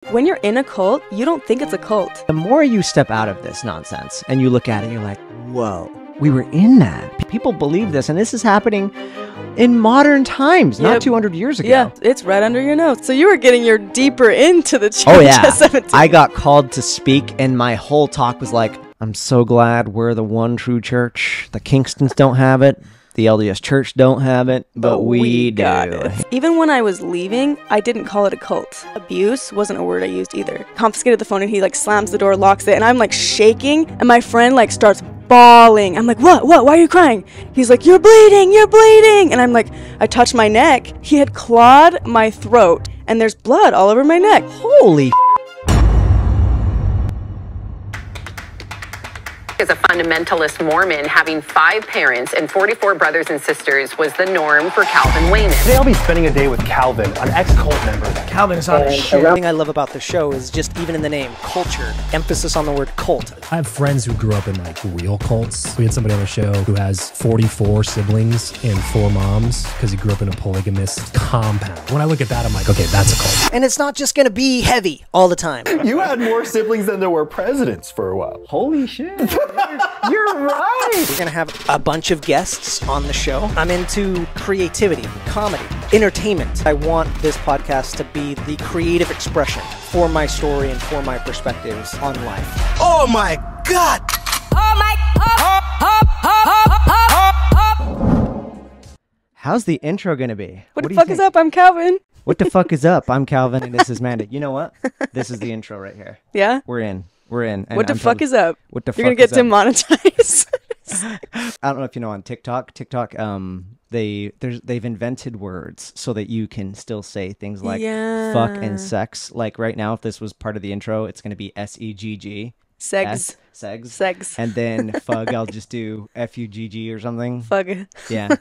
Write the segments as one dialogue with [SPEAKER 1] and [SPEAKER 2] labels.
[SPEAKER 1] When you're in a cult, you don't think it's a cult.
[SPEAKER 2] The more you step out of this nonsense and you look at it, you're like, whoa, we were in that. People believe this, and this is happening in modern times, not 200 years ago.
[SPEAKER 1] Yeah, it's right under your nose. So you were getting your deeper into the church
[SPEAKER 2] at 17. I got called to speak, and my whole talk was like, I'm so glad we're the one true church. The Kingstons don't have it. The LDS Church don't have it, but we do.
[SPEAKER 1] Even when I was leaving, I didn't call it a cult. Abuse wasn't a word I used either. Confiscated the phone, and he like slams the door, locks it, and I'm like shaking, and my friend like starts bawling. I'm like, what? Why are you crying? He's like, you're bleeding. And I'm like, I touched my neck. He had clawed my throat, and there's blood all over my neck.
[SPEAKER 2] Holy
[SPEAKER 3] As a fundamentalist Mormon, having 5 parents and 44 brothers and sisters was the norm for Calvin Wayman.
[SPEAKER 4] Today I'll be spending a day with Calvin, an ex-cult member.
[SPEAKER 5] Calvin is on a shit. The thing I love about the show is just even in the name, culture, emphasis on the word cult.
[SPEAKER 6] I have friends who grew up in like real cults. We had somebody on the show who has 44 siblings and 4 moms because he grew up in a polygamous compound. When I look at that, I'm like, okay, that's a cult.
[SPEAKER 5] And it's not just going to be heavy all the time.
[SPEAKER 4] You had more siblings than there were presidents for a while.
[SPEAKER 2] Holy shit. You're right.
[SPEAKER 5] We're going to have a bunch of guests on the show. I'm into creativity, comedy, entertainment. I want this podcast to be the creative expression for my story and for my perspectives on life.
[SPEAKER 7] Oh my God!
[SPEAKER 2] How's the intro going to be?
[SPEAKER 1] What the fuck is up? I'm Calvin.
[SPEAKER 2] What the fuck is up? I'm Calvin, and this is Amanda. You know what? This is the intro right here.
[SPEAKER 1] Yeah?
[SPEAKER 2] We're in. And
[SPEAKER 1] what the fuck is up?
[SPEAKER 2] What the fuck is up?
[SPEAKER 1] You're going to get demonetized.
[SPEAKER 2] I don't know if you know on TikTok, they've invented words so that you can still say things like fuck and sex. Like right now, if this was part of the intro, it's going to be SEGG.
[SPEAKER 1] Segs.
[SPEAKER 2] Segs. And then fug, I'll just do FUGG or something.
[SPEAKER 1] Fug.
[SPEAKER 2] Yeah.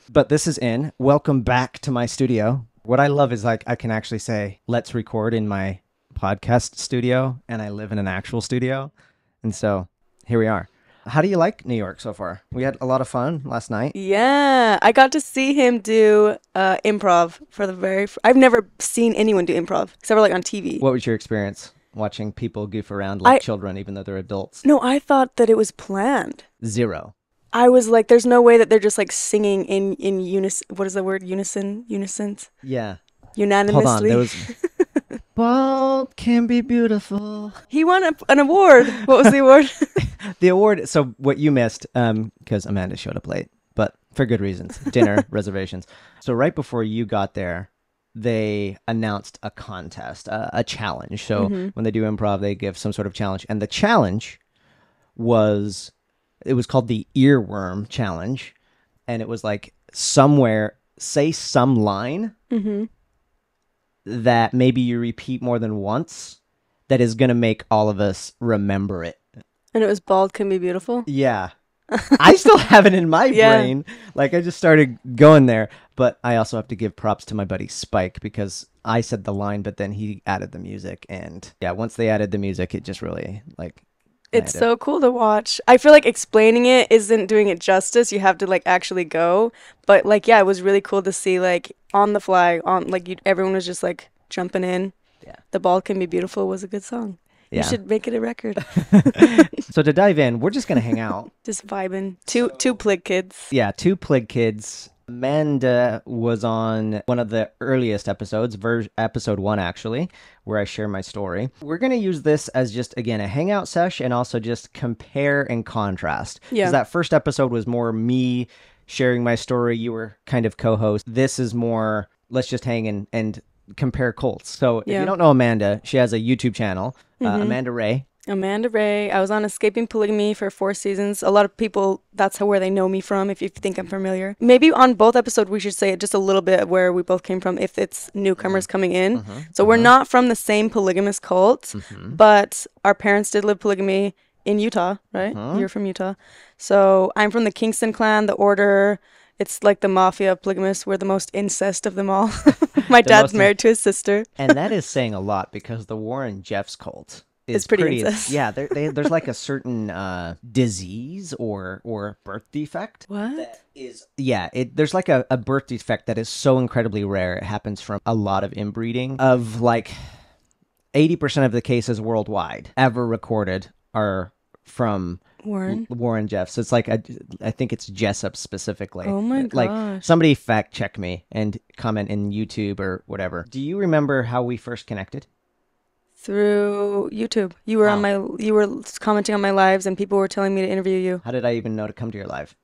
[SPEAKER 2] But this is in. Welcome back to my studio. What I love is like I can actually say, let's record in my podcast studio, and I live in an actual studio. And so here we are. How do you like New York so far? We had a lot of fun last night.
[SPEAKER 1] Yeah, I got to see him do improv for the I've never seen anyone do improv except for like on TV.
[SPEAKER 2] What was your experience watching people goof around like children, even though they're adults?
[SPEAKER 1] No, I thought that it was planned.
[SPEAKER 2] Zero.
[SPEAKER 1] I was like, there's no way that they're just like singing in unison. What is the word? Unison?
[SPEAKER 2] Yeah.
[SPEAKER 1] Unanimously.
[SPEAKER 2] Hold on, there was... Bald can be beautiful.
[SPEAKER 1] He won an award. What was the award?
[SPEAKER 2] The award, so what you missed, because Amanda showed up late, but for good reasons. Dinner, reservations. So right before you got there, they announced a contest, a challenge. So when they do improv, they give some sort of challenge. And the challenge was called the Earworm Challenge. And it was like somewhere, say some line. That maybe you repeat more than once that is going to make all of us remember it.
[SPEAKER 1] And it was bald can be beautiful?
[SPEAKER 2] Yeah. I still have it in my brain. Like I just started going there. But I also have to give props to my buddy Spike because I said the line, but then he added the music. And yeah, once they added the music, it just really like...
[SPEAKER 1] It's so cool to watch. I feel like explaining it isn't doing it justice. You have to like actually go. But like, yeah, it was really cool to see like on the fly, everyone was just like jumping in. Yeah. The Bald Can Be Beautiful was a good song. Yeah. You should make it a record.
[SPEAKER 2] So to dive in, we're just going to hang out.
[SPEAKER 1] Just vibing. Two Plig kids.
[SPEAKER 2] Yeah, 2 Plig kids. Amanda was on one of the earliest episodes, episode 1 actually, where I share my story. We're going to use this as just, again, a hangout sesh and also just compare and contrast. Yeah. Because that first episode was more me sharing my story. You were kind of co-host. This is more, let's just hang and compare cults. So if you don't know Amanda, she has a YouTube channel, Amanda Ray.
[SPEAKER 1] Amanda Ray. I was on Escaping Polygamy for 4 seasons. A lot of people, that's where they know me from, if you think I'm familiar. Maybe on both episodes, we should say just a little bit where we both came from, if it's newcomers coming in. So we're not from the same polygamous cult, but our parents did live polygamy in Utah, right? You're from Utah. So I'm from the Kingston clan, the order. It's like the mafia of polygamists. We're the most incest of them all. My dad's married to his sister.
[SPEAKER 2] And that is saying a lot because the Warren Jeffs cult...
[SPEAKER 1] It's pretty incest.
[SPEAKER 2] Yeah, there's like a certain disease or birth defect.
[SPEAKER 1] What?
[SPEAKER 2] That is, there's like a birth defect that is so incredibly rare. It happens from a lot of inbreeding of like 80% of the cases worldwide ever recorded are from Warren Jeff. So it's like, I think it's Jessup specifically.
[SPEAKER 1] Oh my gosh.
[SPEAKER 2] Like, somebody fact check me and comment in YouTube or whatever. Do you remember how we first connected?
[SPEAKER 1] Through YouTube. You were you were commenting on my lives and people were telling me to interview you.
[SPEAKER 2] How did I even know to come to your live?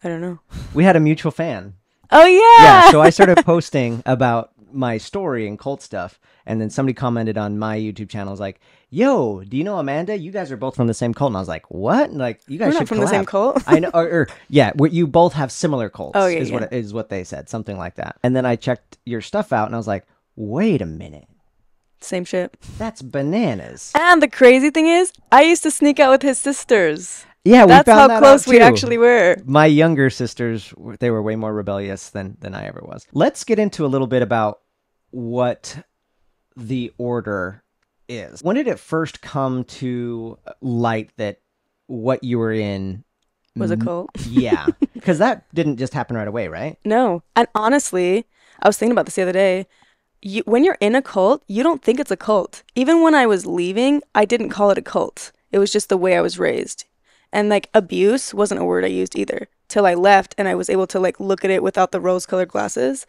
[SPEAKER 1] I don't know.
[SPEAKER 2] We had a mutual fan.
[SPEAKER 1] Oh yeah.
[SPEAKER 2] Yeah, so I started posting about my story and cult stuff, and then somebody commented on my YouTube channel, was like, "Yo, do you know Amanda? You guys are both from the same cult." And I was like, "What?" And like, you guys
[SPEAKER 1] We're
[SPEAKER 2] should
[SPEAKER 1] not from the same
[SPEAKER 2] collab."
[SPEAKER 1] cult.
[SPEAKER 2] I know, yeah, you both have similar cults.
[SPEAKER 1] Oh, yeah,
[SPEAKER 2] is what they said, something like that. And then I checked your stuff out, and I was like, "Wait a minute,
[SPEAKER 1] Same shit.
[SPEAKER 2] that's bananas."
[SPEAKER 1] And the crazy thing is, I used to sneak out with his sisters.
[SPEAKER 2] Yeah, we
[SPEAKER 1] That's
[SPEAKER 2] found
[SPEAKER 1] how
[SPEAKER 2] that
[SPEAKER 1] close
[SPEAKER 2] out
[SPEAKER 1] we
[SPEAKER 2] too.
[SPEAKER 1] actually were.
[SPEAKER 2] My younger sisters, they were way more rebellious than I ever was. Let's get into a little bit about what the order is. When did it first come to light that what you were in
[SPEAKER 1] Was a cult.
[SPEAKER 2] Yeah, because that didn't just happen right away, right?
[SPEAKER 1] No. And honestly, I was thinking about this the other day. When you're in a cult, you don't think it's a cult. Even when I was leaving, I didn't call it a cult. It was just the way I was raised. And like abuse wasn't a word I used either till I left and I was able to like look at it without the rose-colored glasses.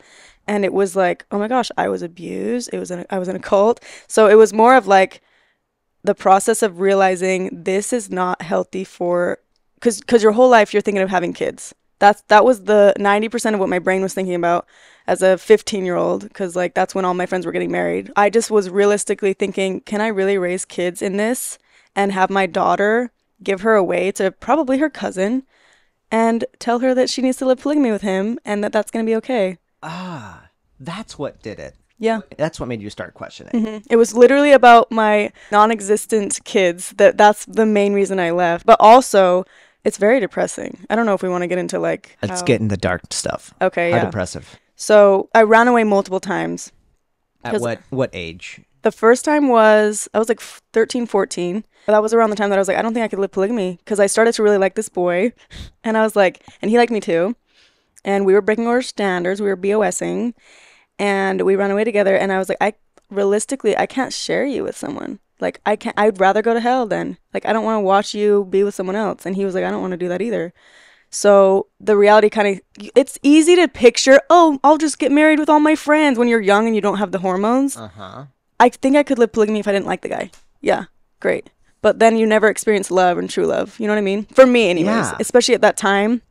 [SPEAKER 1] And it was like, oh my gosh, I was abused. I was in a cult. So it was more of like the process of realizing this is not healthy for, because your whole life you're thinking of having kids. That was the 90% of what my brain was thinking about as a 15-year-old, because like that's when all my friends were getting married. I just was realistically thinking, can I really raise kids in this and have my daughter give her away to probably her cousin and tell her that she needs to live polygamy with him and that that's going to be okay.
[SPEAKER 2] Ah, that's what did it.
[SPEAKER 1] Yeah.
[SPEAKER 2] That's what made you start questioning.
[SPEAKER 1] Mm-hmm. It was literally about my non-existent kids. That's the main reason I left. But also, it's very depressing. I don't know if we want to get into like
[SPEAKER 2] Let's get into the dark stuff.
[SPEAKER 1] Okay,
[SPEAKER 2] How
[SPEAKER 1] yeah.
[SPEAKER 2] depressive.
[SPEAKER 1] So I ran away multiple times.
[SPEAKER 2] At what age?
[SPEAKER 1] The first time I was like 13, 14. That was around the time that I was like, I don't think I could live polygamy, because I started to really like this boy. And I was like, and he liked me too. And we were breaking our standards. We were BOSing. And we ran away together. And I was like, realistically, I can't share you with someone. Like, I'd rather go to hell then. Like, I don't want to watch you be with someone else. And he was like, I don't want to do that either. So the reality it's easy to picture, oh, I'll just get married with all my friends when you're young and you don't have the hormones.
[SPEAKER 2] Uh-huh.
[SPEAKER 1] I think I could live polygamy if I didn't like the guy. Yeah, great. But then you never experience love and true love. You know what I mean? For me anyways,
[SPEAKER 2] Yeah.
[SPEAKER 1] Especially at that time,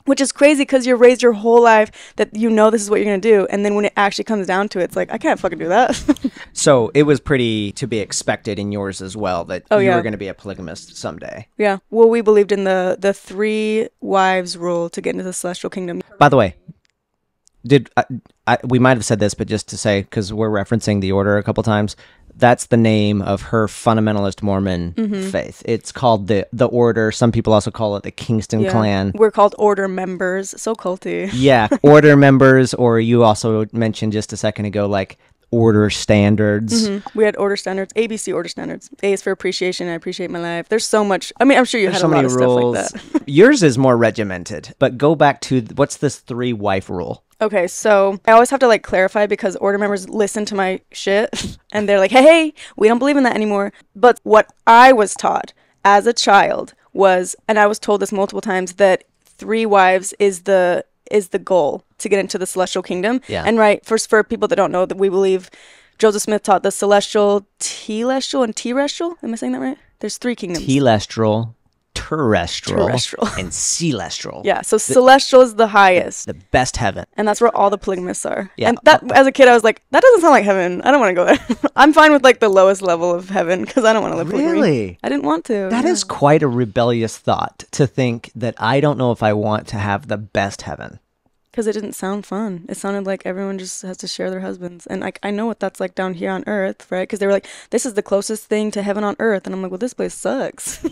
[SPEAKER 1] which is crazy because you're raised your whole life that you know this is what you're going to do. And then when it actually comes down to it, it's like, I can't fucking do that.
[SPEAKER 2] So it was pretty to be expected in yours as well that you
[SPEAKER 1] yeah.
[SPEAKER 2] were going to be a polygamist someday.
[SPEAKER 1] Yeah. Well, we believed in the 3 wives rule to get into the celestial kingdom.
[SPEAKER 2] By the way, we might have said this, but just to say, because we're referencing the order a couple times, that's the name of her Fundamentalist Mormon faith. It's called the Order. Some people also call it the Kingston clan.
[SPEAKER 1] We're called order members. So culty.
[SPEAKER 2] Yeah, order members, or you also mentioned just a second ago, like order standards.
[SPEAKER 1] We had order standards, ABC order standards. A is for appreciation. I appreciate my life. There's so much. I mean, I'm sure you
[SPEAKER 2] There's
[SPEAKER 1] had
[SPEAKER 2] so
[SPEAKER 1] a lot
[SPEAKER 2] many
[SPEAKER 1] of
[SPEAKER 2] rules.
[SPEAKER 1] stuff like that.
[SPEAKER 2] Yours is more regimented, but go back to what's this 3-wife rule?
[SPEAKER 1] Okay, so I always have to like clarify because order members listen to my shit and they're like, hey, we don't believe in that anymore. But what I was taught as a child was, and I was told this multiple times, that 3 wives is the goal to get into the celestial kingdom.
[SPEAKER 2] Yeah.
[SPEAKER 1] And right, for people that don't know, that we believe Joseph Smith taught the celestial, telestial, and terrestrial. Am I saying that right? There's 3 kingdoms.
[SPEAKER 2] Telestial, terrestrial, and celestial.
[SPEAKER 1] Yeah, so celestial is the highest.
[SPEAKER 2] The best heaven.
[SPEAKER 1] And that's where all the polygamists are.
[SPEAKER 2] Yeah.
[SPEAKER 1] And that, as a kid, I was like, that doesn't sound like heaven. I don't want to go there. I'm fine with like the lowest level of heaven because I don't want to live polygamy.
[SPEAKER 2] Really?
[SPEAKER 1] I didn't want to.
[SPEAKER 2] That is quite a rebellious thought, to think that I don't know if I want to have the best heaven.
[SPEAKER 1] Because it didn't sound fun. It sounded like everyone just has to share their husbands. And like, I know what that's like down here on earth, right? Because they were like, this is the closest thing to heaven on earth. And I'm like, well, this place sucks.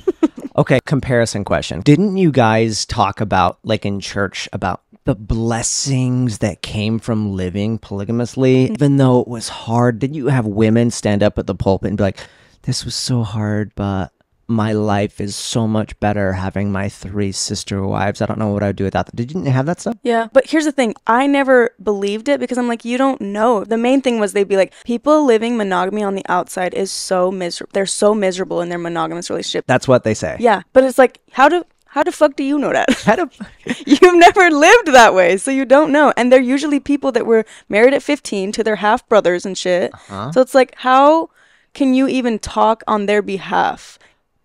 [SPEAKER 2] Okay, comparison question. Didn't you guys talk about, like in church, about the blessings that came from living polygamously? Even though it was hard, didn't you have women stand up at the pulpit and be like, this was so hard, but my life is so much better having my 3 sister wives. I don't know what I'd do without that. Did you have that stuff?
[SPEAKER 1] Yeah, but here's the thing. I never believed it because I'm like, you don't know. The main thing was they'd be like, people living monogamy on the outside is so miserable. They're so miserable in their monogamous relationship.
[SPEAKER 2] That's what they say.
[SPEAKER 1] Yeah, but it's like, how the fuck do you know that?
[SPEAKER 2] How do
[SPEAKER 1] You've never lived that way, so you don't know. And they're usually people that were married at 15 to their half brothers and shit. So it's like, how can you even talk on their behalf?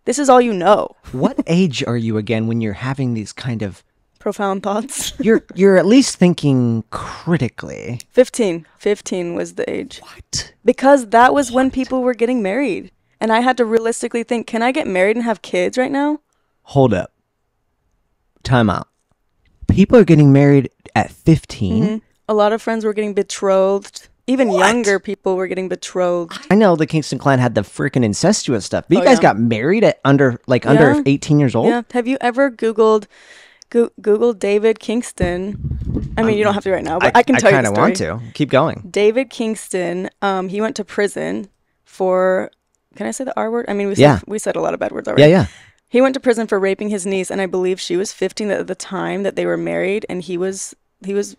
[SPEAKER 1] This is all you know.
[SPEAKER 2] What age are you again when you're having these kind of
[SPEAKER 1] Profound thoughts.
[SPEAKER 2] You're at least thinking critically.
[SPEAKER 1] 15. 15 was the age.
[SPEAKER 2] What?
[SPEAKER 1] Because that was when people were getting married. And I had to realistically think, can I get married and have kids right now?
[SPEAKER 2] Hold up. Time out. People are getting married at 15?
[SPEAKER 1] A lot of friends were getting betrothed. Even younger people were getting betrothed.
[SPEAKER 2] I know the Kingston clan had the freaking incestuous stuff, but you guys got married at under 18 years old?
[SPEAKER 1] Yeah. Have you ever Googled David Kingston? I mean, you don't have to right now, but I can tell you the story.
[SPEAKER 2] I kind of want to. Keep going.
[SPEAKER 1] David Kingston, he went to prison for, can I say the R word? I mean, we said a lot of bad words already.
[SPEAKER 2] Yeah.
[SPEAKER 1] He went to prison for raping his niece, and I believe she was 15 at the time that they were married, and he was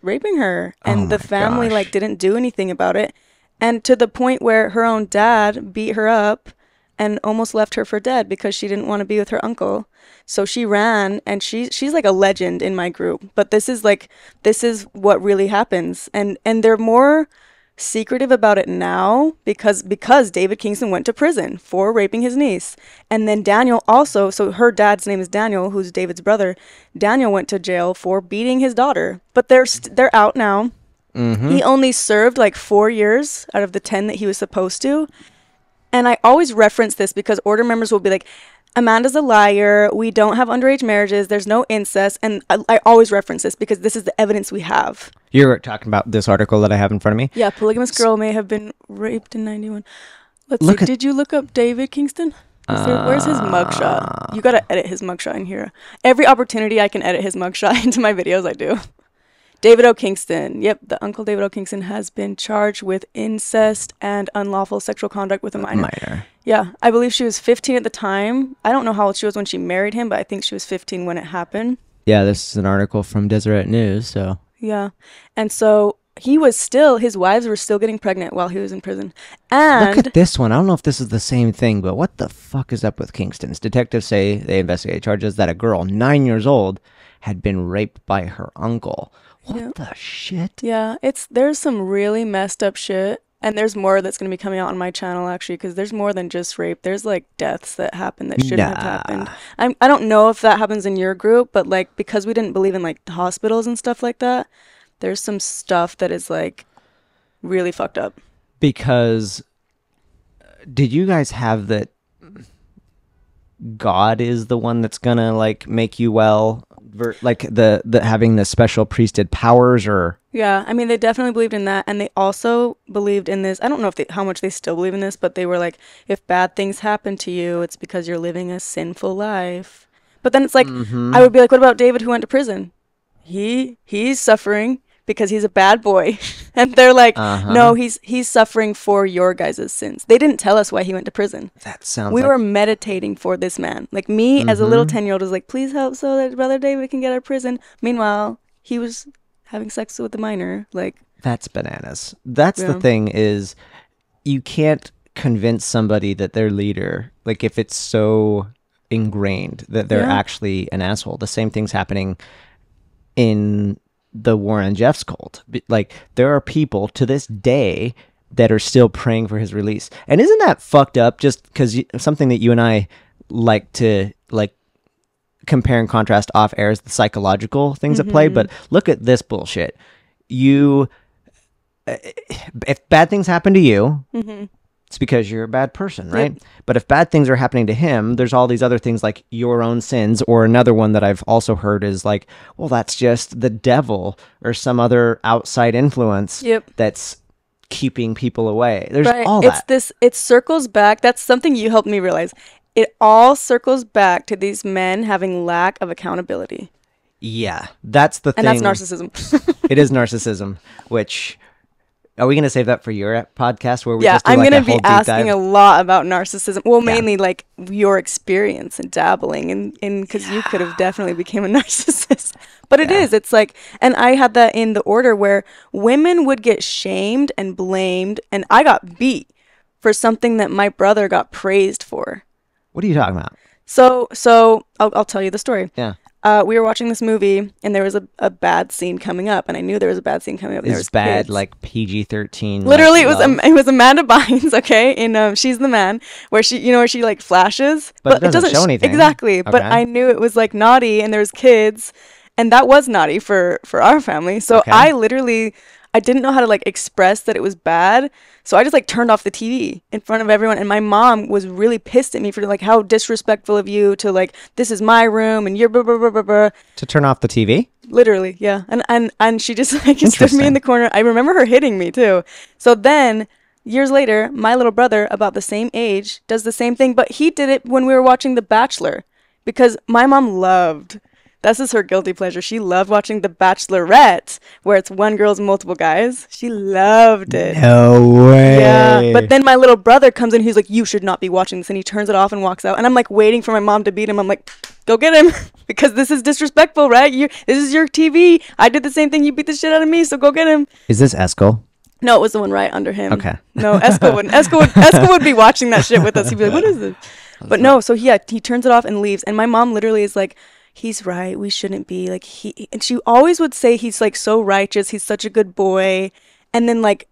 [SPEAKER 1] raping her, and the family didn't do anything about it, and to the point where her own dad beat her up and almost left her for dead because she didn't want to be with her uncle. So she ran, and she's like a legend in my group. But this is what really happens, and they're more secretive about it now because David Kingston went to prison for raping his niece. And then Daniel also, so her dad's name is Daniel, who's David's brother. Daniel went to jail for beating his daughter, but they're out now. He only served like 4 years out of the 10 that he was supposed to. And I always reference this because order members will be like, Amanda's a liar. We don't have underage marriages. There's no incest. And I always reference this because this is the evidence we have.
[SPEAKER 2] You're talking about this article that I have in front of me?
[SPEAKER 1] Yeah, polygamous girl may have been raped in 91. Let's see. Did you look up David Kingston? Where's his mugshot? You got to edit his mugshot in here. Every opportunity I can edit his mugshot into my videos, I do. David O. Kingston. Yep, the Uncle David O. Kingston has been charged with incest and unlawful sexual conduct with a minor. Yeah, I believe she was 15 at the time. I don't know how old she was when she married him, but I think she was 15 when it happened.
[SPEAKER 2] Yeah, this is an article from Deseret News, so.
[SPEAKER 1] Yeah, and so his wives were still getting pregnant while he was in prison. And
[SPEAKER 2] look at this one. I don't know if this is the same thing, but what the fuck is up with Kingston's? Detectives say they investigated charges that a girl 9 years old had been raped by her uncle. What the shit?
[SPEAKER 1] Yeah, there's some really messed up shit, and there's more that's going to be coming out on my channel, actually, because there's more than just rape. There's, like, deaths that happen that shouldn't have happened. I don't know if that happens in your group, but, like, because we didn't believe in, like, hospitals and stuff like that, there's some stuff that is, like, really fucked up. Because
[SPEAKER 2] did you guys have that God is the one that's going to, like, make you well? Like the having the special priesthood powers, or
[SPEAKER 1] yeah, I mean, they definitely believed in that, and they also believed in this. I don't know how much they still believe in this, but they were like, if bad things happen to you, it's because you're living a sinful life. But then it's like, I would be like, what about David who went to prison? He's suffering because he's a bad boy. And they're like, no, he's suffering for your guys' sins. They didn't tell us why he went to prison.
[SPEAKER 2] That sounds
[SPEAKER 1] We were meditating for this man. Like me as a little 10-year-old was like, please help so that Brother David can get out of prison. Meanwhile, he was having sex with a minor. Like,
[SPEAKER 2] that's bananas. That's the thing, is you can't convince somebody that their leader, like if it's so ingrained that they're actually an asshole. The same thing's happening in the Warren Jeffs cult. Like, there are people to this day that are still praying for his release. And isn't that fucked up? Just because something that you and I like to compare and contrast off air is the psychological things at play. But look at this bullshit. If bad things happen to you, it's because you're a bad person, right? Yep. But if bad things are happening to him, there's all these other things like your own sins, or another one that I've also heard is like, well, that's just the devil or some other outside influence that's keeping people away. There's all that.
[SPEAKER 1] It circles back. That's something you helped me realize. It all circles back to these men having lack of accountability.
[SPEAKER 2] Yeah, that's the thing.
[SPEAKER 1] And that's narcissism.
[SPEAKER 2] It is narcissism, which Are we going to save that for your podcast where we
[SPEAKER 1] Yeah,
[SPEAKER 2] just do
[SPEAKER 1] I'm
[SPEAKER 2] like
[SPEAKER 1] going
[SPEAKER 2] a
[SPEAKER 1] to be
[SPEAKER 2] whole deep
[SPEAKER 1] asking
[SPEAKER 2] dive?
[SPEAKER 1] a lot about narcissism. Well, mainly like your experience and dabbling in because you could have definitely became a narcissist. But it is. It's like, and I had that in the order where women would get shamed and blamed, and I got beat for something that my brother got praised for.
[SPEAKER 2] What are you talking about?
[SPEAKER 1] So I'll tell you the story.
[SPEAKER 2] Yeah.
[SPEAKER 1] We were watching this movie, and there was a bad scene coming up, and I knew there was a bad scene coming up. And there was
[SPEAKER 2] Is bad
[SPEAKER 1] kids.
[SPEAKER 2] like PG-13?
[SPEAKER 1] Literally,
[SPEAKER 2] like,
[SPEAKER 1] it was Amanda Bynes, okay, in She's the Man, where she like flashes,
[SPEAKER 2] But it doesn't show anything.
[SPEAKER 1] Exactly. But
[SPEAKER 2] Okay.
[SPEAKER 1] I knew it was like naughty, and there's kids, and that was naughty for our family. So
[SPEAKER 2] Okay.
[SPEAKER 1] I didn't know how to like express that it was bad. So I just like turned off the TV in front of everyone. And my mom was really pissed at me for like how disrespectful of you to like, this is my room and you're blah, blah, blah, blah, blah.
[SPEAKER 2] To turn off the TV?
[SPEAKER 1] Literally. Yeah. And she just like stood me
[SPEAKER 2] Interesting.
[SPEAKER 1] in the corner. I remember her hitting me too. So then years later, my little brother, about the same age, does the same thing. But he did it when we were watching The Bachelor because my mom loved. This is her guilty pleasure. She loved watching The Bachelorette, where it's one girl's and multiple guys. She loved it.
[SPEAKER 2] No way.
[SPEAKER 1] Yeah. But then my little brother comes in. He's like, you should not be watching this. And he turns it off and walks out. And I'm like waiting for my mom to beat him. I'm like, go get him. Because this is disrespectful, right? This is your TV. I did the same thing. You beat the shit out of me. So go get him.
[SPEAKER 2] Is this Eskel?
[SPEAKER 1] No, it was the one right under him.
[SPEAKER 2] Okay.
[SPEAKER 1] No, Esco wouldn't. Esco would be watching that shit with us. He'd be like, what is this? But no, so he turns it off and leaves. And my mom literally is like, he's right. We shouldn't be like and she always would say he's like so righteous. He's such a good boy. And then like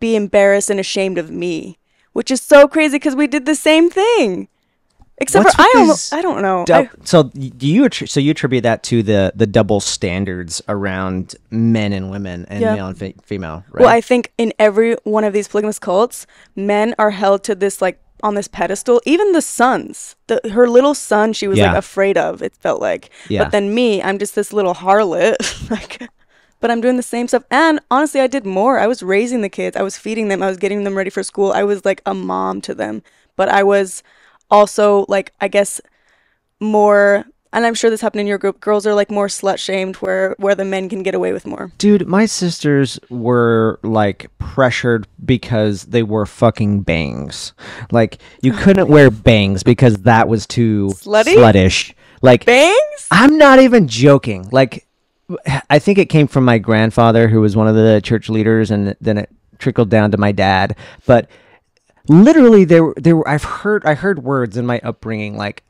[SPEAKER 1] be embarrassed and ashamed of me, which is so crazy because we did the same thing. Except
[SPEAKER 2] What's
[SPEAKER 1] for
[SPEAKER 2] with
[SPEAKER 1] I don't know.
[SPEAKER 2] So do you you attribute that to the double standards around men and women and male and female, right?
[SPEAKER 1] Well, I think in every one of these polygamous cults, men are held to this like on this pedestal. Even the sons, her little son, she was like afraid of. It felt like, but then me, I'm just this little harlot, like. But I'm doing the same stuff, and honestly, I did more. I was raising the kids. I was feeding them. I was getting them ready for school. I was like a mom to them, but I was also like, I guess, more. And I'm sure this happened in your group. Girls are like more slut shamed, where the men can get away with more.
[SPEAKER 2] Dude, my sisters were like pressured because they wore fucking bangs. Like you couldn't wear bangs because that was too sluttish. Like
[SPEAKER 1] bangs?
[SPEAKER 2] I'm not even joking. Like I think it came from my grandfather, who was one of the church leaders, and then it trickled down to my dad. But literally, there were I heard words in my upbringing like,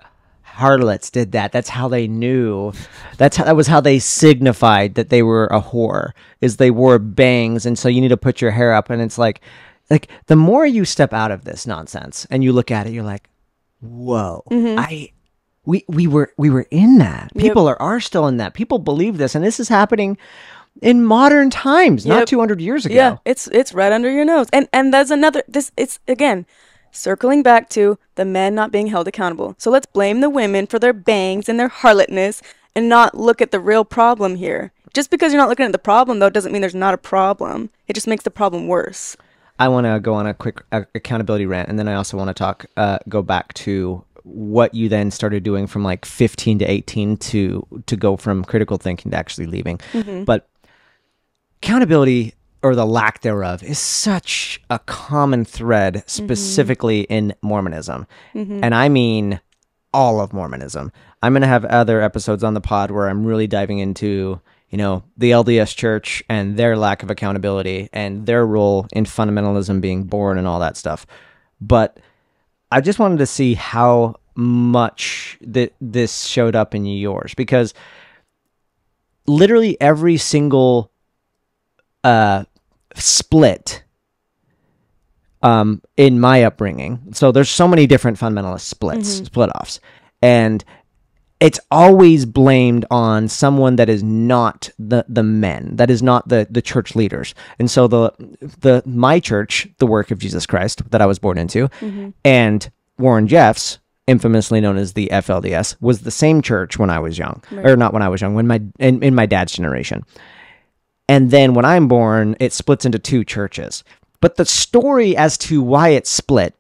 [SPEAKER 2] harlots did that. That's how they knew. That was how they signified that they were a whore. Is they wore bangs, and so you need to put your hair up. And it's like the more you step out of this nonsense and you look at it, you're like, whoa, we were in that. People are still in that. People believe this, and this is happening in modern times, not 200 years ago.
[SPEAKER 1] Yeah, it's right under your nose. And there's another. It's again. Circling back to the men not being held accountable. So let's blame the women for their bangs and their harlotness and not look at the real problem here. Just because you're not looking at the problem, though, doesn't mean there's not a problem. It just makes the problem worse.
[SPEAKER 2] I want to go on a quick accountability rant, and then I also want to go back to what you then started doing from like 15 to 18 to go from critical thinking to actually leaving. Mm-hmm. But accountability, or the lack thereof, is such a common thread, specifically in Mormonism. Mm-hmm. And I mean all of Mormonism. I'm going to have other episodes on the pod where I'm really diving into, the LDS Church and their lack of accountability and their role in fundamentalism being born and all that stuff. But I just wanted to see how much this showed up in yours, because literally every single split in my upbringing. So there's so many different fundamentalist split-offs, and it's always blamed on someone that is not the men, that is not the church leaders. And so my church, the Work of Jesus Christ, that I was born into, and Warren Jeffs, infamously known as the FLDS, was the same church when I was young, or not when I was young, when in my dad's generation. And then when I'm born, it splits into two churches. But the story as to why it split,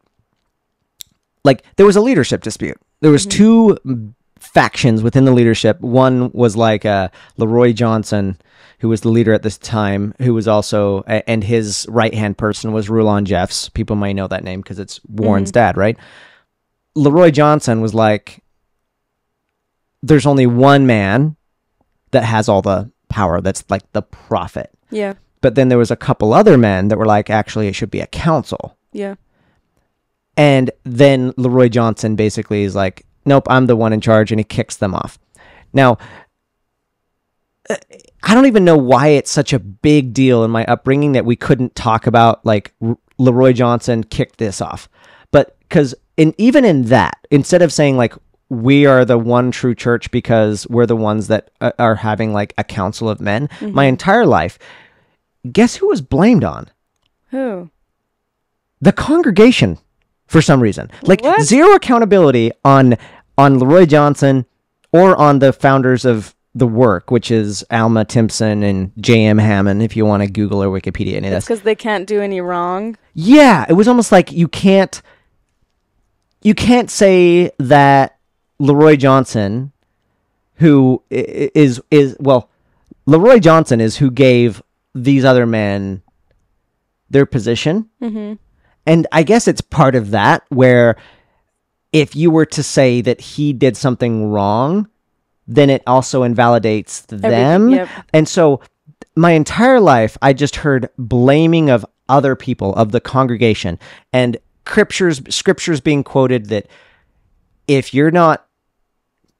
[SPEAKER 2] like there was a leadership dispute. There was two factions within the leadership. One was like Leroy Johnson, who was the leader at this time, who was also, and his right-hand person was Rulon Jeffs. People may know that name because it's Warren's dad, right? Leroy Johnson was like, there's only one man that has all the power. That's like the prophet.
[SPEAKER 1] Yeah.
[SPEAKER 2] But then there was a couple other men that were like, actually, it should be a council.
[SPEAKER 1] Yeah.
[SPEAKER 2] And then Leroy Johnson basically is like, nope, I'm the one in charge, and he kicks them off. Now, I don't even know why it's such a big deal in my upbringing that we couldn't talk about, like, Leroy Johnson kicked this off. But because even in that, instead of saying, like, we are the one true church because we're the ones that are having, like, a council of men, my entire life, guess who was blamed on?
[SPEAKER 1] Who?
[SPEAKER 2] The congregation, for some reason. Like,
[SPEAKER 1] What?
[SPEAKER 2] zero accountability on Leroy Johnson or on the founders of the work, which is Alma Timpson and J.M. Hammond, if you want to Google or Wikipedia any of
[SPEAKER 1] It's
[SPEAKER 2] this.
[SPEAKER 1] because they can't do any wrong.
[SPEAKER 2] Yeah, it was almost like you can't say that Leroy Johnson, who is Leroy Johnson is who gave these other men their position. And I guess it's part of that where if you were to say that he did something wrong, then it also invalidates them.
[SPEAKER 1] Yep.
[SPEAKER 2] And so my entire life, I just heard blaming of other people, of the congregation, and scriptures being quoted that if you're not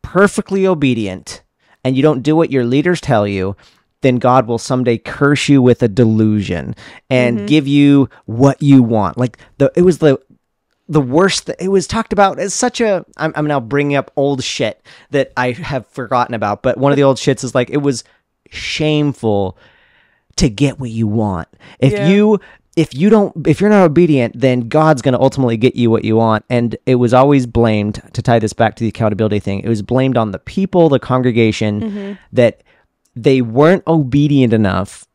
[SPEAKER 2] perfectly obedient and you don't do what your leaders tell you, then God will someday curse you with a delusion and give you what you want. Like it was the worst. It was talked about as such a. I'm now bringing up old shit that I have forgotten about. But one of the old shits is like, it was shameful to get what you want. If you're not obedient, then God's going to ultimately get you what you want. And it was always blamed, to tie this back to the accountability thing, it was blamed on the people, the congregation, that they weren't obedient enough.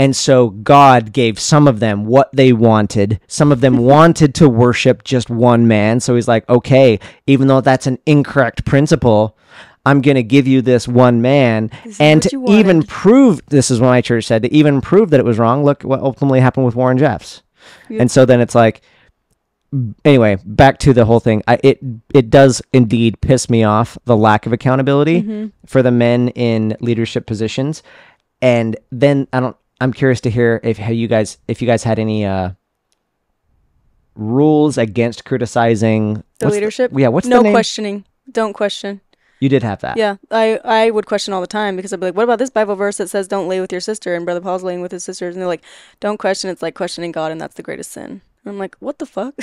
[SPEAKER 2] And so God gave some of them what they wanted. Some of them wanted to worship just one man. So he's like, okay, even though that's an incorrect principle, I'm going to give you this one man. And to even prove, this is what my church said, to even prove that it was wrong, look what ultimately happened with Warren Jeffs. Yep. And so then it's like, anyway, back to the whole thing. It does indeed piss me off, the lack of accountability for the men in leadership positions. And then I'm curious to hear if you guys had any rules against criticizing
[SPEAKER 1] the leadership.
[SPEAKER 2] What's the name?
[SPEAKER 1] No questioning. Don't question.
[SPEAKER 2] You did have that.
[SPEAKER 1] Yeah, I would question all the time because I'd be like, what about this Bible verse that says don't lay with your sister, and Brother Paul's laying with his sisters, and they're like, don't question, it's like questioning God, and that's the greatest sin. And I'm like, what the fuck?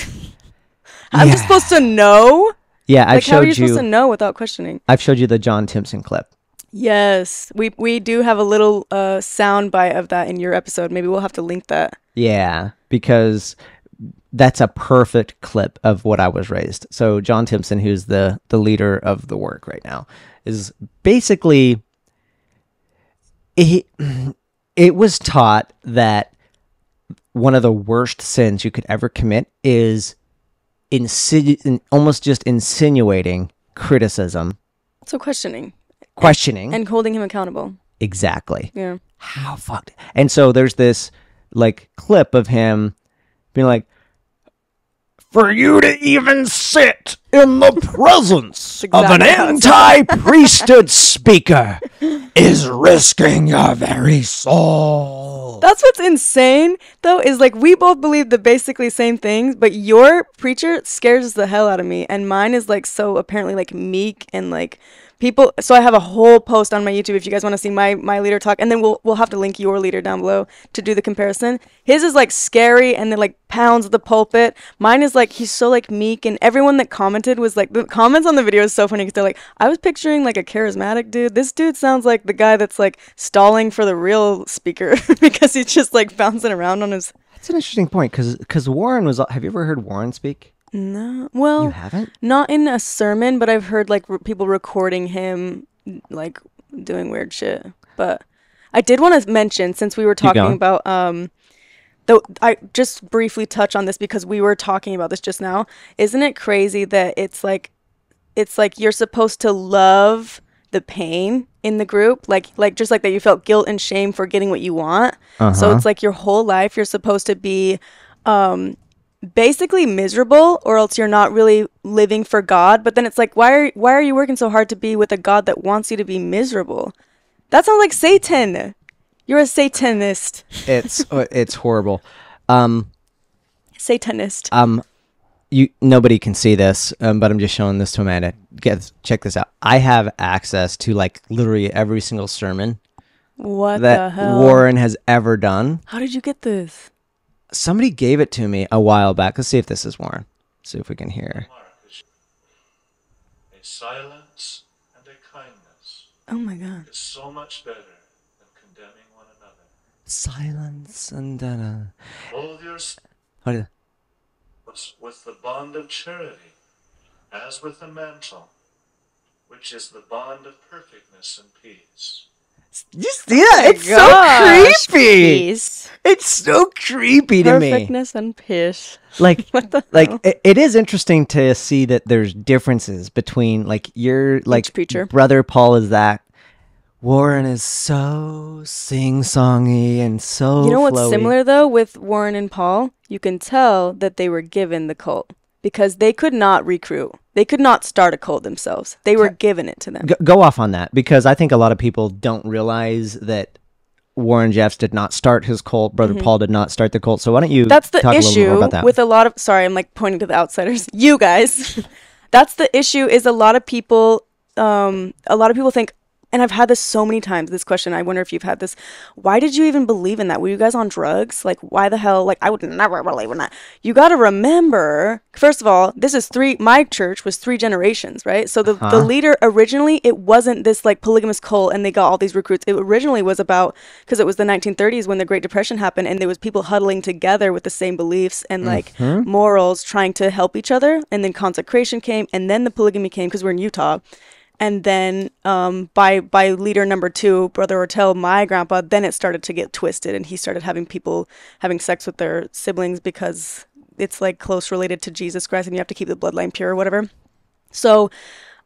[SPEAKER 1] I'm just supposed to know?
[SPEAKER 2] Yeah,
[SPEAKER 1] like, how are you supposed to know without questioning?
[SPEAKER 2] I've showed you the John Timpson clip.
[SPEAKER 1] Yes, we do have a little sound bite of that in your episode. Maybe we'll have to link that.
[SPEAKER 2] Yeah, because that's a perfect clip of what I was raised. So John Timpson, who's the leader of the work right now, is basically, it was taught that one of the worst sins you could ever commit is almost just insinuating criticism.
[SPEAKER 1] So questioning. And holding him accountable.
[SPEAKER 2] Exactly.
[SPEAKER 1] Yeah.
[SPEAKER 2] How fucked. And so there's this like clip of him being like, for you to even sit in the presence of an anti-priesthood speaker is risking your very soul.
[SPEAKER 1] That's what's insane, though, is like we both believe the basically same things, but your preacher scares the hell out of me, and mine is like so apparently like meek and like people. So I have a whole post on my YouTube if you guys want to see my leader talk, and then we'll have to link your leader down below to do the comparison. His is like scary and then like pounds the pulpit. Mine is like he's so like meek, and everyone that commented was like, the comments on the video is so funny because they're like, I was picturing like a charismatic dude. This dude sounds like the guy that's like stalling for the real speaker because he's just like bouncing around on his.
[SPEAKER 2] That's an interesting point because Warren was. Have you ever heard Warren speak?
[SPEAKER 1] No, well,
[SPEAKER 2] you haven't?
[SPEAKER 1] Not in a sermon, but I've heard like people recording him like doing weird shit. But I did want to mention, since we were talking about though I just briefly touch on this because we were talking about this just now. Isn't it crazy that it's like it's like you're supposed to love the pain in the group, like just like that you felt guilt and shame for getting what you want. So it's like your whole life you're supposed to be basically miserable, or else you're not really living for God. But then it's like, why are you working so hard to be with a God that wants you to be miserable? That sounds like Satan. You're a Satanist.
[SPEAKER 2] It's horrible.
[SPEAKER 1] Satanist.
[SPEAKER 2] Nobody can see this, but I'm just showing this to Amanda. Check this out. I have access to like literally every single sermon
[SPEAKER 1] What
[SPEAKER 2] that
[SPEAKER 1] the hell?
[SPEAKER 2] Warren has ever done.
[SPEAKER 1] How did you get this?
[SPEAKER 2] Somebody gave it to me a while back. Let's see if this is Warren. See if we can hear.
[SPEAKER 8] A silence and a kindness
[SPEAKER 1] Oh my God.
[SPEAKER 8] is so much better than condemning one another.
[SPEAKER 2] Silence and
[SPEAKER 8] Clothe yourselves
[SPEAKER 2] what
[SPEAKER 8] with the bond of charity, as with a mantle, which is the bond of perfectness and peace.
[SPEAKER 2] Just yeah, it's so creepy. It's so creepy to me.
[SPEAKER 1] Perfectness and peace.
[SPEAKER 2] Like,
[SPEAKER 1] What the
[SPEAKER 2] like
[SPEAKER 1] hell?
[SPEAKER 2] it is interesting to see that there's differences between like your like
[SPEAKER 1] preacher.
[SPEAKER 2] brother Paul is that. Warren is so sing-songy and so
[SPEAKER 1] You know what's
[SPEAKER 2] flowy.
[SPEAKER 1] similar though with Warren and Paul? You can tell that they were given the cult because they could not recruit. They could not start a cult themselves. They were given it to them.
[SPEAKER 2] Go off on that, because I think a lot of people don't realize that Warren Jeffs did not start his cult. Brother Paul did not start the cult. So why don't you
[SPEAKER 1] That's the
[SPEAKER 2] talk a little
[SPEAKER 1] issue
[SPEAKER 2] more about that?
[SPEAKER 1] with a lot of, sorry, I'm like pointing to the outsiders. You guys. That's the issue is a lot of people think, and I've had this so many times, this question, I wonder if you've had this, why did you even believe in that? Were you guys on drugs? Like, why the hell? Like, I would never believe in that. You got to remember, first of all, my church was 3 generations, right? So the leader originally, it wasn't this like polygamous cult and they got all these recruits. It originally was about, because it was the 1930s when the Great Depression happened and there was people huddling together with the same beliefs and like morals trying to help each other. And then consecration came and then the polygamy came because we're in Utah. And then by leader number 2, Brother Ortel, my grandpa, then it started to get twisted and he started having people having sex with their siblings because it's like close related to Jesus Christ and you have to keep the bloodline pure or whatever. So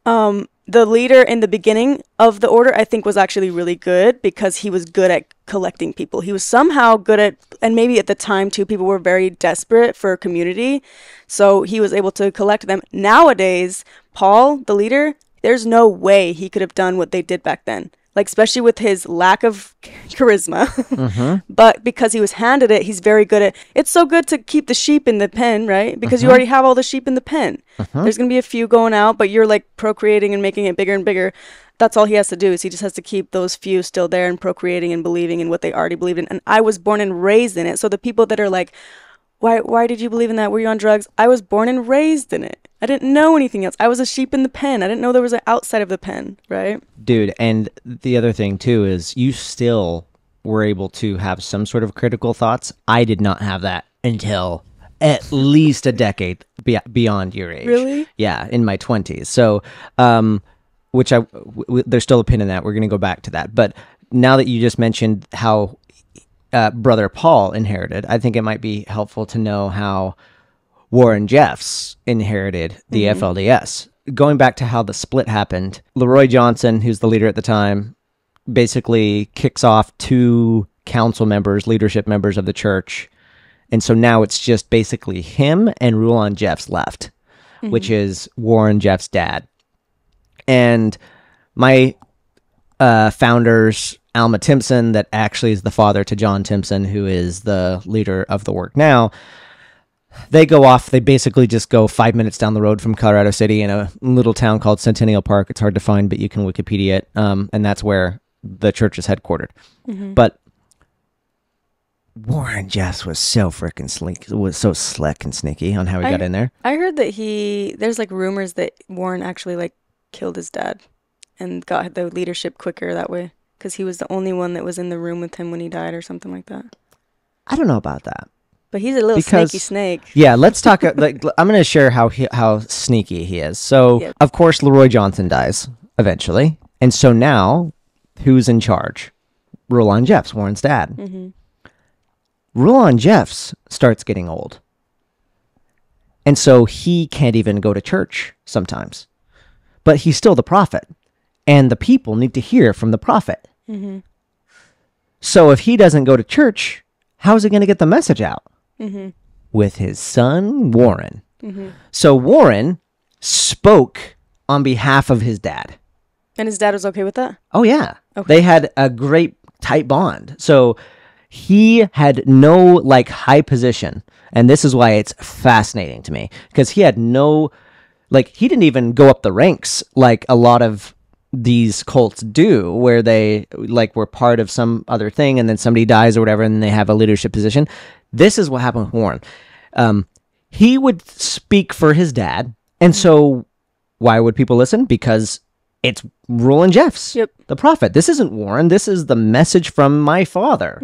[SPEAKER 1] the leader in the beginning of the order, I think, was actually really good because he was good at collecting people. He was somehow good at, and maybe at the time too, people were very desperate for community. So he was able to collect them. Nowadays, Paul, the leader, there's no way he could have done what they did back then. Like, especially with his lack of charisma. But because he was handed it, he's very good at, it's so good to keep the sheep in the pen, right? Because you already have all the sheep in the pen. There's going to be a few going out, but you're like procreating and making it bigger and bigger. That's all he has to do is he just has to keep those few still there and procreating and believing in what they already believed in. And I was born and raised in it. So the people that are like, why did you believe in that? Were you on drugs? I was born and raised in it. I didn't know anything else. I was a sheep in the pen. I didn't know there was an outside of the pen, right?
[SPEAKER 2] Dude, and the other thing too is you still were able to have some sort of critical thoughts. I did not have that until at least a decade beyond your age.
[SPEAKER 1] Really?
[SPEAKER 2] Yeah, in my 20s. So, there's still a pin in that. We're going to go back to that. But now that you just mentioned how Brother Paul inherited, I think it might be helpful to know how Warren Jeffs inherited the FLDS. Going back to how the split happened, Leroy Johnson, who's the leader at the time, basically kicks off 2 council members, leadership members of the church. And so now it's just basically him and Rulon Jeffs left, which is Warren Jeffs' dad. And my founders, Alma Timpson, that actually is the father to John Timpson, who is the leader of the work now, they go off. They basically just go 5 minutes down the road from Colorado City in a little town called Centennial Park. It's hard to find, but you can Wikipedia it. And that's where the church is headquartered. But Warren Jeffs was so freaking slick, was so slick and sneaky on how he got in there.
[SPEAKER 1] I heard that there's like rumors that Warren actually like killed his dad and got the leadership quicker that way because he was the only one that was in the room with him when he died or something like that.
[SPEAKER 2] I don't know about that.
[SPEAKER 1] But he's a little snaky snake.
[SPEAKER 2] Yeah, let's talk. Like, I'm going to share how sneaky he is. So, Of course, Leroy Johnson dies eventually. And so now, who's in charge? Rulon Jeffs, Warren's dad. Rulon Jeffs starts getting old. And so he can't even go to church sometimes. but he's still the prophet, and the people need to hear from the prophet. So if he doesn't go to church, how is he going to get the message out? With his son, Warren. So Warren spoke on behalf of his dad.
[SPEAKER 1] And his dad was okay with that?
[SPEAKER 2] Oh, yeah.
[SPEAKER 1] Okay.
[SPEAKER 2] They had a great tight bond. So he had no like high position. And this is why it's fascinating to me, because he had no, like, he didn't even go up the ranks like a lot of these cults do, where they like were part of some other thing and then somebody dies or whatever and then they have a leadership position. This is what happened with Warren. He would speak for his dad. And so why would people listen? Because it's Roland Jeffs, the prophet. This isn't Warren. This is the message from my father.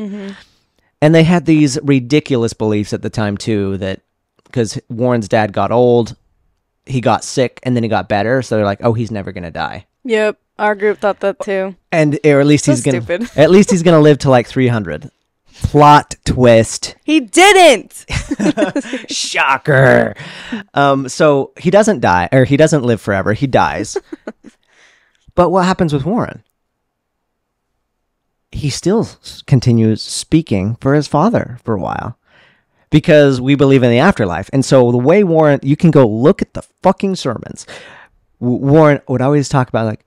[SPEAKER 2] And they had these ridiculous beliefs at the time, too, that because Warren's dad got old, he got sick, and then he got better. So they're like, oh, he's never going to die.
[SPEAKER 1] Yep. Our group thought that, too.
[SPEAKER 2] And or at least
[SPEAKER 1] So
[SPEAKER 2] he's going
[SPEAKER 1] stupid.
[SPEAKER 2] to at least he's going to live to like 300. Plot twist.
[SPEAKER 1] He didn't.
[SPEAKER 2] Shocker. So he doesn't die, or he doesn't live forever. He dies. But what happens with Warren? He still continues speaking for his father for a while, because we believe in the afterlife. And so the way Warren, you can go look at the fucking sermons. Warren would always talk about, like,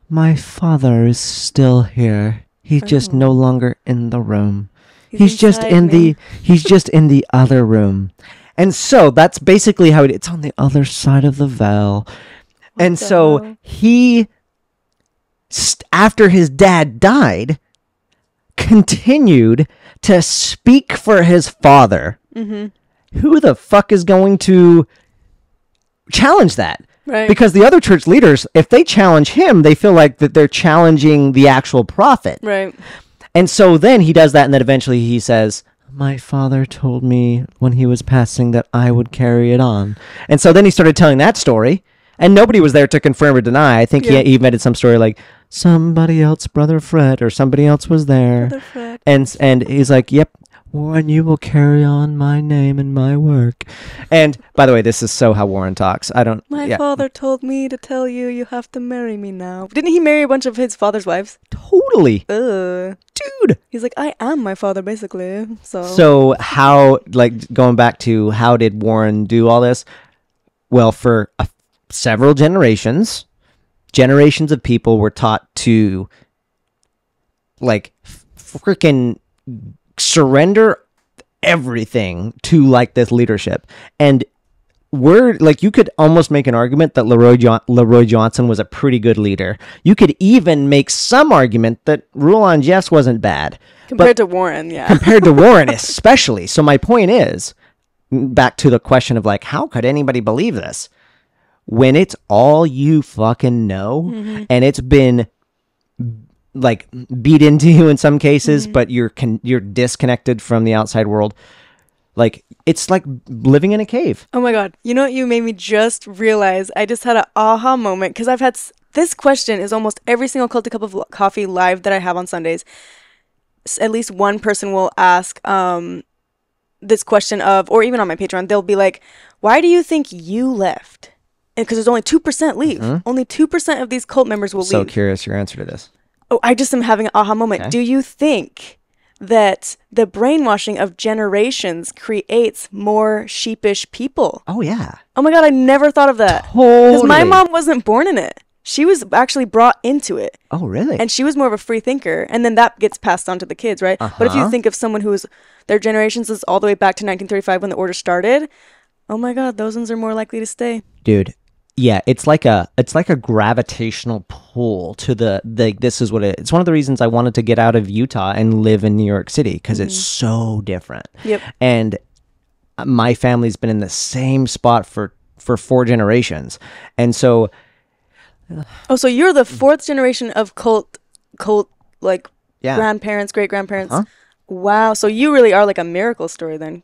[SPEAKER 2] my father is still here. He's just no longer in the room. He's just in the other room. And so that's basically how it's on the other side of the veil. And so he, after his dad died, continued to speak for his father. Who the fuck is going to challenge that?
[SPEAKER 1] Right.
[SPEAKER 2] Because the other church leaders, if they challenge him, they feel like that they're challenging the actual prophet.
[SPEAKER 1] Right.
[SPEAKER 2] And so then he does that, and then eventually he says, my father told me when he was passing that I would carry it on. And so then he started telling that story, and nobody was there to confirm or deny. I think he invented some story like, somebody else, Brother Fred, or somebody else was there.
[SPEAKER 1] Brother Fred.
[SPEAKER 2] And he's like, yep, Warren, you will carry on my name and my work. And by the way, this is so how Warren talks.
[SPEAKER 1] My father told me to tell you, you have to marry me now. Didn't he marry a bunch of his father's wives?
[SPEAKER 2] Totally. Dude.
[SPEAKER 1] He's like, I am my father, basically.
[SPEAKER 2] So how, like, going back to how did Warren do all this? Well, for several generations of people were taught to, like, freaking surrender everything to, like, this leadership. And you could almost make an argument that Leroy Johnson was a pretty good leader. You could even make some argument that Roland Jeffs wasn't bad.
[SPEAKER 1] Compared to Warren, yeah.
[SPEAKER 2] Compared to Warren, especially. So my point is, back to the question of, like, how could anybody believe this? When it's all you fucking know, and it's been, like, beat into you in some cases, but you're disconnected from the outside world. Like, it's like living in a cave.
[SPEAKER 1] Oh my God. You know what you made me just realize? I just had an aha moment, because I've had this question is almost every single Culty Cup of Coffee live that I have on Sundays. At least one person will ask this question of, or even on my Patreon, they'll be like, why do you think you left? Because there's only 2% leave. Only 2% of these cult members will leave.
[SPEAKER 2] So curious your answer to this.
[SPEAKER 1] Oh, I just am having an aha moment.
[SPEAKER 2] Okay.
[SPEAKER 1] Do you think that the brainwashing of generations creates more sheepish people?
[SPEAKER 2] Oh, yeah.
[SPEAKER 1] Oh my God, I never thought of that.
[SPEAKER 2] Totally.
[SPEAKER 1] Because my mom wasn't born in it. She was actually brought into it.
[SPEAKER 2] Oh, really?
[SPEAKER 1] And she was more of a free thinker. And then that gets passed on to the kids, right? But if you think of someone who their generations is all the way back to 1935 when the order started, oh my God, those ones are more likely to stay.
[SPEAKER 2] Dude. Yeah, it's like a gravitational pull to this is what it's one of the reasons I wanted to get out of Utah and live in New York City, because it's so different.
[SPEAKER 1] Yep.
[SPEAKER 2] And my family's been in the same spot for 4 generations. And so
[SPEAKER 1] so you're the 4th generation of cult like grandparents, great grandparents. Wow, so you really are like a miracle story then.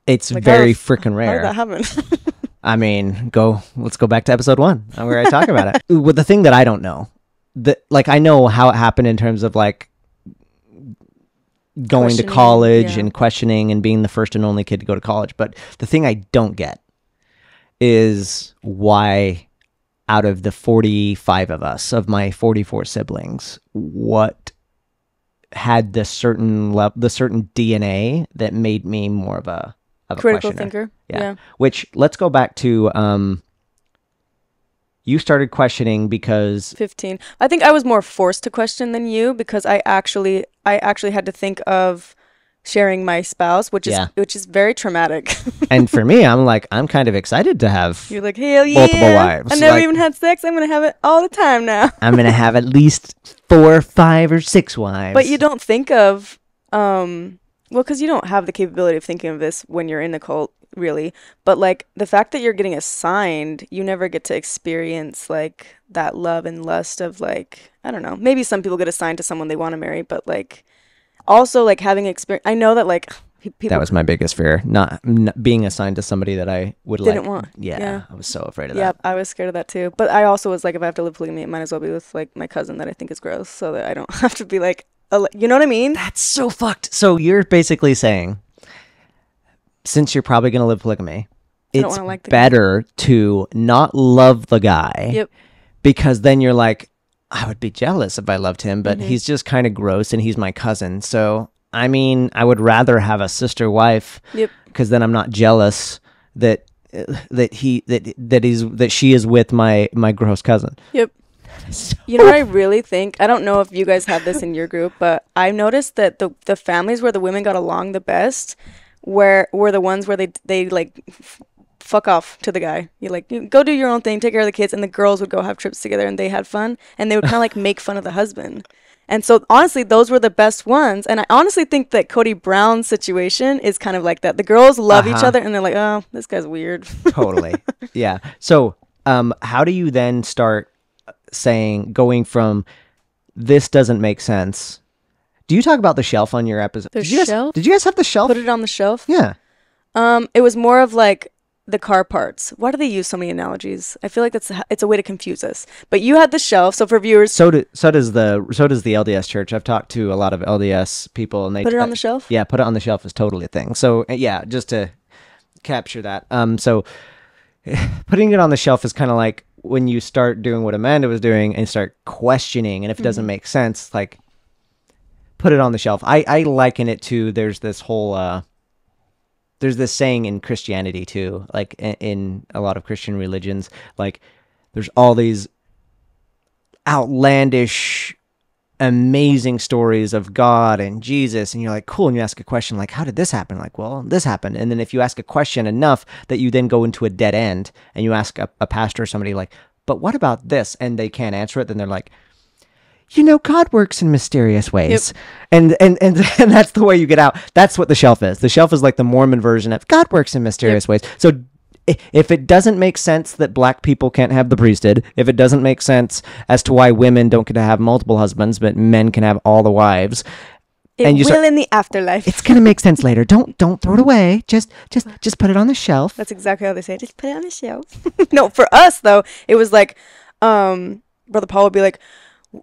[SPEAKER 2] It's like very freaking
[SPEAKER 1] How
[SPEAKER 2] rare.
[SPEAKER 1] did that happen?
[SPEAKER 2] I mean, let's go back to episode 1 where I talk about it. With the thing that I don't know, I know how it happened in terms of, like, going to college and questioning and being the first and only kid to go to college. But the thing I don't get is why out of the 45 of us, of my 44 siblings, what had the certain DNA that made me more of a
[SPEAKER 1] critical
[SPEAKER 2] questioner.
[SPEAKER 1] thinker.
[SPEAKER 2] Yeah. Which, let's go back to you started questioning because
[SPEAKER 1] 15. I think I was more forced to question than you because I actually had to think of sharing my spouse, which is very traumatic.
[SPEAKER 2] And for me, I'm kind of excited to have
[SPEAKER 1] You're like, hell yeah,
[SPEAKER 2] multiple wives.
[SPEAKER 1] I never even had sex. I'm gonna have it all the time now.
[SPEAKER 2] I'm gonna have at least 4, 5, or 6 wives.
[SPEAKER 1] But you don't think of because you don't have the capability of thinking of this when you're in the cult, really. But like the fact that you're getting assigned, you never get to experience like that love and lust of like, I don't know, maybe some people get assigned to someone they want to marry, but like also like having experience. I know that like people,
[SPEAKER 2] that was my biggest fear, not being assigned to somebody that I would
[SPEAKER 1] didn't want.
[SPEAKER 2] Yeah, I was so afraid of
[SPEAKER 1] yeah,
[SPEAKER 2] that.
[SPEAKER 1] I was scared of that too. But I also was like, if I have to live polygamy, it might as well be with like my cousin that I think is gross, so that I don't have to be like, you know what I mean?
[SPEAKER 2] That's so fucked. So you're basically saying, since you're probably going to live polygamy, it's better to not love the guy.
[SPEAKER 1] Yep.
[SPEAKER 2] Because then you're like, I would be jealous if I loved him, but he's just kind of gross and he's my cousin. So, I mean, I would rather have a sister wife.
[SPEAKER 1] Yep.
[SPEAKER 2] Because then I'm not jealous that she is with my gross cousin.
[SPEAKER 1] Yep. You know what I really think? I don't know if you guys have this in your group, but I noticed that the families where the women got along the best were the ones where they like fuck off to the guy. You like, you go do your own thing, take care of the kids, and the girls would go have trips together and they had fun, and they would kind of like make fun of the husband. And so honestly, those were the best ones. And I honestly think that Cody Brown's situation is kind of like that. The girls love each other and they're like, oh, this guy's weird.
[SPEAKER 2] Totally. Yeah. So how do you then start going from this doesn't make sense? Do you talk about the shelf on your episode?
[SPEAKER 1] Did you
[SPEAKER 2] guys have the shelf?
[SPEAKER 1] Put it on the shelf?
[SPEAKER 2] Yeah.
[SPEAKER 1] It was more of like the car parts. Why do they use so many analogies? I feel like it's a way to confuse us. But you had the shelf, so for viewers,
[SPEAKER 2] so does the LDS Church. I've talked to a lot of LDS people, and they
[SPEAKER 1] put it on the shelf.
[SPEAKER 2] Yeah, put it on the shelf is totally a thing. So yeah, just to capture that. So putting it on the shelf is kind of like when you start doing what Amanda was doing and start questioning, and if it doesn't make sense, like put it on the shelf. I liken it to there's this whole. There's this saying in Christianity too, like in a lot of Christian religions, like there's all these outlandish, amazing stories of God and Jesus, and you're like, cool, and you ask a question like, how did this happen? Like, well, this happened. And then if you ask a question enough that you then go into a dead end, and you ask a pastor or somebody like, but what about this? And they can't answer it, then they're like, you know, God works in mysterious ways. Yep. And that's the way you get out. That's what the shelf is. The shelf is like the Mormon version of God works in mysterious ways. So if it doesn't make sense that black people can't have the priesthood, if it doesn't make sense as to why women don't get to have multiple husbands, but men can have all the wives,
[SPEAKER 1] in the afterlife.
[SPEAKER 2] It's going to make sense later. Don't throw it away. Just put it on the shelf.
[SPEAKER 1] That's exactly how they say it. Just put it on the shelf. No, for us though, it was like, Brother Paul would be like,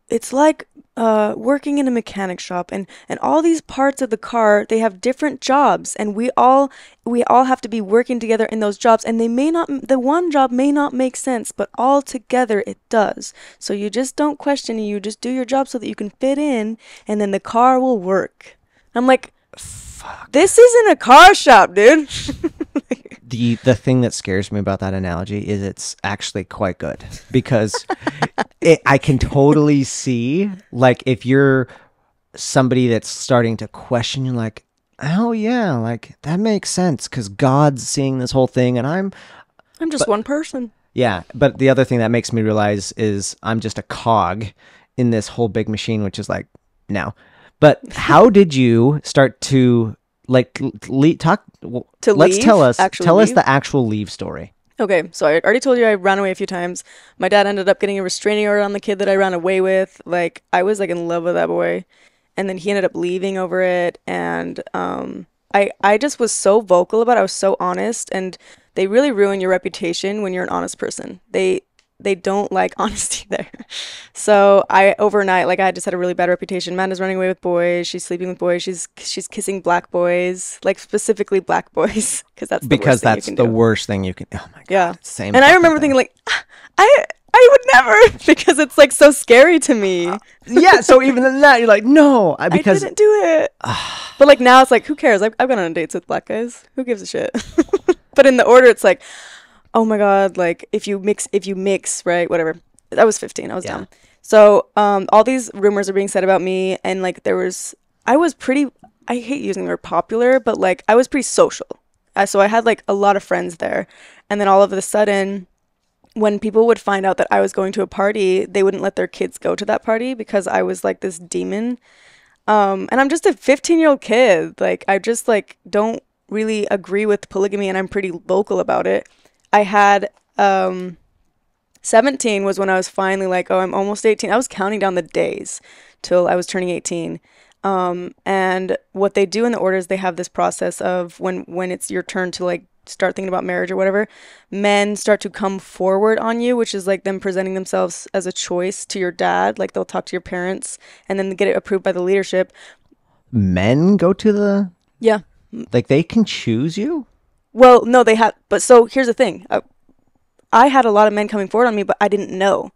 [SPEAKER 1] it's like working in a mechanic shop, and all these parts of the car, they have different jobs, and we all have to be working together in those jobs, and the one job may not make sense, but all together it does. So you just don't question it, you just do your job so that you can fit in, and then the car will work. I'm like, fuck, this isn't a car shop, dude.
[SPEAKER 2] The thing that scares me about that analogy is it's actually quite good, because I can totally see, like, if you're somebody that's starting to question, you're like, oh yeah, like that makes sense because God's seeing this whole thing, and I'm
[SPEAKER 1] just one person.
[SPEAKER 2] Yeah, but the other thing that makes me realize is I'm just a cog in this whole big machine, which is like, no. But how did you start to like tell us the actual leave story?
[SPEAKER 1] Okay, so I already told you I ran away a few times. My dad ended up getting a restraining order on the kid that I ran away with. Like, I was like in love with that boy, and then he ended up leaving over it. And I just was so vocal about it. I was so honest, and they really ruin your reputation when you're an honest person. They don't like honesty there. So overnight, like, I just had a really bad reputation. Amanda's running away with boys. She's sleeping with boys. She's kissing black boys, like specifically black boys, because that's the worst thing you can do.
[SPEAKER 2] Oh my God.
[SPEAKER 1] Yeah.
[SPEAKER 2] Same.
[SPEAKER 1] And I remember thinking like, I would never, because it's like so scary to me.
[SPEAKER 2] Yeah, so even in that, you're like, no, because
[SPEAKER 1] I didn't do it. But like now it's like, who cares? I've gone on dates with black guys. Who gives a shit? But in the order, it's like, oh my God, like if you mix, right, whatever. I was 15. I was dumb. So all these rumors are being said about me, and like I was pretty, I hate using the word popular, but like I was pretty social. So I had like a lot of friends there. And then all of a sudden, when people would find out that I was going to a party, they wouldn't let their kids go to that party because I was like this demon. And I'm just a 15-year-old kid. Like I just like don't really agree with polygamy, and I'm pretty vocal about it. I had 17 was when I was finally like, oh, I'm almost 18. I was counting down the days till I was turning 18. And what they do in the order is they have this process of when it's your turn to like start thinking about marriage or whatever, men start to come forward on you, which is like them presenting themselves as a choice to your dad. Like they'll talk to your parents and then get it approved by the leadership.
[SPEAKER 2] Men go to the...
[SPEAKER 1] Yeah.
[SPEAKER 2] Like they can choose you?
[SPEAKER 1] Well, no, they have. But so here's the thing. I had a lot of men coming forward on me, but I didn't know.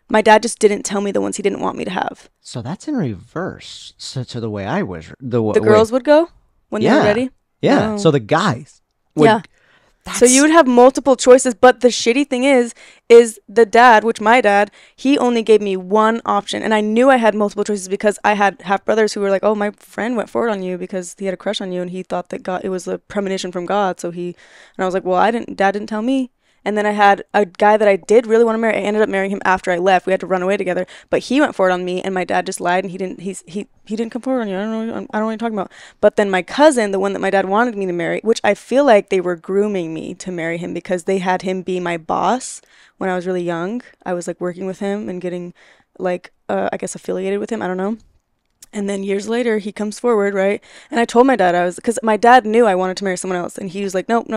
[SPEAKER 1] My dad just didn't tell me the ones he didn't want me to have.
[SPEAKER 2] So that's in reverse. So to the way I was.
[SPEAKER 1] The girls would go when they were ready?
[SPEAKER 2] Yeah.
[SPEAKER 1] Oh.
[SPEAKER 2] So the guys
[SPEAKER 1] would, so you would have multiple choices, but the shitty thing is the dad, which my dad, he only gave me one option, and I knew I had multiple choices because I had half brothers who were like, oh, my friend went forward on you because he had a crush on you, and he thought that God, it was a premonition from God, and I was like, well, Dad didn't tell me. And then I had a guy that I did really want to marry. I ended up marrying him after I left. We had to run away together, but he went forward on me, and my dad just lied, and he didn't come forward on you. I don't know what you're talking about. But then my cousin, the one that my dad wanted me to marry, which I feel like they were grooming me to marry him because they had him be my boss when I was really young. I was like working with him and getting like I guess affiliated with him. I don't know. And then years later, he comes forward, right? And I told my dad, because my dad knew I wanted to marry someone else. And he was like, nope,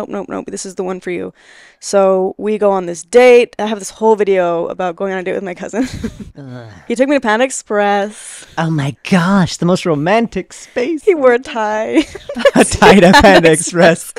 [SPEAKER 1] this is the one for you. So we go on this date. I have this whole video about going on a date with my cousin. He took me to Panda Express.
[SPEAKER 2] Oh my gosh, the most romantic space.
[SPEAKER 1] He wore a tie.
[SPEAKER 2] A tie to Panda Express.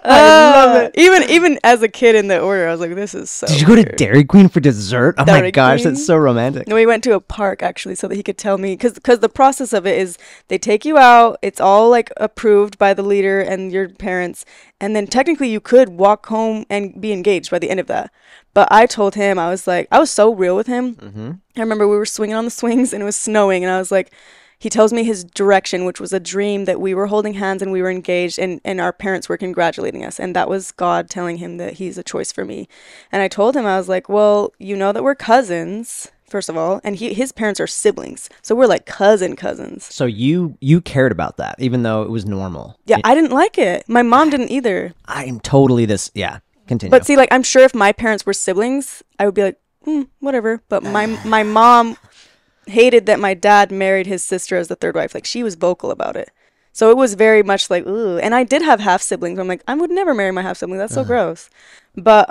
[SPEAKER 2] I love it.
[SPEAKER 1] Even as a kid in the order, I was like, this is so
[SPEAKER 2] Did you go to Dairy Queen for dessert? Oh my gosh,
[SPEAKER 1] Queen?
[SPEAKER 2] That's so romantic.
[SPEAKER 1] No, we went to a park, actually, so that he could tell me. Because the process of it is they take you out. It's all, like, approved by the leader and your parents. And then technically you could walk home and be engaged by the end of that. But I told him, I was so real with him. Mm-hmm. I remember we were swinging on the swings and it was snowing. And I was like, he tells me his direction, which was a dream that we were holding hands and we were engaged and our parents were congratulating us. And that was God telling him that he's a choice for me. And I told him, I was like, well, you know that we're cousins, first of all. And his parents are siblings. So we're like cousins.
[SPEAKER 2] So you cared about that, even though it was normal.
[SPEAKER 1] Yeah, I didn't like it. My mom didn't either.
[SPEAKER 2] I am totally yeah, continue.
[SPEAKER 1] But see, like, I'm sure if my parents were siblings, I would be like, whatever. But my mom hated that my dad married his sister as the third wife. Like, she was vocal about it. So it was very much like, ooh. And I did have half siblings. I'm like, I would never marry my half sibling. That's so gross. But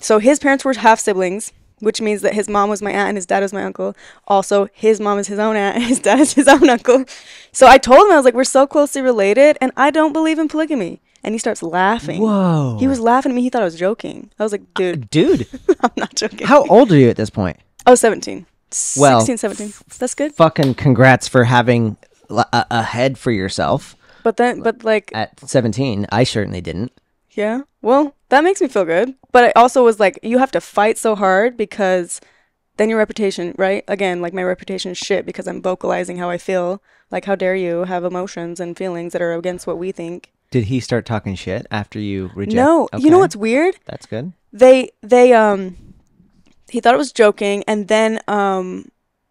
[SPEAKER 1] so his parents were half siblings, which means that his mom was my aunt and his dad was my uncle. Also, his mom is his own aunt and his dad is his own uncle. So I told him, I was like, we're so closely related and I don't believe in polygamy. And he starts laughing.
[SPEAKER 2] Whoa.
[SPEAKER 1] He was laughing at me. He thought I was joking. I was like, dude. I'm not joking.
[SPEAKER 2] How old are you at this point?
[SPEAKER 1] I was 17.
[SPEAKER 2] Well,
[SPEAKER 1] 16, 17. That's good.
[SPEAKER 2] Fucking congrats for having a head for yourself.
[SPEAKER 1] But like...
[SPEAKER 2] At 17, I certainly didn't.
[SPEAKER 1] Yeah. Well, that makes me feel good. But I also was like, you have to fight so hard because then your reputation, right? Again, like my reputation is shit because I'm vocalizing how I feel. Like, how dare you have emotions and feelings that are against what we think.
[SPEAKER 2] Did he start talking shit after you rejected?
[SPEAKER 1] No. Okay. You know what's weird?
[SPEAKER 2] That's good.
[SPEAKER 1] He thought it was joking, and then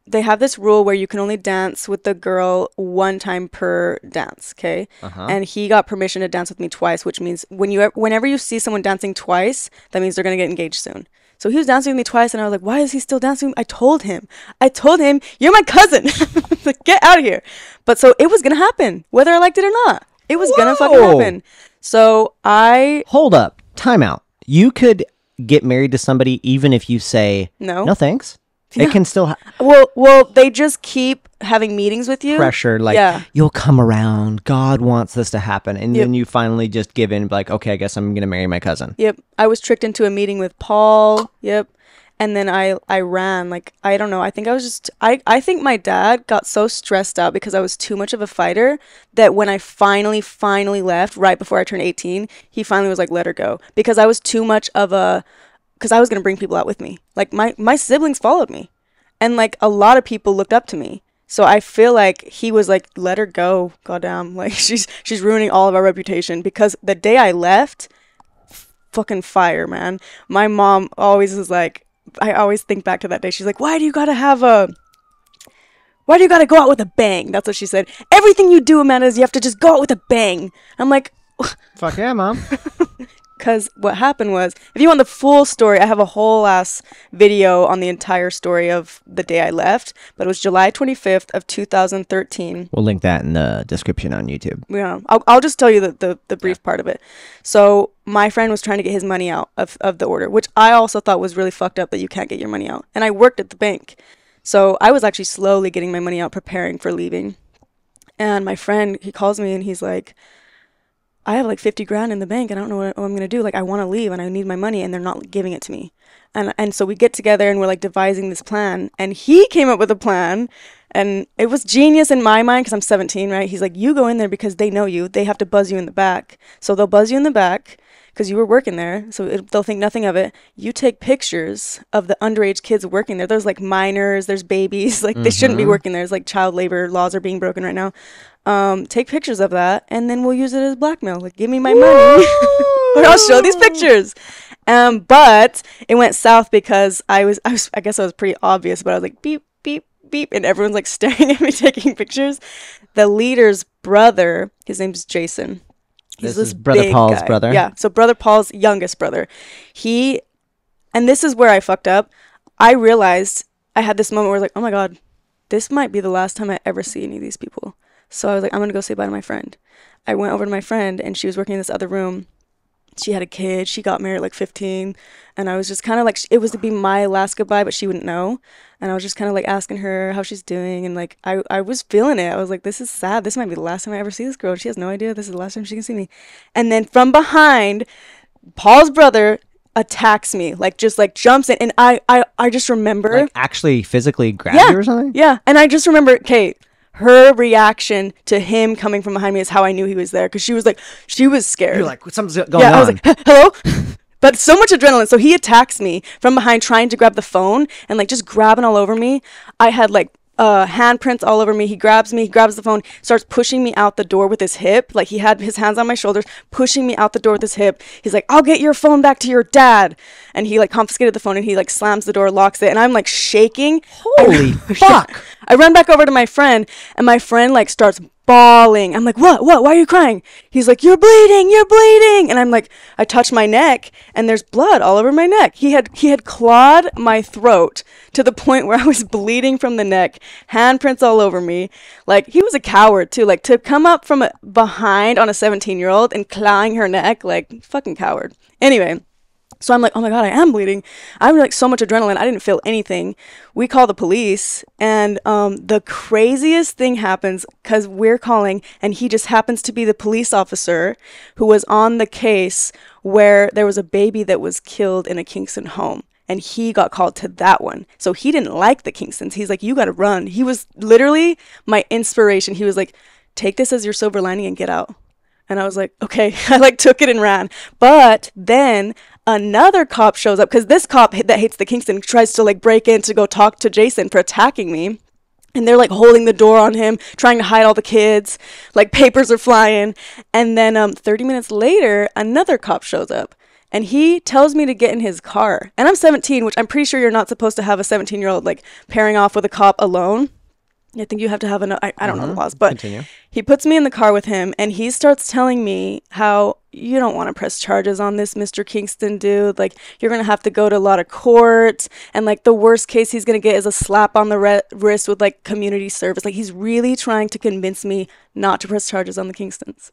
[SPEAKER 1] they have this rule where you can only dance with the girl one time per dance, okay? And he got permission to dance with me twice, which means whenever you see someone dancing twice, that means they're going to get engaged soon. So he was dancing with me twice, and I was like, why is he still dancing with me? I told him, you're my cousin. Like, get out of here. But so it was going to happen, whether I liked it or not. It was going to fucking happen. So
[SPEAKER 2] Hold up. Time out. You could get married to somebody even if you say no thanks. Yeah. It can still
[SPEAKER 1] well they just keep having meetings with you,
[SPEAKER 2] pressure, like you'll come around, God wants this to happen, and then you finally just give in, like, okay, I guess I'm gonna marry my cousin.
[SPEAKER 1] I was tricked into a meeting with Paul. And then I ran. Like, I don't know. I think I was just, I think my dad got so stressed out because I was too much of a fighter that when I finally left right before I turned 18, he finally was like, let her go. Because I was too much of a, because I was going to bring people out with me. Like, my siblings followed me. And like, a lot of people looked up to me. So I feel like he was like, let her go. Goddamn. Like, she's ruining all of our reputation. Because the day I left, fucking fire, man. My mom always was like, I always think back to that day. She's like, why do you gotta go out with a bang? That's what she said. Everything you do, Amanda, is you have to just go out with a bang. I'm like,
[SPEAKER 2] Fuck yeah, Mom.
[SPEAKER 1] because what happened was, if you want the full story, I have a whole ass video on the entire story of the day I left, but it was July 25th of 2013.
[SPEAKER 2] We'll link that in the description on YouTube.
[SPEAKER 1] Yeah, I'll just tell you the brief part of it. So my friend was trying to get his money out of the order, which I also thought was really fucked up that you can't get your money out. And I worked at the bank. So I was actually slowly getting my money out, preparing for leaving. And my friend, he calls me and he's like, I have like 50 grand in the bank and I don't know what I'm going to do. Like, I want to leave and I need my money and they're not giving it to me. And so we get together and we're like devising this plan. And he came up with a plan and it was genius in my mind because I'm 17, right? He's like, you go in there because they know you. They have to buzz you in the back. So they'll buzz you in the back because you were working there. So they'll think nothing of it. You take pictures of the underage kids working there. There's like minors, there's babies. Like, they shouldn't be working there. It's like child labor laws are being broken right now. Take pictures of that and then we'll use it as blackmail. Like, give me my money or I'll show these pictures. But it went south because I guess I was pretty obvious, but I was like, beep, beep, beep. And everyone's like staring at me taking pictures. The leader's brother, his name's Jason. He's
[SPEAKER 2] This is Brother Paul's brother.
[SPEAKER 1] Yeah. So Brother Paul's youngest brother. And this is where I fucked up. I realized I had this moment where I was like, oh my God, this might be the last time I ever see any of these people. So I was like, I'm going to go say bye to my friend. I went over to my friend and she was working in this other room. She had a kid. She got married at like 15. And I was just kind of like, it was to be my last goodbye, but she wouldn't know. And I was just kind of like asking her how she's doing. And like, I was feeling it. I was like, this is sad. This might be the last time I ever see this girl. She has no idea this is the last time she can see me. And then from behind, Paul's brother attacks me, like just like jumps in. And I just remember.
[SPEAKER 2] Like, actually physically grabbed you or something?
[SPEAKER 1] Yeah. And I just remember, Kate, her reaction to him coming from behind me is how I knew he was there. Because she was like, she was scared.
[SPEAKER 2] You're like, something's going on.
[SPEAKER 1] I was like, hello? But so much adrenaline. So he attacks me from behind trying to grab the phone and like just grabbing all over me. I had like handprints all over me. He grabs me, he grabs the phone, starts pushing me out the door with his hip. Like, he had his hands on my shoulders, pushing me out the door with his hip. He's like, I'll get your phone back to your dad. And he like confiscated the phone and he like slams the door, locks it. And I'm like shaking.
[SPEAKER 2] Holy fuck.
[SPEAKER 1] I run back over to my friend and my friend like starts bawling. I'm like, what? Why are you crying? He's like, you're bleeding. And I'm like, I touch my neck and there's blood all over my neck. He had clawed my throat to the point where I was bleeding from the neck, handprints all over me. Like, he was a coward too. Like, to come up from behind on a 17-year-old and clawing her neck, like, fucking coward. Anyway. So I'm like, oh my God, I am bleeding. I'm like so much adrenaline. I didn't feel anything. We call the police and the craziest thing happens because we're calling and he just happens to be the police officer who was on the case where there was a baby that was killed in a Kingston home. And he got called to that one. So he didn't like the Kingstons. He's like, you got to run. He was literally my inspiration. He was like, take this as your silver lining and get out. And I was like, okay. I like took it and ran. But then another cop shows up because this cop that hates the Kingston tries to like break in to go talk to Jason for attacking me. And they're like holding the door on him, trying to hide all the kids. Like, papers are flying. And then 30 minutes later, another cop shows up. And he tells me to get in his car. And I'm 17, which I'm pretty sure you're not supposed to have a 17-year-old like pairing off with a cop alone. I think you have to have I don't know the laws, but
[SPEAKER 2] Continue.
[SPEAKER 1] He puts me in the car with him and he starts telling me how you don't want to press charges on this, Mr. Kingston, dude. Like, you're going to have to go to a lot of court. And like, the worst case he's going to get is a slap on the wrist with like community service. Like, he's really trying to convince me not to press charges on the Kingstons.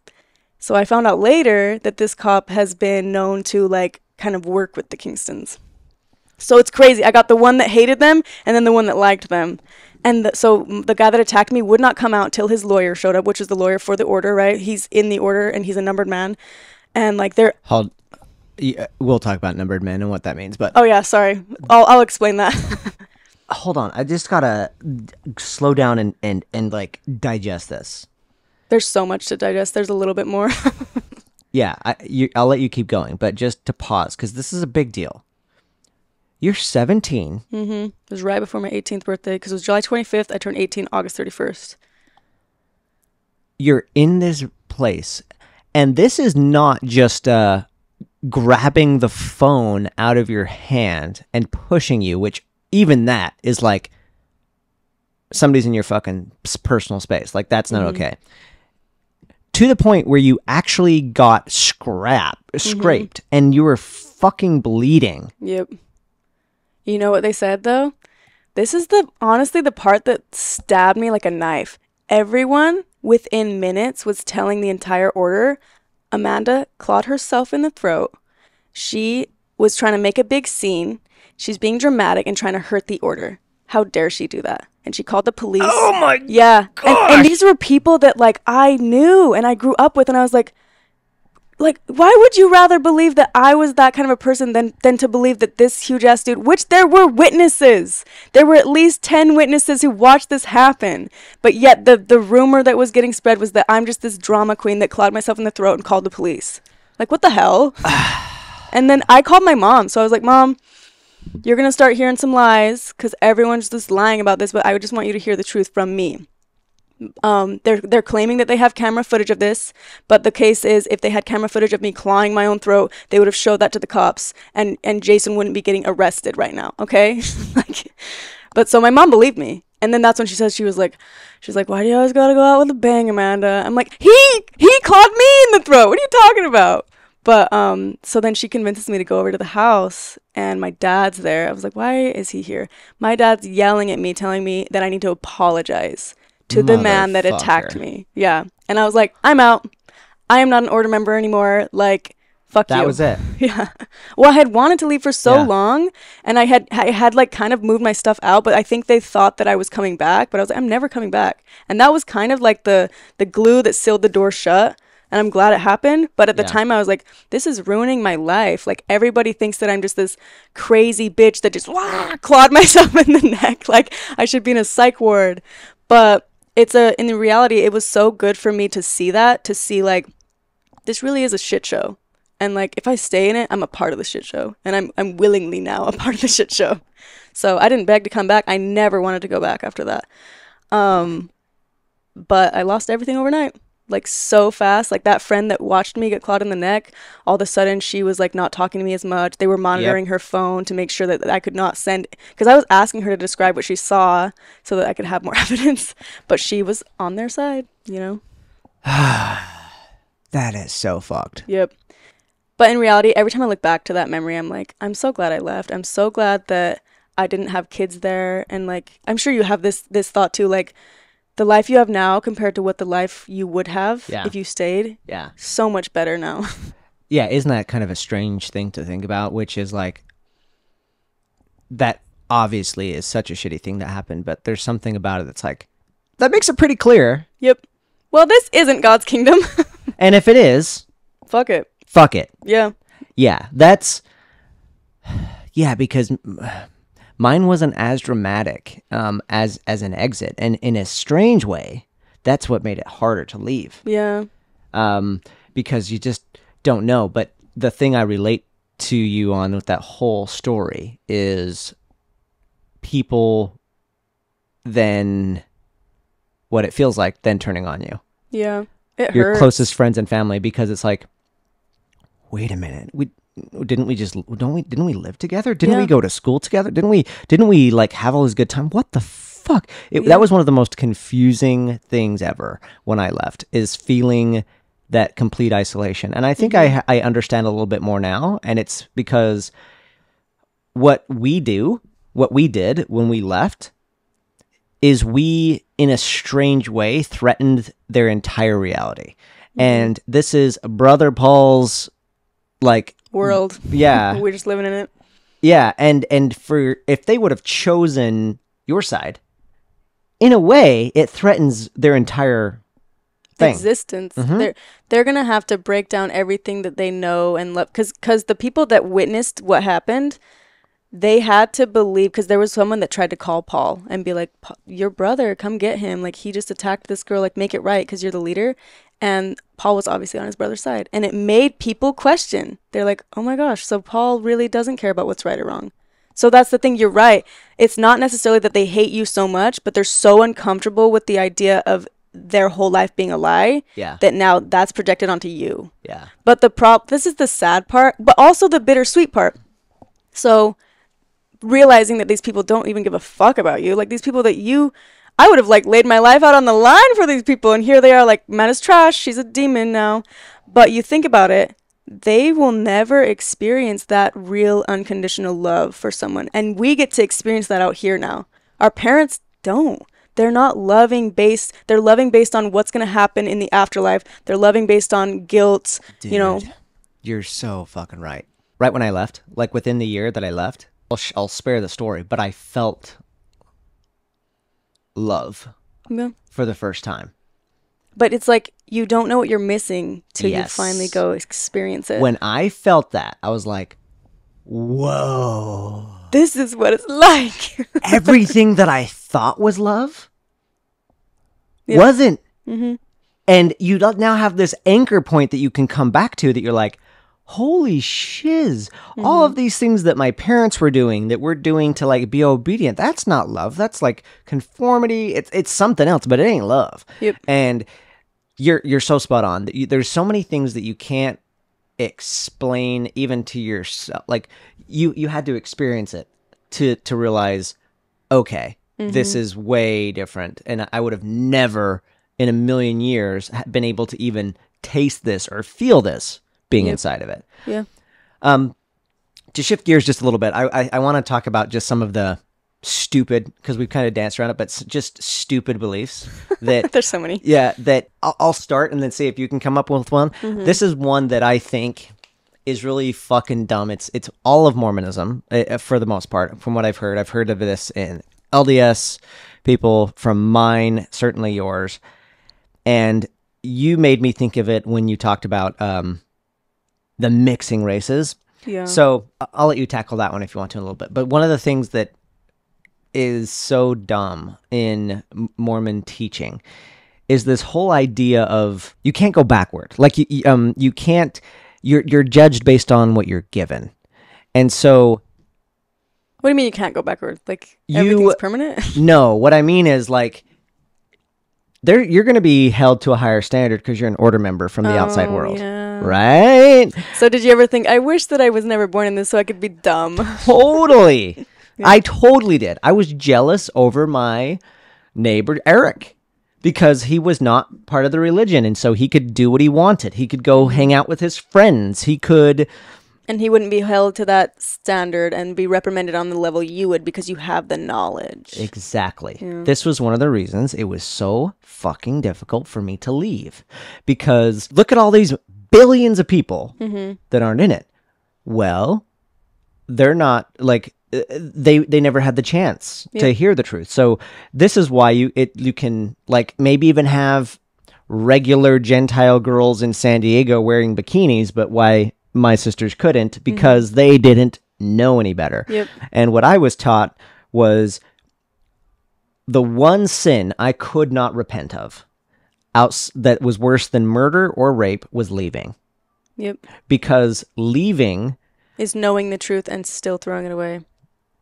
[SPEAKER 1] So I found out later that this cop has been known to like kind of work with the Kingstons. So it's crazy. I got the one that hated them and then the one that liked them. And so the guy that attacked me would not come out till his lawyer showed up, which is the lawyer for the order, right? He's in the order and he's a numbered man. And like, they're...
[SPEAKER 2] we'll talk about numbered men and what that means, but
[SPEAKER 1] Oh yeah, sorry. I'll explain that.
[SPEAKER 2] hold on. I just gotta slow down and like digest this.
[SPEAKER 1] There's so much to digest. There's a little bit more.
[SPEAKER 2] Yeah, I'll let you keep going, but just to pause, because this is a big deal. You're 17.
[SPEAKER 1] Mm-hmm. It was right before my 18th birthday, because it was July 25th. I turned 18 August 31st.
[SPEAKER 2] You're in this place, and this is not just grabbing the phone out of your hand and pushing you, which even that is like somebody's in your fucking personal space. Like, that's not okay. To the point where you actually got scraped, and you were fucking bleeding.
[SPEAKER 1] Yep. You know what they said, though? This is honestly the part that stabbed me like a knife. Everyone within minutes was telling the entire order, Amanda clawed herself in the throat. She was trying to make a big scene. She's being dramatic and trying to hurt the order. How dare she do that? And she called the police.
[SPEAKER 2] Oh my
[SPEAKER 1] yeah.
[SPEAKER 2] gosh!
[SPEAKER 1] And these were people that like I knew and I grew up with, and I was like, why would you rather believe that I was that kind of a person than to believe that this huge ass dude, which there were witnesses. There were at least 10 witnesses who watched this happen. But yet the rumor that was getting spread was that I'm just this drama queen that clawed myself in the throat and called the police. Like, what the hell? And then I called my mom. So I was like, Mom, you're going to start hearing some lies because everyone's just lying about this, but I just want you to hear the truth from me. They're claiming that they have camera footage of this, but the case is if they had camera footage of me clawing my own throat, they would have showed that to the cops, and Jason wouldn't be getting arrested right now, okay? But so my mom believed me. And then that's when she was like, why do you always gotta go out with a bang, Amanda? I'm like, he clawed me in the throat. What are you talking about? But so then she convinces me to go over to the house, and my dad's there. I was like, why is he here? My dad's yelling at me, telling me that I need to apologize to the man that attacked me. Yeah. And I was like, I'm out. I am not an order member anymore. Like, fuck you.
[SPEAKER 2] That was it.
[SPEAKER 1] Yeah. Well, I had wanted to leave for so long, and I had like kind of moved my stuff out, but I think they thought that I was coming back, but I was like, I'm never coming back. And that was kind of like the glue that sealed the door shut. And I'm glad it happened. But at the time, I was like, this is ruining my life. Like, everybody thinks that I'm just this crazy bitch that just clawed myself in the neck. Like, I should be in a psych ward. But in reality, it was so good for me to see like, this really is a shit show. And like, if I stay in it, I'm a part of the shit show. And I'm willingly now a part of the shit show. So I didn't beg to come back. I never wanted to go back after that. But I lost everything overnight. Like, so fast. Like, that friend that watched me get clawed in the neck, all of a sudden she was like not talking to me as much. They were monitoring her phone to make sure that I could not send, because I was asking her to describe what she saw so that I could have more evidence, but she was on their side, you know.
[SPEAKER 2] That is so fucked.
[SPEAKER 1] Yep. But in reality, every time I look back to that memory, I'm like, I'm so glad I left. I'm so glad that I didn't have kids there. And like, I'm sure you have this thought too, like, the life you have now compared to what the life you would have if you stayed. Yeah. So much better now.
[SPEAKER 2] Yeah, isn't that kind of a strange thing to think about? Which is like, that obviously is such a shitty thing that happened, but there's something about it that's like, that makes it pretty clear.
[SPEAKER 1] Yep. Well, this isn't God's kingdom.
[SPEAKER 2] And if it is,
[SPEAKER 1] fuck it.
[SPEAKER 2] Fuck it.
[SPEAKER 1] Yeah.
[SPEAKER 2] Yeah, that's... Yeah, because... Mine wasn't as dramatic as an exit, and in a strange way, that's what made it harder to leave.
[SPEAKER 1] Yeah.
[SPEAKER 2] Because you just don't know. But the thing I relate to you on with that whole story is people then, what it feels like, then turning on you.
[SPEAKER 1] Yeah, it
[SPEAKER 2] Your
[SPEAKER 1] hurts.
[SPEAKER 2] closest friends and family, because it's like, wait a minute, didn't we live together? Didn't we go to school together? Didn't we like have all this good time? What the fuck? That was one of the most confusing things ever when I left, is feeling that complete isolation. And I think I understand a little bit more now. And it's because what we did when we left is we, in a strange way, threatened their entire reality. And this is Brother Paul's like
[SPEAKER 1] world.
[SPEAKER 2] Yeah.
[SPEAKER 1] We're just living in it.
[SPEAKER 2] Yeah, and for if they would have chosen your side, in a way, it threatens their entire
[SPEAKER 1] existence. They're gonna have to break down everything that they know and love, because the people that witnessed what happened, they had to believe, because there was someone that tried to call Paul and be like, your brother, come get him, like he just attacked this girl, like make it right because you're the leader. And Paul was obviously on his brother's side, and it made people question. They're like, oh my gosh, so Paul really doesn't care about what's right or wrong. So that's the thing, you're right. It's not necessarily that they hate you so much, but they're so uncomfortable with the idea of their whole life being a lie that now that's projected onto you.
[SPEAKER 2] Yeah.
[SPEAKER 1] But this is the sad part, but also the bittersweet part. So realizing that these people don't even give a fuck about you, like these people that I would have like laid my life out on the line for these people, and here they are like, man is trash, she's a demon now. But you think about it, they will never experience that real unconditional love for someone, and we get to experience that out here now. Our parents don't. They're not loving based, they're loving based on what's going to happen in the afterlife. They're loving based on guilt.
[SPEAKER 2] Dude,
[SPEAKER 1] you know,
[SPEAKER 2] you're so fucking right. Right when I left, like within the year that I left, I'll spare the story, but I felt love for the first time.
[SPEAKER 1] But it's like you don't know what you're missing till you finally go experience it.
[SPEAKER 2] When I felt that, I was like, whoa.
[SPEAKER 1] This is what it's like.
[SPEAKER 2] Everything that I thought was love wasn't. And you now have this anchor point that you can come back to, that you're like, holy shiz, all of these things that my parents were doing, that we're doing to like be obedient, that's not love. That's like conformity. It's something else, but it ain't love. And you're so spot on. There's so many things that you can't explain even to yourself. Like you had to experience it to realize, okay, this is way different. And I would have never in a million years been able to even taste this or feel this being inside of it. To shift gears just a little bit, I want to talk about just some of the stupid, because we've kind of danced around it, but just stupid beliefs that
[SPEAKER 1] there's so many.
[SPEAKER 2] That I'll start and then see if you can come up with one. This is one that I think is really fucking dumb. It's all of Mormonism for the most part. From what I've heard of this in LDS people, from mine, certainly yours, and you made me think of it when you talked about the mixing races. So I'll let you tackle that one if you want to in a little bit. But one of the things that is so dumb in Mormon teaching is this whole idea of you can't go backward. Like you can't. You're judged based on what you're given, and so.
[SPEAKER 1] What do you mean you can't go backward? Like everything's permanent?
[SPEAKER 2] No, what I mean is like. You're going to be held to a higher standard because you're an order member from the outside world, right?
[SPEAKER 1] So did you ever think, I wish that I was never born in this so I could be dumb?
[SPEAKER 2] Totally. I totally did. I was jealous over my neighbor, Eric, because he was not part of the religion, and so he could do what he wanted. He could go hang out with his friends. He could...
[SPEAKER 1] And he wouldn't be held to that standard and be reprimanded on the level you would because you have the knowledge.
[SPEAKER 2] Exactly. This was one of the reasons it was so fucking difficult for me to leave. Because look at all these billions of people that aren't in it. Well, they're not, like, they never had the chance to hear the truth. So this is why you can, like, maybe even have regular Gentile girls in San Diego wearing bikinis, but why... my sisters couldn't, because they didn't know any better. And what I was taught was the one sin I could not repent of that was worse than murder or rape was leaving. Because leaving
[SPEAKER 1] is knowing the truth and still throwing it away.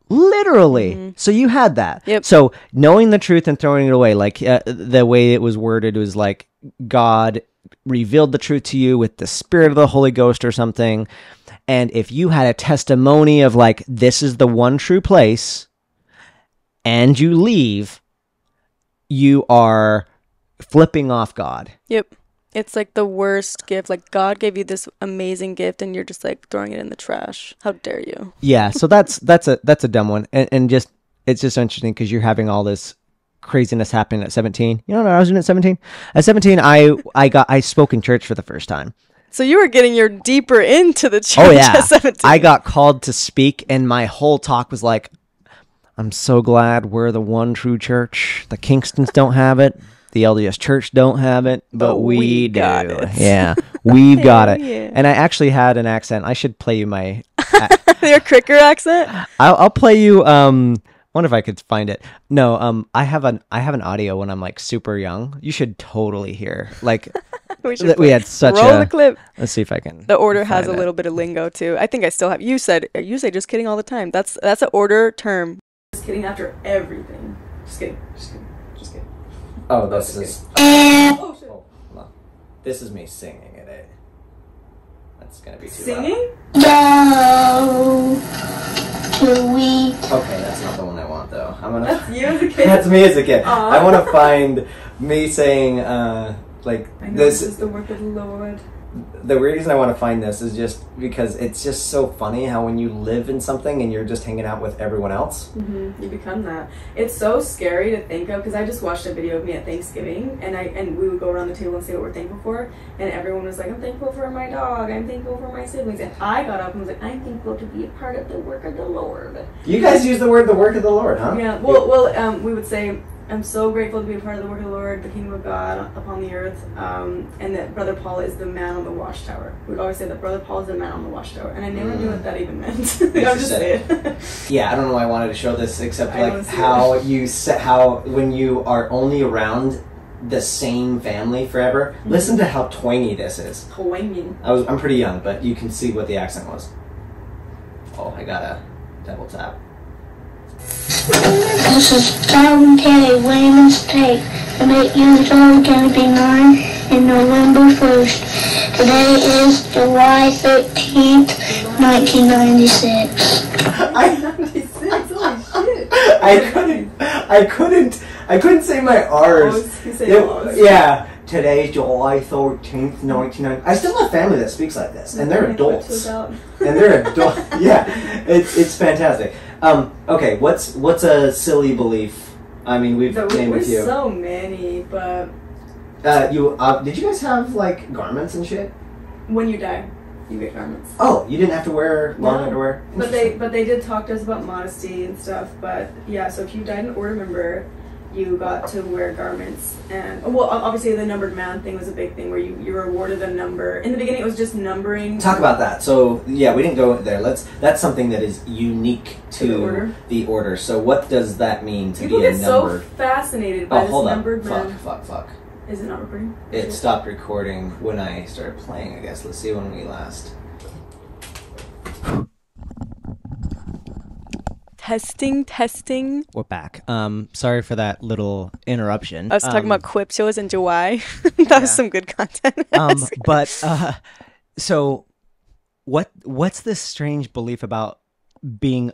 [SPEAKER 2] Literally. So you had that. So knowing the truth and throwing it away, like the way it was worded was like God revealed the truth to you with the Spirit of the Holy Ghost or something. And if you had a testimony of like, this is the one true place, and you leave, you are flipping off God.
[SPEAKER 1] It's like the worst gift. Like God gave you this amazing gift and you're just like throwing it in the trash. How dare you?
[SPEAKER 2] So that's a dumb one. And just, it's just interesting because you're having all this craziness happening at 17. You know what I was doing at 17? At 17, I spoke in church for the first time.
[SPEAKER 1] So you were getting your deeper into the church at 17.
[SPEAKER 2] I got called to speak, and my whole talk was like, I'm so glad we're the one true church. The Kingstons don't have it. The LDS Church don't have it, but we do.
[SPEAKER 1] got it.
[SPEAKER 2] Yeah, we got it.
[SPEAKER 1] Yeah.
[SPEAKER 2] And I actually had an accent. I should play you my.
[SPEAKER 1] Your cricker accent?
[SPEAKER 2] I'll play you. Wonder if I could find it. No. I have an audio when I'm like super young. You should totally hear. Like we had such
[SPEAKER 1] Roll
[SPEAKER 2] a
[SPEAKER 1] the clip.
[SPEAKER 2] Let's see if I can.
[SPEAKER 1] The order has a
[SPEAKER 2] find it.
[SPEAKER 1] little bit of lingo too. I think I still have. You say just kidding all the time. That's an order term. Just kidding after everything. Just kidding. Just kidding. Just kidding.
[SPEAKER 2] Oh, this is. Oh, shit. Oh, no. This is me singing it. That's gonna be too
[SPEAKER 1] Singing?
[SPEAKER 9] No. We.
[SPEAKER 2] Okay, that's not the one I want though. I'm gonna.
[SPEAKER 1] That's you as a kid.
[SPEAKER 2] That's me as a kid.
[SPEAKER 1] Aw.
[SPEAKER 2] I want to find me saying like
[SPEAKER 1] I know
[SPEAKER 2] this.
[SPEAKER 1] this is the work of the Lord.
[SPEAKER 2] The reason I want to find this is just because it's just so funny how when you live in something and you're just hanging out with everyone else.
[SPEAKER 1] Mm-hmm. You become that. It's so scary to think of because I just watched a video of me at Thanksgiving and we would go around the table and say what we're thankful for, and everyone was like, I'm thankful for my dog, I'm thankful for my siblings, and I got up and was like, I'm thankful to be a part of the work of the Lord.
[SPEAKER 2] You guys use the word "the work of the Lord," huh?
[SPEAKER 1] Yeah. Well, we would say, I'm so grateful to be a part of the work of the Lord, the kingdom of God upon the earth, and that Brother Paul is the man on the watchtower. We would always say that Brother Paul is the man on the watchtower, and I never knew what that even meant. I'm just saying.
[SPEAKER 2] Yeah, I don't know why I wanted to show this, except
[SPEAKER 1] I
[SPEAKER 2] like
[SPEAKER 1] wanna see
[SPEAKER 2] how
[SPEAKER 1] it.
[SPEAKER 2] you set how when you are only around the same family forever.
[SPEAKER 1] Mm-hmm.
[SPEAKER 2] Listen to how twangy this is.
[SPEAKER 1] Swinging.
[SPEAKER 2] I'm pretty young, but you can see what the accent was. Oh, I gotta double tap.
[SPEAKER 9] This is voluntary women's take. I'm 8 years old, gonna be 9 in November 1st. Today is July 13th, 1996.
[SPEAKER 2] I couldn't say my R's.
[SPEAKER 1] Oh, you say R's.
[SPEAKER 2] Yeah. Today's July 13th, 1990. I still have family that speaks like this, and they're adults. And they're adults. Yeah, it's fantastic. Okay, what's a silly belief? I mean, we've named a few.
[SPEAKER 1] There's so many, but
[SPEAKER 2] did you guys have like garments and shit?
[SPEAKER 1] when you die, you get garments.
[SPEAKER 2] Oh, you didn't have to wear long underwear.
[SPEAKER 1] But they did talk to us about modesty and stuff. But yeah, so if you died an order member, you got to wear garments, and well, obviously the numbered man thing was a big thing where you were awarded a number. In the beginning, it was just numbering.
[SPEAKER 2] Talk about that. So yeah, we didn't go there. That's something that is unique to the order. So what does that mean to
[SPEAKER 1] People
[SPEAKER 2] be a
[SPEAKER 1] get
[SPEAKER 2] numbered?
[SPEAKER 1] so fascinated by this numbered man.
[SPEAKER 2] Fuck.
[SPEAKER 1] Is it not recording?
[SPEAKER 2] It stopped recording when I started playing, I guess. Let's see when we last.
[SPEAKER 1] Testing.
[SPEAKER 2] We're back. Sorry for that little interruption.
[SPEAKER 1] I was talking about quip shows in July. That was some good content.
[SPEAKER 2] So what's this strange belief about being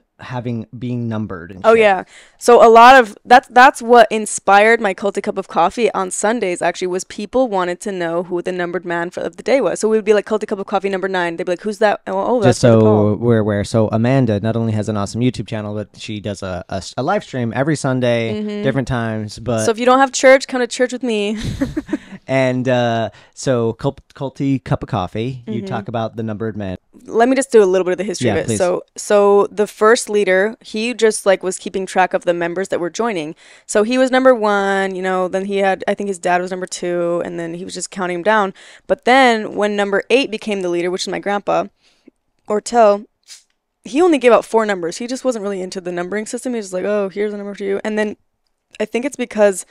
[SPEAKER 2] numbered and
[SPEAKER 1] Oh
[SPEAKER 2] shit?
[SPEAKER 1] yeah. So a lot of that's what inspired my Culty Cup of Coffee on Sundays actually, was people wanted to know who the numbered man of the day was. So we would be like, Culty Cup of Coffee number 9. They'd be like, who's that? Oh, that's
[SPEAKER 2] just so
[SPEAKER 1] Paul.
[SPEAKER 2] we're aware. So Amanda not only has an awesome YouTube channel, but she does a live stream every Sunday, different times. But
[SPEAKER 1] So if you don't have church, come to church with me.
[SPEAKER 2] and so Culty Cup of Coffee, you talk about the numbered man.
[SPEAKER 1] Let me just do a little bit of the history of it.
[SPEAKER 2] Please.
[SPEAKER 1] So the first leader, he just like was keeping track of the members that were joining. So he was number 1, then he had, I think his dad was number 2, and then he was just counting them down. But then when number 8 became the leader, which is my grandpa, Ortel, he only gave out 4 numbers. He just wasn't really into the numbering system. He was just like, oh, here's a number for you. And then I think it's because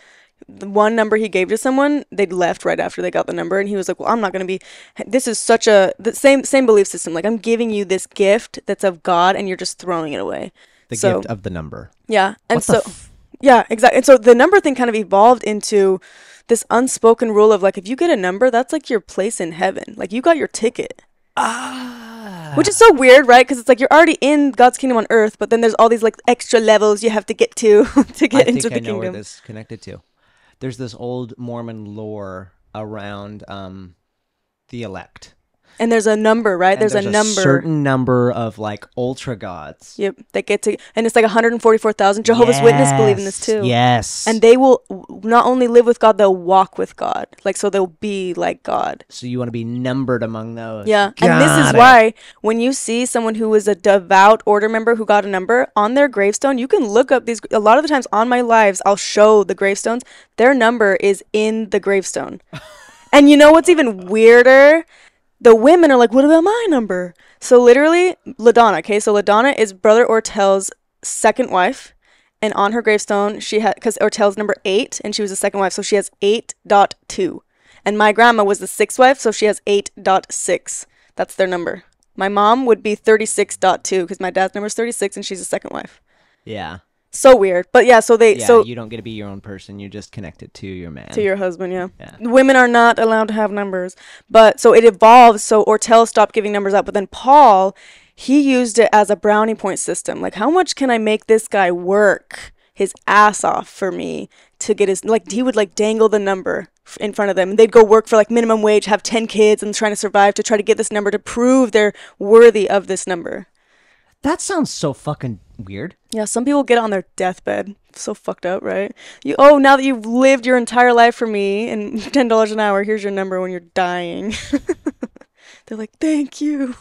[SPEAKER 1] the one number he gave to someone, they'd left right after they got the number, and he was like, well, I'm not going to be, this is such the same belief system. Like, I'm giving you this gift that's of God, and you're just throwing it away.
[SPEAKER 2] The gift of the number.
[SPEAKER 1] Yeah. And yeah, exactly. And so the number thing kind of evolved into this unspoken rule of like, if you get a number, that's like your place in heaven. Like, you got your ticket. Which is so weird, right? Because it's like you're already in God's kingdom on earth, but then there's all these like extra levels you have to get to get into the kingdom.
[SPEAKER 2] I know where this is connected to. There's this old Mormon lore around the elect.
[SPEAKER 1] And there's a number, right?
[SPEAKER 2] And
[SPEAKER 1] there's a number.
[SPEAKER 2] Certain number of like ultra gods.
[SPEAKER 1] Yep, they get to, and it's like 144,000. Jehovah's Witnesses believe in this too.
[SPEAKER 2] Yes.
[SPEAKER 1] And they will not only live with God, they'll walk with God. Like, so they'll be like God.
[SPEAKER 2] So you want to be numbered among those.
[SPEAKER 1] Yeah. And this is why when you see someone who is a devout order member who got a number on their gravestone, you can look up these. A lot of the times on my lives, I'll show the gravestones. Their number is in the gravestone. And you know what's even weirder? The women are like, what about my number? So literally, LaDonna, okay? So LaDonna is Brother Ortel's second wife. And on her gravestone, she had, because Ortel's number 8, and she was the second wife, so she has 8.2. And my grandma was the 6th wife, so she has 8.6. That's their number. My mom would be 36.2, because my dad's number is 36, and she's the second wife.
[SPEAKER 2] Yeah.
[SPEAKER 1] So weird. But yeah, so they...
[SPEAKER 2] Yeah,
[SPEAKER 1] so
[SPEAKER 2] you don't get to be your own person. You're just connected to your man.
[SPEAKER 1] To your husband, yeah.
[SPEAKER 2] Yeah.
[SPEAKER 1] Women are not allowed to have numbers. But so it evolved. So Ortel stopped giving numbers out. But then Paul, he used it as a brownie point system. Like, how much can I make this guy work his ass off for me to get his... Like, he would, like, dangle the number in front of them. And they'd go work for, like, minimum wage, have 10 kids, and trying to survive to try to get this number to prove they're worthy of this number.
[SPEAKER 2] That sounds so fucking weird.
[SPEAKER 1] Yeah, some people get on their deathbed. So fucked up, right? Now that you've lived your entire life for me and $10 an hour, here's your number when you're dying. They're like, thank you.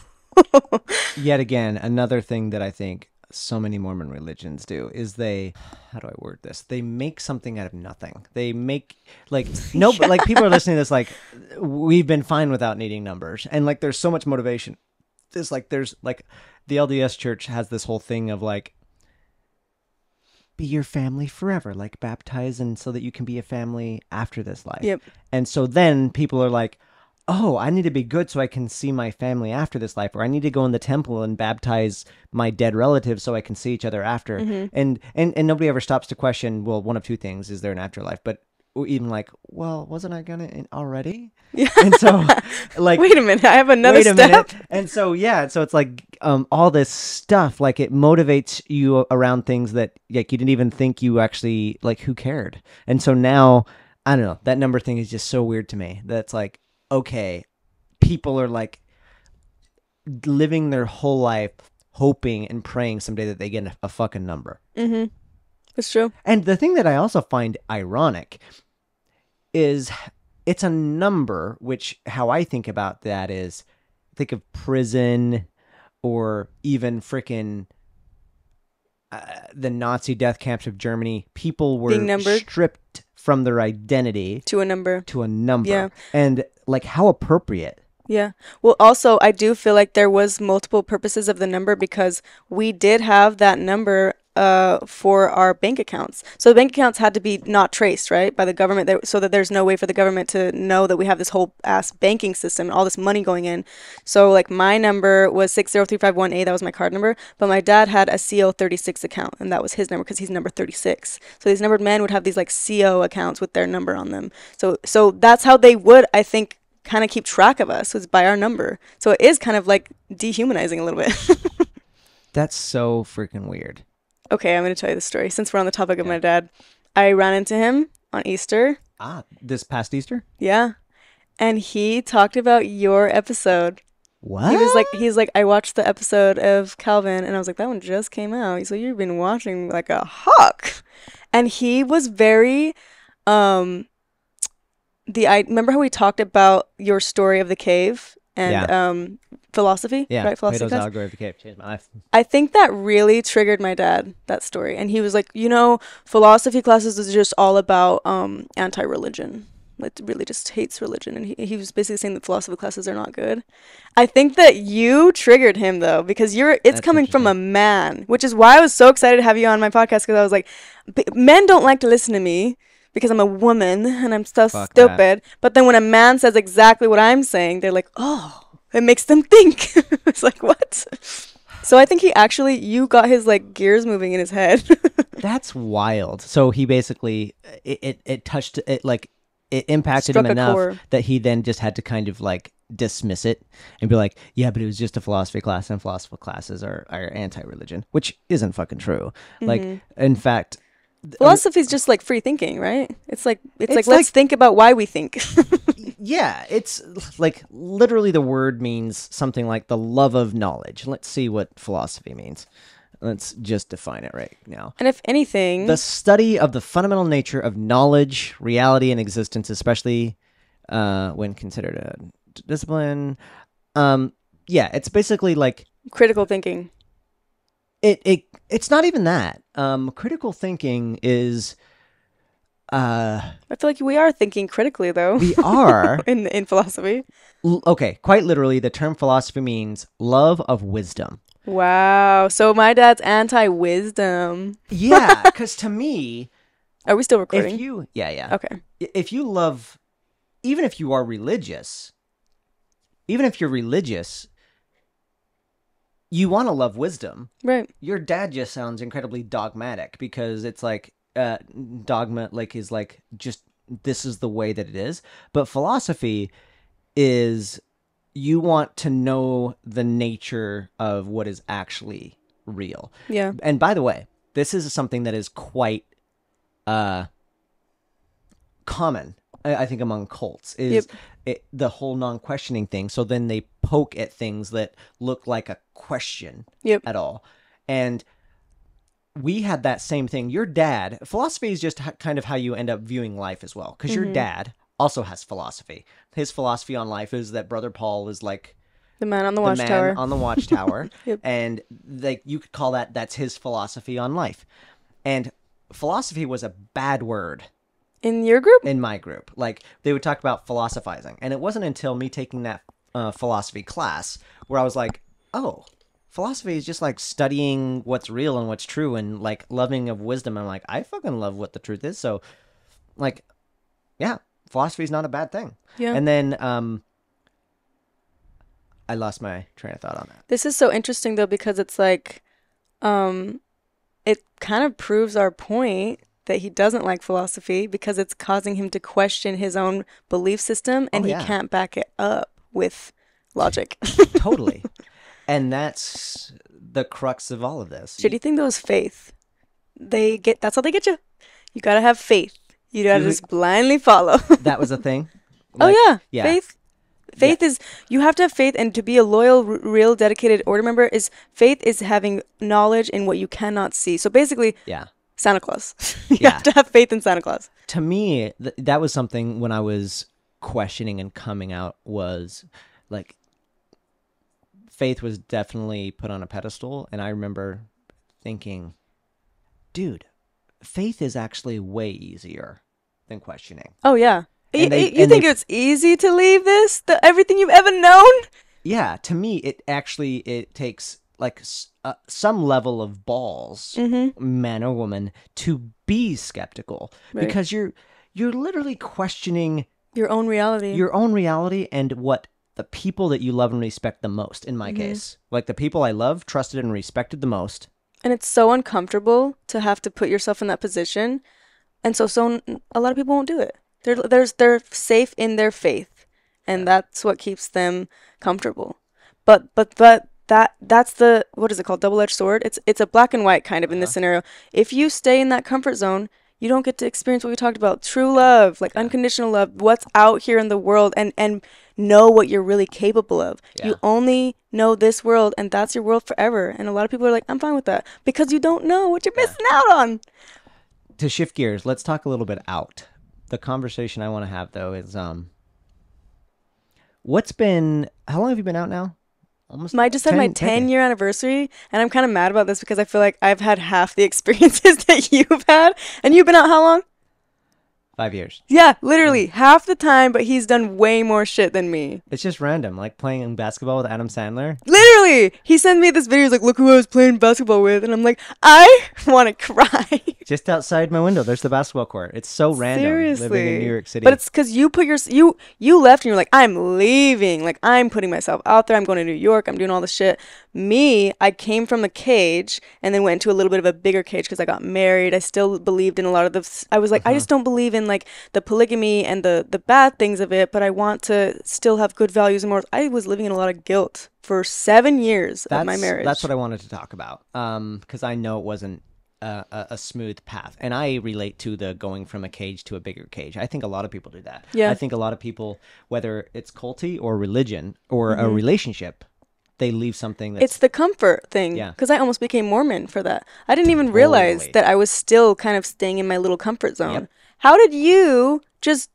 [SPEAKER 2] Yet again, another thing that I think so many Mormon religions do is they, how do I word this? They make something out of nothing. They make, like, no, but like people are listening to this like, we've been fine without needing numbers. And like, there's so much motivation. There's like the LDS Church has this whole thing of like, be your family forever, like baptize, and so that you can be a family after this life.
[SPEAKER 1] Yep.
[SPEAKER 2] And so then people are like, oh, I need to be good so I can see my family after this life, or I need to go in the temple and baptize my dead relatives so I can see each other after.
[SPEAKER 1] Mm-hmm.
[SPEAKER 2] And nobody ever stops to question, well, one of two things, is there an afterlife? But even like, well, wasn't I gonna already?
[SPEAKER 1] Yeah.
[SPEAKER 2] And so like,
[SPEAKER 1] wait a minute, I have another step.
[SPEAKER 2] Minute. And so, yeah, so it's like all this stuff, like it motivates you around things that like you didn't even think you actually, like, who cared? And so now, I don't know, that number thing is just so weird to me. That's like, okay, people are like living their whole life hoping and praying someday that they get a fucking number.
[SPEAKER 1] Mm-hmm. It's true.
[SPEAKER 2] And the thing that I also find ironic is it's a number, which how I think about that is think of prison or even frickin' the Nazi death camps of Germany. People were stripped from their identity
[SPEAKER 1] to a number.
[SPEAKER 2] Yeah. And like, how appropriate.
[SPEAKER 1] Yeah. Well, also, I do feel like there was multiple purposes of the number because we did have that number for our bank accounts. So the bank accounts had to be not traced, right, by the government, so that there's no way for the government to know that we have this whole ass banking system and all this money going in. So like my number was 60351A, that was my card number, but my dad had a CO36 account, and that was his number because he's number 36. So these numbered men would have these like CO accounts with their number on them. So that's how they would, I think, kind of keep track of us, was by our number. So it is kind of like dehumanizing a little bit.
[SPEAKER 2] That's so freaking weird.
[SPEAKER 1] Okay, I'm going to tell you the story. Since we're on the topic of my dad, I ran into him on Easter.
[SPEAKER 2] This past Easter?
[SPEAKER 1] Yeah. And he talked about your episode.
[SPEAKER 2] What?
[SPEAKER 1] He's like, I watched the episode of Calvin, and I was like, that one just came out. He's like, you've been watching like a hawk. And he was very, I remember how we talked about your story of the cave and philosophy, right? Philosophy
[SPEAKER 2] Plato's
[SPEAKER 1] class.
[SPEAKER 2] Allegory of the Cave changed my life.
[SPEAKER 1] I think that really triggered my dad, that story. And he was like, philosophy classes is just all about anti-religion. Like, really just hates religion. And he was basically saying that philosophy classes are not good. I think that you triggered him, though, because it's coming from a man, which is why I was so excited to have you on my podcast, because I was like, men don't like to listen to me because I'm a woman and I'm so stupid. But then when a man says exactly what I'm saying, they're like, oh, it makes them think. It's like, what? So I think you got his like gears moving in his head.
[SPEAKER 2] That's wild. So he basically, it touched it, like it impacted him enough that he then just had to kind of like dismiss it and be like, yeah, but it was just a philosophy class, and philosophy classes are anti-religion, which isn't fucking true. Mm-hmm. Like, in fact,
[SPEAKER 1] philosophy is just like free thinking, right? It's like let's think about why we think.
[SPEAKER 2] Yeah, it's like literally the word means something like the love of knowledge. Let's see what philosophy means. Let's just define it right now.
[SPEAKER 1] And if anything,
[SPEAKER 2] the study of the fundamental nature of knowledge, reality, and existence, especially when considered a discipline. Yeah, it's basically like
[SPEAKER 1] critical thinking.
[SPEAKER 2] It's not even that. Critical thinking is.
[SPEAKER 1] I feel like we are thinking critically, though.
[SPEAKER 2] We are
[SPEAKER 1] in philosophy.
[SPEAKER 2] Okay, quite literally, the term philosophy means love of wisdom.
[SPEAKER 1] Wow. So my dad's anti-wisdom.
[SPEAKER 2] Yeah, because to me...
[SPEAKER 1] Are we still recording?
[SPEAKER 2] Yeah.
[SPEAKER 1] Okay.
[SPEAKER 2] If you love... Even if you are religious... Even if you're religious... You want to love wisdom.
[SPEAKER 1] Right.
[SPEAKER 2] Your dad just sounds incredibly dogmatic because it's like... dogma like is like just this is the way that it is. But philosophy is... You want to know the nature of what is actually real.
[SPEAKER 1] Yeah.
[SPEAKER 2] And by the way, this is something that is quite common, I think, among cults, is the whole non-questioning thing. So then they poke at things that look like a question at all. And we had that same thing. Your dad, philosophy is just kind of how you end up viewing life as well. Because your dad also has philosophy. His philosophy on life is that Brother Paul is like
[SPEAKER 1] the man on the watchtower.
[SPEAKER 2] And like you could call that's his philosophy on life. And philosophy was a bad word.
[SPEAKER 1] In your group?
[SPEAKER 2] In my group. Like they would talk about philosophizing. And it wasn't until me taking that philosophy class where I was like, oh, philosophy is just like studying what's real and what's true and like loving of wisdom. I'm like, I fucking love what the truth is. So like, yeah. Philosophy is not a bad thing.
[SPEAKER 1] Yeah.
[SPEAKER 2] And then I lost my train of thought on that.
[SPEAKER 1] This is so interesting, though, because it's like it kind of proves our point that he doesn't like philosophy because it's causing him to question his own belief system and he can't back it up with logic.
[SPEAKER 2] Totally. And that's the crux of all of this.
[SPEAKER 1] Shitty thing, though, is faith. That's how they get you. You got to have faith. You gotta just blindly follow.
[SPEAKER 2] That was a thing?
[SPEAKER 1] Like, yeah. Faith is, you have to have faith, and to be a loyal, real, dedicated order member faith is having knowledge in what you cannot see. So basically, Santa Claus. You have to have faith in Santa Claus.
[SPEAKER 2] To me, that was something when I was questioning and coming out was like, faith was definitely put on a pedestal. And I remember thinking, dude, faith is actually way easier than questioning.
[SPEAKER 1] Oh, yeah. You think it's easy to leave everything you've ever known?
[SPEAKER 2] Yeah. To me, it takes like some level of balls, man or woman, to be skeptical. Right. Because you're literally questioning
[SPEAKER 1] your own reality
[SPEAKER 2] and what the people that you love and respect the most, in my case. Like the people I love, trusted, and respected the most.
[SPEAKER 1] And it's so uncomfortable to have to put yourself in that position. And so a lot of people won't do it. They're safe in their faith. And that's what keeps them comfortable. But that's the, what is it called? Double-edged sword. It's a black and white kind of in this scenario. If you stay in that comfort zone, you don't get to experience what we talked about. True love, like unconditional love, what's out here in the world, and know what you're really capable of. Yeah. You only know this world, and that's your world forever. And a lot of people are like, I'm fine with that, because you don't know what you're missing out on.
[SPEAKER 2] To shift gears, let's talk a little bit out. The conversation I want to have, though, is how long have you been out now?
[SPEAKER 1] I just had my 10-year anniversary, and I'm kind of mad about this because I feel like I've had half the experiences that you've had. And you've been out how long?
[SPEAKER 2] 5 years.
[SPEAKER 1] Yeah, literally half the time, but he's done way more shit than me.
[SPEAKER 2] It's just random, like playing basketball with Adam Sandler.
[SPEAKER 1] Literally! He sent me this video, he's like, look who I was playing basketball with. And I'm like, I want to cry.
[SPEAKER 2] Just outside my window, there's the basketball court. It's so random.
[SPEAKER 1] Seriously.
[SPEAKER 2] Living in New York City.
[SPEAKER 1] But it's because you put you left and you're like, I'm leaving. Like, I'm putting myself out there. I'm going to New York. I'm doing all this shit. Me, I came from a cage and then went into a little bit of a bigger cage because I got married. I still believed in a lot of the... I was like, I just don't believe in like the polygamy and the bad things of it, but I want to still have good values and morals. I was living in a lot of guilt for 7 years of my marriage.
[SPEAKER 2] That's what I wanted to talk about. Because I know it wasn't a smooth path. And I relate to the going from a cage to a bigger cage. I think a lot of people do that.
[SPEAKER 1] Yeah.
[SPEAKER 2] I think a lot of people, whether it's culty or religion or a relationship, they leave something that's...
[SPEAKER 1] It's the comfort thing.
[SPEAKER 2] Yeah.
[SPEAKER 1] Because I almost became Mormon for that. I didn't even realize that I was still kind of staying in my little comfort zone.
[SPEAKER 2] Yep.
[SPEAKER 1] How did you just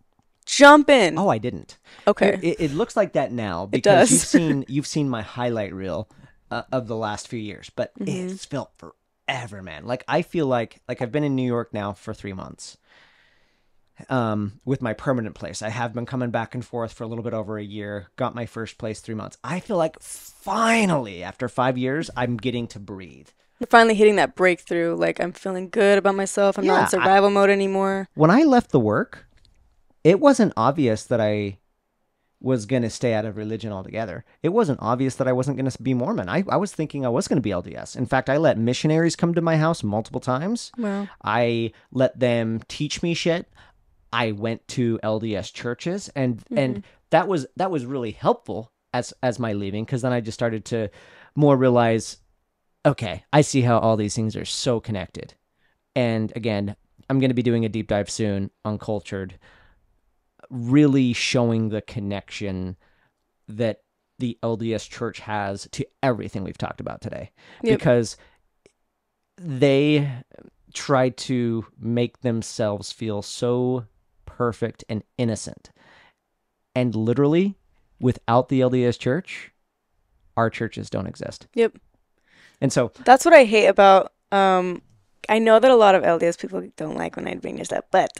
[SPEAKER 1] jump in?
[SPEAKER 2] Oh, I didn't.
[SPEAKER 1] Okay.
[SPEAKER 2] It looks like that now because
[SPEAKER 1] does.
[SPEAKER 2] you've seen my highlight reel of the last few years, but it's felt forever, man. Like I feel like I've been in New York now for 3 months. With my permanent place. I have been coming back and forth for a little bit over a year. Got my first place 3 months. I feel like finally, after 5 years, I'm getting to breathe.
[SPEAKER 1] You're finally hitting that breakthrough. Like, I'm feeling good about myself. I'm not in survival mode anymore.
[SPEAKER 2] When I left the work, it wasn't obvious that I was going to stay out of religion altogether. It wasn't obvious that I wasn't going to be Mormon. I was thinking I was going to be LDS. In fact, I let missionaries come to my house multiple times.
[SPEAKER 1] Wow.
[SPEAKER 2] I let them teach me shit. I went to LDS churches, and that was really helpful as my leaving, because then I just started to more realize, okay, I see how all these things are so connected. And again, I'm going to be doing a deep dive soon on Cultured, really showing the connection that the LDS Church has to everything we've talked about today, because they try to make themselves feel so perfect and innocent. And literally, without the LDS Church, our churches don't exist.
[SPEAKER 1] Yep.
[SPEAKER 2] And so...
[SPEAKER 1] That's what I hate about... I know that a lot of LDS people don't like when I bring this up, but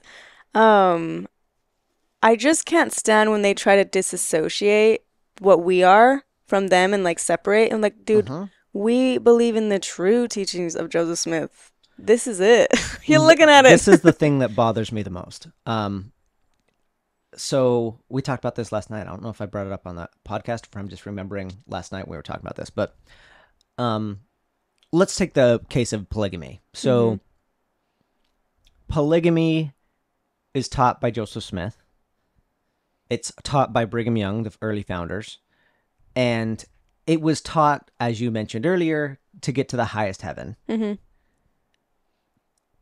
[SPEAKER 1] I just can't stand when they try to disassociate what we are from them and, like, separate. I'm like, dude, we believe in the true teachings of Joseph Smith. This is it. You're looking at it.
[SPEAKER 2] This is the thing that bothers me the most. So we talked about this last night. I don't know if I brought it up on the podcast, or I'm just remembering last night we were talking about this. But let's take the case of polygamy. So polygamy is taught by Joseph Smith. It's taught by Brigham Young, the early founders. And it was taught, as you mentioned earlier, to get to the highest heaven.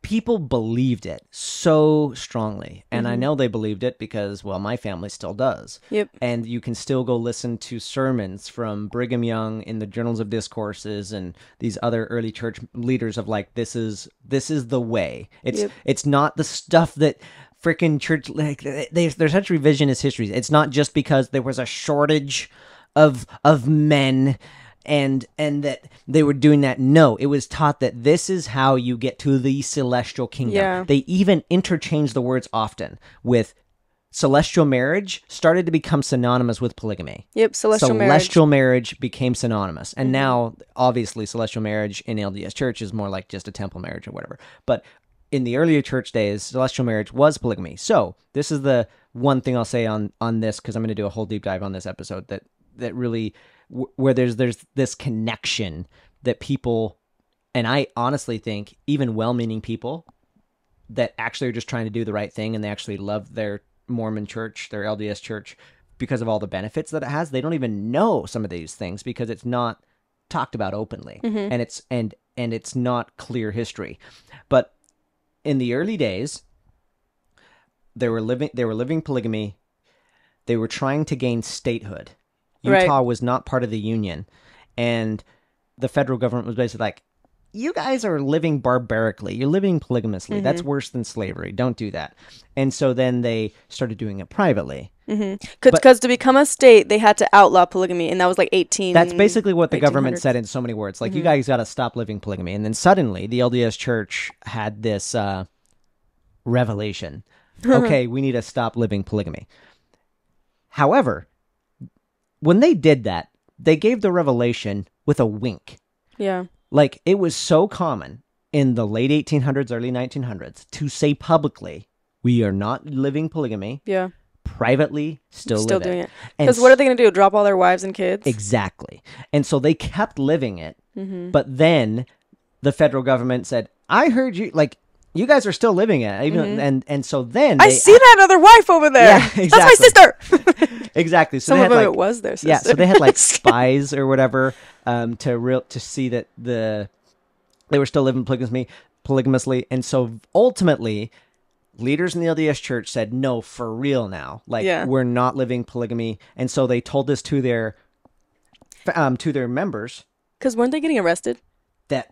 [SPEAKER 2] People believed it so strongly. And I know they believed it because, well, my family still does.
[SPEAKER 1] Yep.
[SPEAKER 2] And you can still go listen to sermons from Brigham Young in the Journals of Discourses and these other early church leaders of, like, this is the way. It's not the stuff that freaking church, like, there's such revisionist histories. It's not just because there was a shortage of men and that they were doing that. No, it was taught that this is how you get to the celestial kingdom.
[SPEAKER 1] Yeah.
[SPEAKER 2] They even interchange the words often with celestial marriage started to become synonymous with polygamy.
[SPEAKER 1] Yep,
[SPEAKER 2] celestial marriage became synonymous. And now, obviously, celestial marriage in LDS Church is more like just a temple marriage or whatever. But in the earlier church days, celestial marriage was polygamy. So this is the one thing I'll say on this, because I'm going to do a whole deep dive on this episode that really... where there's this connection that people, and I honestly think even well-meaning people that actually are just trying to do the right thing, and they actually love their Mormon church, their LDS church, because of all the benefits that it has, they don't even know some of these things because it's not talked about openly, and it's not clear history. But in the early days, they were living polygamy. They were trying to gain statehood. Utah was not part of the Union, and the federal government was basically like, you guys are living barbarically. You're living polygamously. That's worse than slavery. Don't do that. And so then they started doing it privately.
[SPEAKER 1] Because to become a state, they had to outlaw polygamy, and that was like 18...
[SPEAKER 2] That's basically what the government said in so many words. Like, you guys got to stop living polygamy. And then suddenly, the LDS Church had this revelation. Okay, we need to stop living polygamy. However... when they did that, they gave the revelation with a wink.
[SPEAKER 1] Yeah.
[SPEAKER 2] Like, it was so common in the late 1800s, early 1900s to say publicly, we are not living polygamy.
[SPEAKER 1] Yeah.
[SPEAKER 2] Privately, still
[SPEAKER 1] doing it. Because what are they going to do? Drop all their wives and kids?
[SPEAKER 2] Exactly. And so they kept living it. But then the federal government said, I heard you, like, you guys are still living it. Even, and so then...
[SPEAKER 1] I see that other wife over there.
[SPEAKER 2] Yeah, exactly.
[SPEAKER 1] That's my sister.
[SPEAKER 2] Exactly. So
[SPEAKER 1] Some
[SPEAKER 2] they
[SPEAKER 1] of
[SPEAKER 2] had,
[SPEAKER 1] them
[SPEAKER 2] like,
[SPEAKER 1] it was their sister.
[SPEAKER 2] Yeah, so they had like spies or whatever to see that they were still living polygamy. polygamously. And so ultimately, leaders in the LDS Church said, no, for real now. Like, we're not living polygamy. And so they told this to their members.
[SPEAKER 1] Because weren't they getting arrested?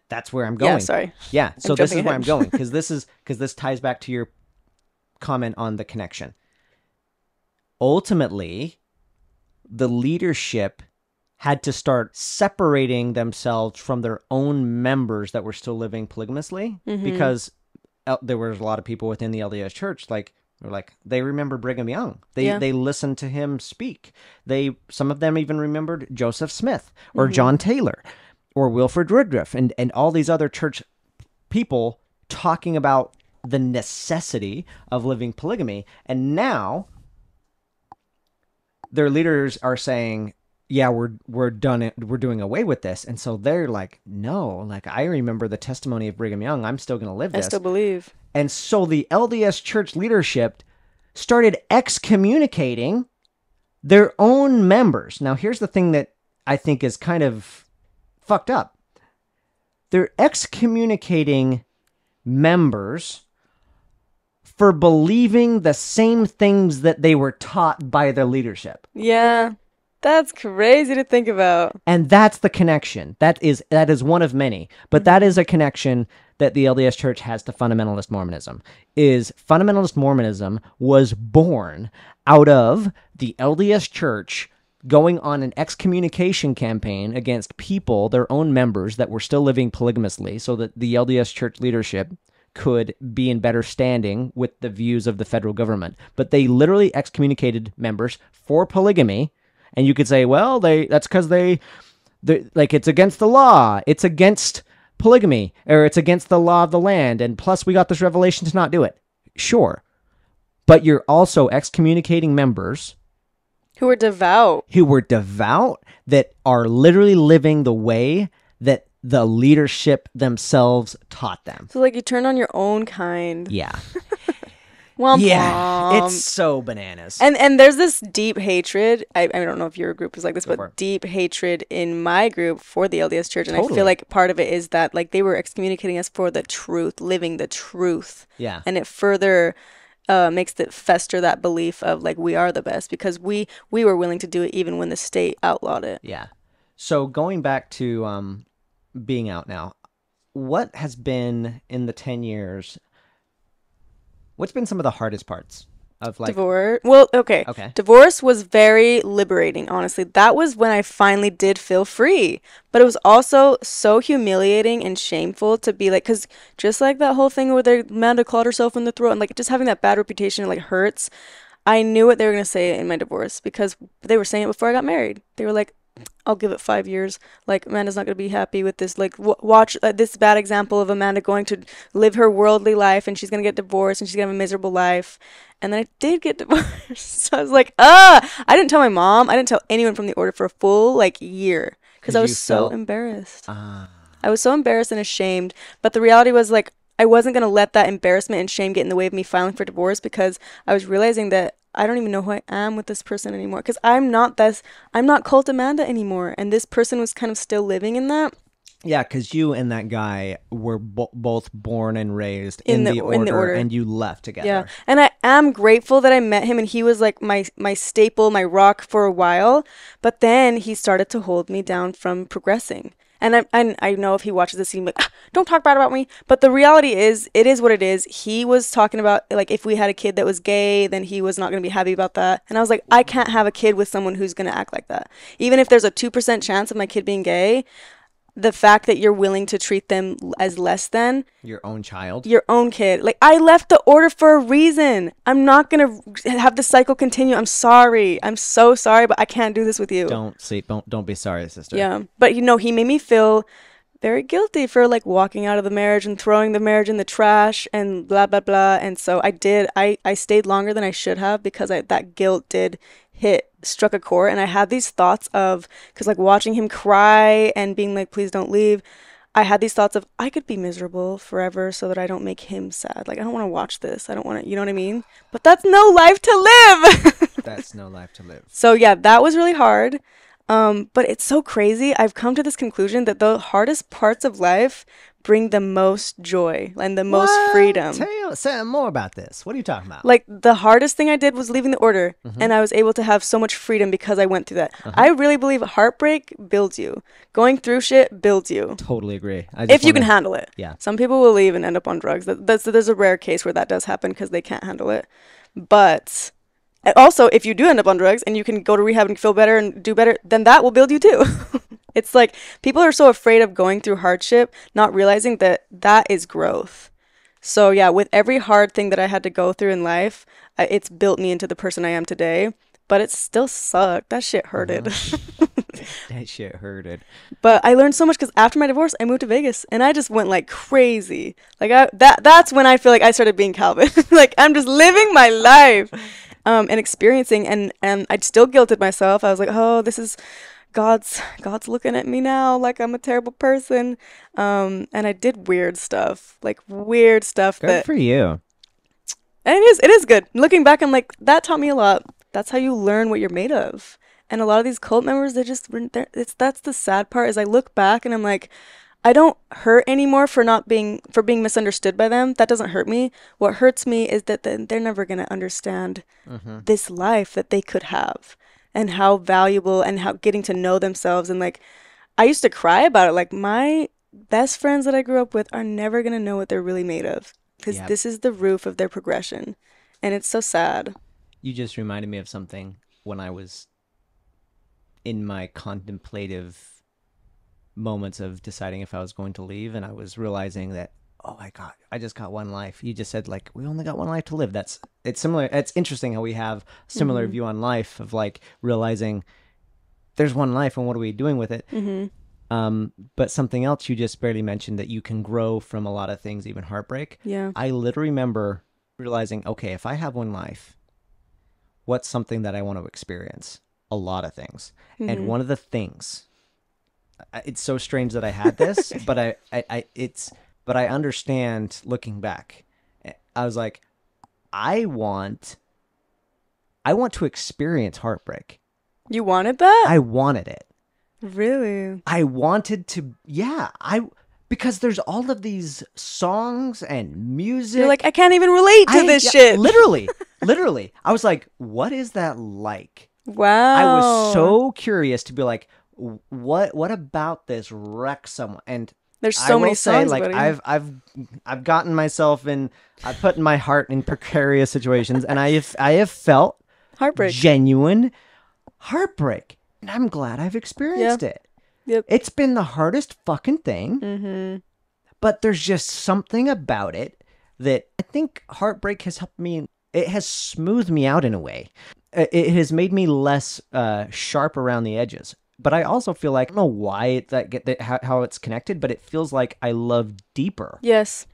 [SPEAKER 2] That's where I'm going.
[SPEAKER 1] Yeah, sorry.
[SPEAKER 2] Yeah, so this is where I'm going, because this ties back to your comment on the connection. Ultimately, the leadership had to start separating themselves from their own members that were still living polygamously, because there was a lot of people within the LDS Church they remember Brigham Young. They listened to him speak. Some of them even remembered Joseph Smith or John Taylor or Wilford Woodruff and all these other church people talking about the necessity of living polygamy. And now their leaders are saying, yeah, we're done. We're doing away with this. And so they're like, no, like, I remember the testimony of Brigham Young. I'm still going to live this.
[SPEAKER 1] I still believe.
[SPEAKER 2] And so the LDS Church leadership started excommunicating their own members. Now, here's the thing that I think is kind of fucked up. They're excommunicating members for believing the same things that they were taught by their leadership.
[SPEAKER 1] Yeah. That's crazy to think about.
[SPEAKER 2] And that's the connection. That is one of many. But that is a connection that the LDS Church has to Fundamentalist Mormonism. Fundamentalist Mormonism was born out of the LDS Church going on an excommunication campaign against people, their own members, that were still living polygamously, so that the LDS Church leadership could be in better standing with the views of the federal government. But they literally excommunicated members for polygamy. And you could say, well, that's because they like, it's against the law. It's against polygamy, or it's against the law of the land. And plus, we got this revelation to not do it. Sure. But you're also excommunicating members
[SPEAKER 1] who were devout,
[SPEAKER 2] that are literally living the way that the leadership themselves taught them.
[SPEAKER 1] So, like, you turn on your own kind.
[SPEAKER 2] Yeah.
[SPEAKER 1] Womp
[SPEAKER 2] yeah,
[SPEAKER 1] womp.
[SPEAKER 2] It's so bananas.
[SPEAKER 1] And there's this deep hatred. I don't know if your group is like this, but deep hatred in my group for the LDS Church. And I feel like part of it is that, like, they were excommunicating us for the truth, living the truth.
[SPEAKER 2] Yeah.
[SPEAKER 1] And it further makes it fester that belief of, like, we are the best, because we were willing to do it even when the state outlawed it.
[SPEAKER 2] Yeah. So going back to being out now, what has been in the 10 years... What's been some of the hardest parts of, like...
[SPEAKER 1] Divorce? Well, okay. Divorce was very liberating, honestly. That was when I finally did feel free. But it was also so humiliating and shameful to be like... Because just like that whole thing where Amanda clawed herself in the throat, and, like, just having that bad reputation, like, hurts. I knew what they were going to say in my divorce, because they were saying it before I got married. They were like, I'll give it 5 years. Like, Amanda's not going to be happy with this. Like, watch this bad example of Amanda going to live her worldly life, and she's going to get divorced, and she's going to have a miserable life. And then I did get divorced. So I was like, I didn't tell my mom. I didn't tell anyone from the order for a full, like, year, because I was so embarrassed. I was so embarrassed and ashamed. But the reality was, like, I wasn't going to let that embarrassment and shame get in the way of me filing for divorce, because I was realizing that I don't even know who I am with this person anymore, because I'm not Cult Amanda anymore, and this person was kind of still living in that.
[SPEAKER 2] Yeah, because you and that guy were both born and raised in the order, and you left together.
[SPEAKER 1] Yeah, and I am grateful that I met him, and he was like my staple, my rock for a while, but then he started to hold me down from progressing. And I know if he watches this, he'd be like, don't talk bad about me. But the reality is, it is what it is. He was talking about, like, if we had a kid that was gay, then he was not going to be happy about that. And I was like, I can't have a kid with someone who's going to act like that. Even if there's a 2% chance of my kid being gay, the fact that you're willing to treat them as less than
[SPEAKER 2] your own child,
[SPEAKER 1] your own kid. Like, I left the order for a reason. I'm not going to have the cycle continue. I'm sorry. I'm so sorry, but I can't do this with you.
[SPEAKER 2] Don't be sorry, sister.
[SPEAKER 1] Yeah. But, you know, he made me feel very guilty for, like, walking out of the marriage and throwing the marriage in the trash and blah, blah, blah. And so I did. I stayed longer than I should have, because that guilt did struck a chord. And I had these thoughts of, because, like, watching him cry and being like, please don't leave, I had these thoughts of, I could be miserable forever so that I don't make him sad. Like, I don't want to watch this. I don't want to, you know what I mean? But that's no life to live.
[SPEAKER 2] That's no life to live.
[SPEAKER 1] So yeah, that was really hard. But it's so crazy. I've come to this conclusion that the hardest parts of life bring the most joy and the most freedom.
[SPEAKER 2] Say more about this. What are you talking about?
[SPEAKER 1] Like, the hardest thing I did was leaving the order, and I was able to have so much freedom because I went through that. I really believe heartbreak builds you. Going through shit builds you.
[SPEAKER 2] Totally agree.
[SPEAKER 1] If you can handle it.
[SPEAKER 2] Yeah.
[SPEAKER 1] Some people will leave and end up on drugs. There's a rare case where that does happen because they can't handle it. But also, if you do end up on drugs and you can go to rehab and feel better and do better, then that will build you too. It's like people are so afraid of going through hardship, not realizing that that is growth. So yeah, with every hard thing that I had to go through in life, it's built me into the person I am today. But it still sucked. That shit hurted.
[SPEAKER 2] That shit hurted.
[SPEAKER 1] But I learned so much because after my divorce, I moved to Vegas and I just went like crazy. Like that's when I feel like I started being Calvin. Like I'm just living my life and experiencing. And I still guilted myself. I was like, oh, this is God's looking at me now like I'm a terrible person. And I did weird stuff.
[SPEAKER 2] Good for you.
[SPEAKER 1] And it is good. Looking back, I'm like, that taught me a lot. That's how you learn what you're made of. And a lot of these cult members, that's the sad part is I look back and I'm like, I don't hurt anymore for being misunderstood by them. That doesn't hurt me. What hurts me is that they're never going to understand this life that they could have and how valuable and how getting to know themselves. And like, I used to cry about it. Like my best friends that I grew up with are never going to know what they're really made of because this is the roof of their progression. And it's so sad.
[SPEAKER 2] You just reminded me of something when I was in my contemplative moments of deciding if I was going to leave, and I was realizing that, oh my God, I just got one life. You just said, like, we only got one life to live. It's similar. It's interesting how we have a similar view on life of like realizing there's one life and what are we doing with it? But something else you just barely mentioned, that you can grow from a lot of things, even heartbreak.
[SPEAKER 1] Yeah.
[SPEAKER 2] I literally remember realizing, okay, if I have one life, what's something that I want to experience? A lot of things. And one of the things, it's so strange that I had this, but I understand looking back. I was like, I want to experience heartbreak.
[SPEAKER 1] You wanted that?
[SPEAKER 2] I wanted it.
[SPEAKER 1] Really?
[SPEAKER 2] I wanted to, because there's all of these songs and music.
[SPEAKER 1] You're like, I can't even relate to this shit.
[SPEAKER 2] Literally. I was like, what is that like?
[SPEAKER 1] Wow.
[SPEAKER 2] I was so curious to be like, what about this wrecks someone? And
[SPEAKER 1] there's so many songs,
[SPEAKER 2] like,
[SPEAKER 1] buddy.
[SPEAKER 2] I've gotten myself in, I've put my heart in precarious situations, and I have felt
[SPEAKER 1] heartbreak,
[SPEAKER 2] genuine heartbreak, and I'm glad I've experienced it.
[SPEAKER 1] Yep.
[SPEAKER 2] It's been the hardest fucking thing, but there's just something about it that I think heartbreak has helped me. It has smoothed me out in a way. It has made me less sharp around the edges. But I also feel like, I don't know why how it's connected, but it feels like I love deeper.
[SPEAKER 1] Yes.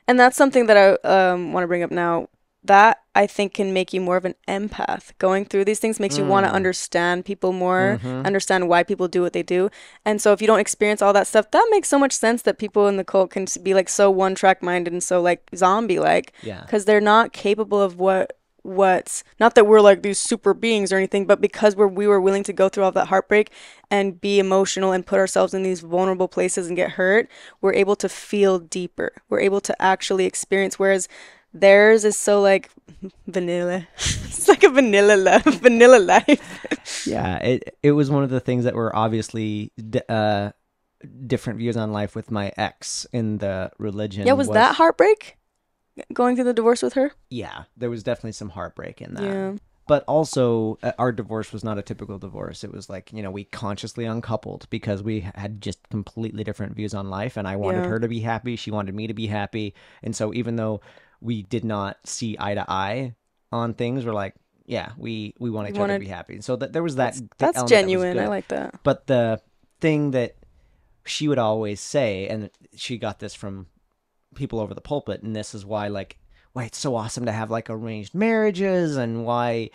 [SPEAKER 1] And that's something that I want to bring up now. That, I think, can make you more of an empath. Going through these things makes you want to understand people more, understand why people do what they do. And so if you don't experience all that stuff, that makes so much sense that people in the cult can be like so one-track minded and so like zombie-like.
[SPEAKER 2] Yeah.
[SPEAKER 1] Because they're not capable of what's not that we're like these super beings or anything, but because we were willing to go through all that heartbreak and be emotional and put ourselves in these vulnerable places and get hurt, we're able to feel deeper. We're able to actually experience, whereas theirs is so like vanilla. It's like a vanilla life.
[SPEAKER 2] Yeah, it was one of the things that were obviously different views on life with my ex in the religion.
[SPEAKER 1] Yeah, was that heartbreak? Going through the divorce with her?
[SPEAKER 2] Yeah, there was definitely some heartbreak in that.
[SPEAKER 1] Yeah.
[SPEAKER 2] But also, our divorce was not a typical divorce. It was like, we consciously uncoupled because we had just completely different views on life, and I wanted her to be happy. She wanted me to be happy. And so even though we did not see eye to eye on things, we're like, yeah, we want each other to be happy. And so there was that.
[SPEAKER 1] That's genuine. I like that.
[SPEAKER 2] But the thing that she would always say, and she got this from people over the pulpit, and this is why it's so awesome to have like arranged marriages, and why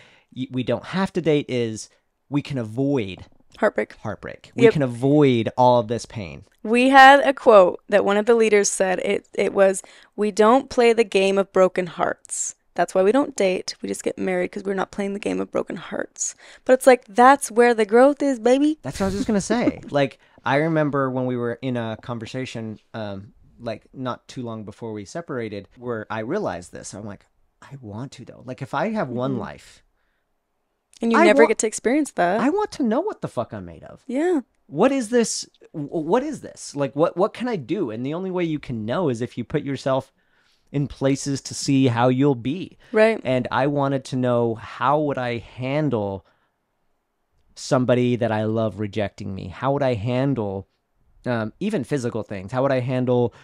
[SPEAKER 2] we don't have to date, is we can avoid heartbreak. We can avoid all of this pain.
[SPEAKER 1] We had a quote that one of the leaders said. It was, we don't play the game of broken hearts. That's why we don't date. We just get married because we're not playing the game of broken hearts. But it's like, that's where the growth is, baby.
[SPEAKER 2] That's what I was just going to say. Like, I remember when we were in a conversation like not too long before we separated, where I realized this. I'm like, I want to though. Like if I have one life,
[SPEAKER 1] and you never get to experience that,
[SPEAKER 2] I want to know what the fuck I'm made of.
[SPEAKER 1] Yeah.
[SPEAKER 2] What is this? What is this? Like, what can I do? And the only way you can know is if you put yourself in places to see how you'll be.
[SPEAKER 1] Right.
[SPEAKER 2] And I wanted to know, how would I handle somebody that I love rejecting me? How would I handle even physical things? How would I handle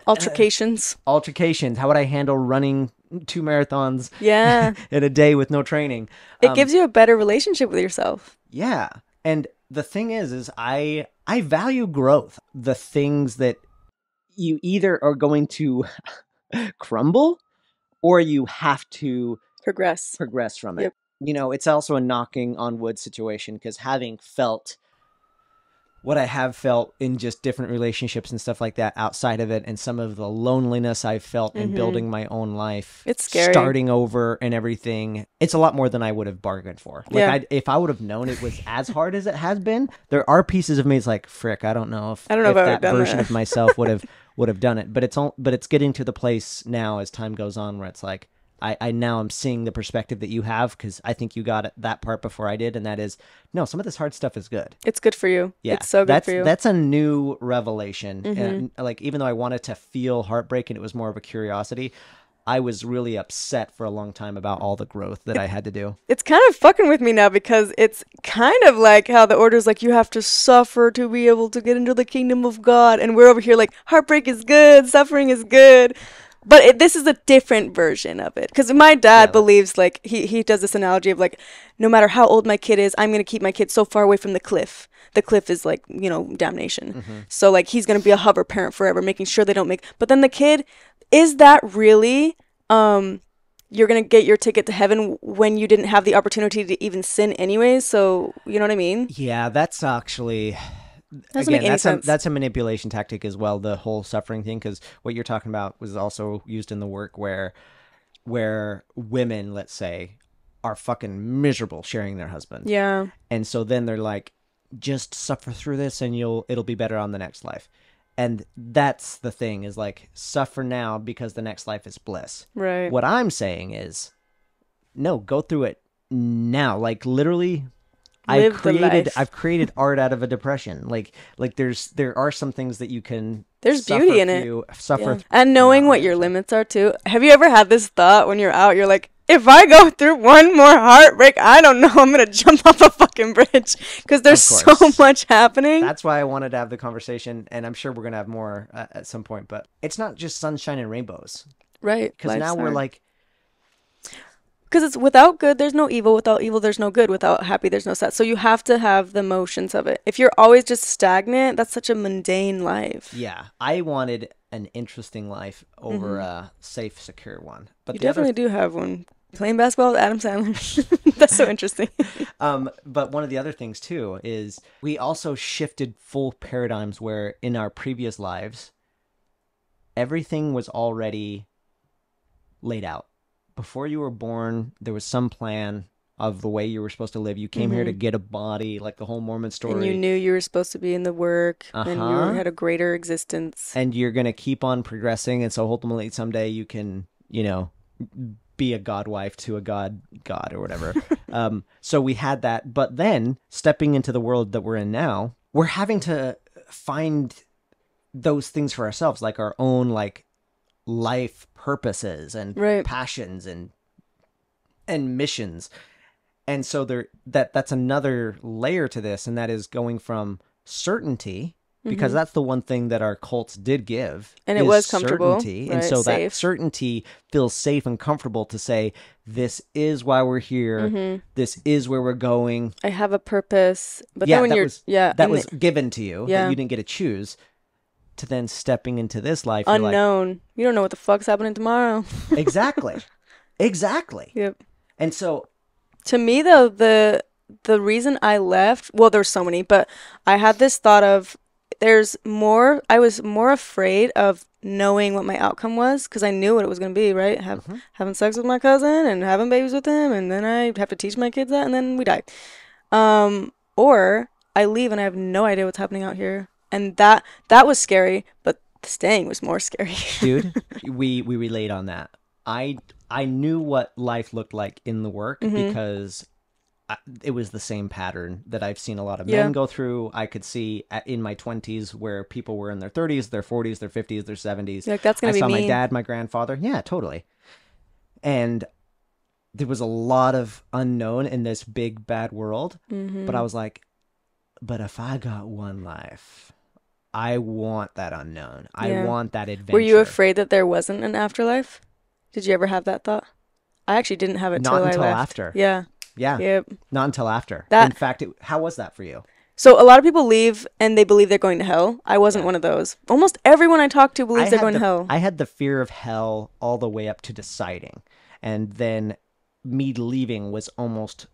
[SPEAKER 1] altercations?
[SPEAKER 2] How would I handle running 2 marathons in a day with no training?
[SPEAKER 1] It gives you a better relationship with yourself.
[SPEAKER 2] Yeah. And the thing is I value growth. The things that you either are going to crumble or you have to progress from it. Yep. You know, it's also a knocking on wood situation, because having felt what I have felt in just different relationships and stuff like that outside of it, and some of the loneliness I've felt in building my own life.
[SPEAKER 1] It's scary.
[SPEAKER 2] Starting over and everything. It's a lot more than I would have bargained for. Like, if I would have known it was as hard as it has been, there are pieces of me it's like, frick, I don't know if that version of myself would have done it. But it's getting to the place now as time goes on where it's like, I now am seeing the perspective that you have, because I think you got that part before I did, and that is, no, some of this hard stuff is good.
[SPEAKER 1] It's good for you. Yeah, it's so good for you.
[SPEAKER 2] That's a new revelation. And like, even though I wanted to feel heartbreak and it was more of a curiosity, I was really upset for a long time about all the growth that I had to do.
[SPEAKER 1] It's kind of fucking with me now, because it's kind of like how the order's like, you have to suffer to be able to get into the kingdom of God, and we're over here like, heartbreak is good, suffering is good. But this is a different version of it. Because my dad believes, like, he does this analogy of, like, no matter how old my kid is, I'm going to keep my kid so far away from the cliff. The cliff is, like, you know, damnation. So, like, he's going to be a hover parent forever, making sure they don't make... But then the kid, is that really... you're going to get your ticket to heaven when you didn't have the opportunity to even sin anyways? So, you know what I mean?
[SPEAKER 2] Yeah, that's actually...
[SPEAKER 1] Again,
[SPEAKER 2] that's a manipulation tactic as well, the whole suffering thing, because what you're talking about was also used in the work where women, let's say, are fucking miserable sharing their husband.
[SPEAKER 1] Yeah.
[SPEAKER 2] And so then they're like, just suffer through this and it'll be better on the next life. And that's the thing, is like, suffer now because the next life is bliss.
[SPEAKER 1] Right.
[SPEAKER 2] What I'm saying is, no, go through it now. Like, literally... I've created art out of a depression. Like there are some things that you can.
[SPEAKER 1] There's beauty in it. And knowing what your limits are too. Have you ever had this thought when you're out? You're like, if I go through one more heartbreak, I don't know, I'm gonna jump off a fucking bridge, because there's so much happening.
[SPEAKER 2] That's why I wanted to have the conversation, and I'm sure we're gonna have more at some point. But it's not just sunshine and rainbows,
[SPEAKER 1] right?
[SPEAKER 2] Because now we're like.
[SPEAKER 1] Because it's without good, there's no evil. Without evil, there's no good. Without happy, there's no sad. So you have to have the emotions of it. If you're always just stagnant, that's such a mundane life.
[SPEAKER 2] Yeah. I wanted an interesting life over a safe, secure one. But
[SPEAKER 1] you definitely do have one. Playing basketball with Adam Sandler. That's so interesting.
[SPEAKER 2] But one of the other things, too, is we also shifted full paradigms where in our previous lives, everything was already laid out. Before you were born, there was some plan of the way you were supposed to live. You came here to get a body, like the whole Mormon story.
[SPEAKER 1] And you knew you were supposed to be in the work, and you had a greater existence.
[SPEAKER 2] And you're going to keep on progressing, and so ultimately someday you can, you know, be a god wife to a god or whatever. So we had that. But then, stepping into the world that we're in now, we're having to find those things for ourselves, like our own, like, life purposes and passions and missions. And so that's another layer to this, and that is going from certainty, because that's the one thing that our cults did give,
[SPEAKER 1] and it was comfortable,
[SPEAKER 2] certainty. And so that certainty feels safe and comfortable to say, this is why we're here, this is where we're going,
[SPEAKER 1] I have a purpose. But then when
[SPEAKER 2] that was given to you, that you didn't get to choose. To then stepping into this life,
[SPEAKER 1] unknown. Like, you don't know what the fuck's happening tomorrow.
[SPEAKER 2] Exactly.
[SPEAKER 1] Yep.
[SPEAKER 2] And so,
[SPEAKER 1] to me, though, the reason I left, well, there's so many, but I had this thought of I was more afraid of knowing what my outcome was, because I knew what it was going to be, right? Having sex with my cousin and having babies with him, and then I have to teach my kids that, and then we die. Or I leave and I have no idea what's happening out here. And that was scary, but Staying was more scary.
[SPEAKER 2] Dude, we relate on that. I knew what life looked like in the work because it was the same pattern that I've seen a lot of men go through. I could see in my 20s where people were in their 30s, their 40s, their 50s, their 70s.
[SPEAKER 1] Like, that's gonna be
[SPEAKER 2] I saw
[SPEAKER 1] me.
[SPEAKER 2] my dad, my grandfather. Yeah, totally. And there was a lot of unknown in this big, bad world. But I was like, but if I got one life, I want that unknown. I want that adventure.
[SPEAKER 1] Were you afraid that there wasn't an afterlife? Did you ever have that thought? I actually didn't have it
[SPEAKER 2] Not
[SPEAKER 1] till
[SPEAKER 2] until
[SPEAKER 1] I left.
[SPEAKER 2] after.
[SPEAKER 1] Yeah.
[SPEAKER 2] Yeah.
[SPEAKER 1] Yep.
[SPEAKER 2] Not until after.
[SPEAKER 1] That-
[SPEAKER 2] In fact, how was that for you?
[SPEAKER 1] So a lot of people leave and they believe they're going to hell. I wasn't one of those. Almost everyone I talk to believes they're going to hell.
[SPEAKER 2] I had the fear of hell all the way up to deciding. And then me leaving was almost...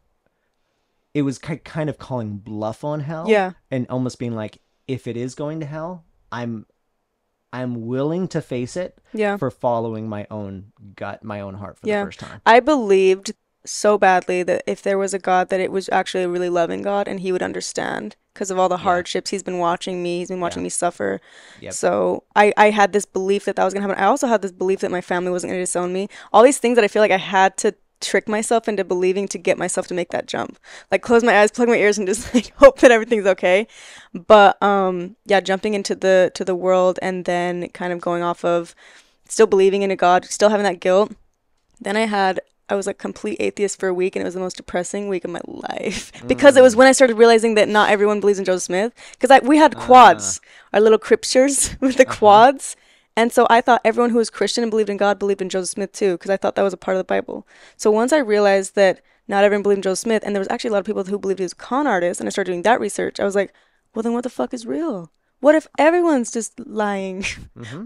[SPEAKER 2] It was kind of calling bluff on hell.
[SPEAKER 1] Yeah.
[SPEAKER 2] And almost being like, if it is going to hell, I'm willing to face it for following my own gut, my own heart for the first time.
[SPEAKER 1] I believed so badly that if there was a God, that it was actually a really loving God and he would understand because of all the hardships. He's been watching me. He's been watching me suffer.
[SPEAKER 2] Yep.
[SPEAKER 1] So I had this belief that was going to happen. I also had this belief that my family wasn't going to disown me. All these things that I feel like I had to trick myself into believing to get myself to make that jump. Like, close my eyes, plug my ears, and just like hope that everything's okay. But jumping into the world and then kind of going off of still believing in a God, still having that guilt. Then I was a complete atheist for a week, and it was the most depressing week of my life because it was when I started realizing that not everyone believes in Joseph Smith. Because we had quads, our little cryptures with the quads. And so I thought everyone who was Christian and believed in God believed in Joseph Smith too, because I thought that was a part of the Bible. So once I realized that not everyone believed in Joseph Smith, and there was actually a lot of people who believed he was a con artist, and I started doing that research, I was like, well, then what the fuck is real? What if everyone's just lying?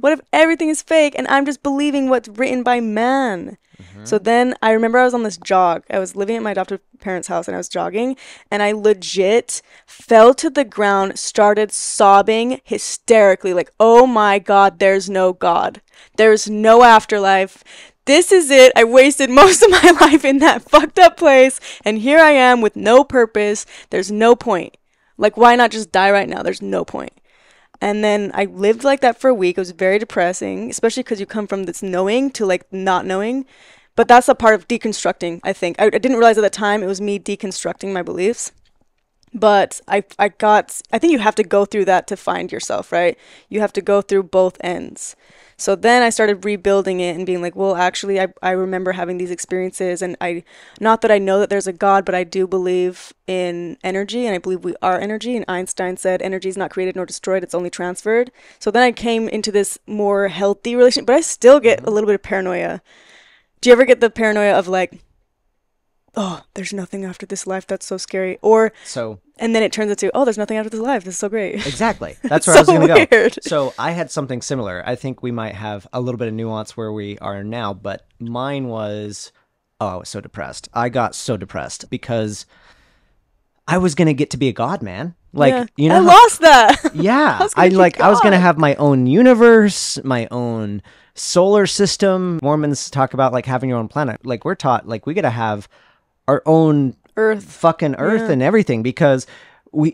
[SPEAKER 1] What if everything is fake and I'm just believing what's written by man? So then I remember I was on this jog. I was living at my adoptive parents' house and I was jogging, and I legit fell to the ground, started sobbing hysterically, like, oh my God, there's no God. There's no afterlife. This is it. I wasted most of my life in that fucked up place, and here I am with no purpose. There's no point. Like, why not just die right now? There's no point. And then I lived like that for a week. It was very depressing, especially because you come from this knowing to like not knowing. But that's a part of deconstructing, I think. I didn't realize at the time it was me deconstructing my beliefs. But I think you have to go through that to find yourself, right? You have to go through both ends. So then I started rebuilding it and being like, well, actually, I remember having these experiences, and not that I know that there's a God, but I do believe in energy, and I believe we are energy. And Einstein said energy is not created nor destroyed, it's only transferred. So then I came into this more healthy relationship, but I still get a little bit of paranoia. Do you ever get the paranoia of like, oh, there's nothing after this life, that's so scary? And then it turns into, oh, there's nothing after this life, this is so great.
[SPEAKER 2] Exactly. That's where I was going to go.
[SPEAKER 1] Weird.
[SPEAKER 2] So I had something similar. I think we might have a little bit of nuance where we are now, but mine was, I was so depressed. I got so depressed because I was going to get to be a god, man. Like, you know,
[SPEAKER 1] I lost that.
[SPEAKER 2] Yeah. I was going to have my own universe, my own solar system. Mormons talk about like having your own planet. Like, we're taught like we got to have our own fucking earth and everything, because we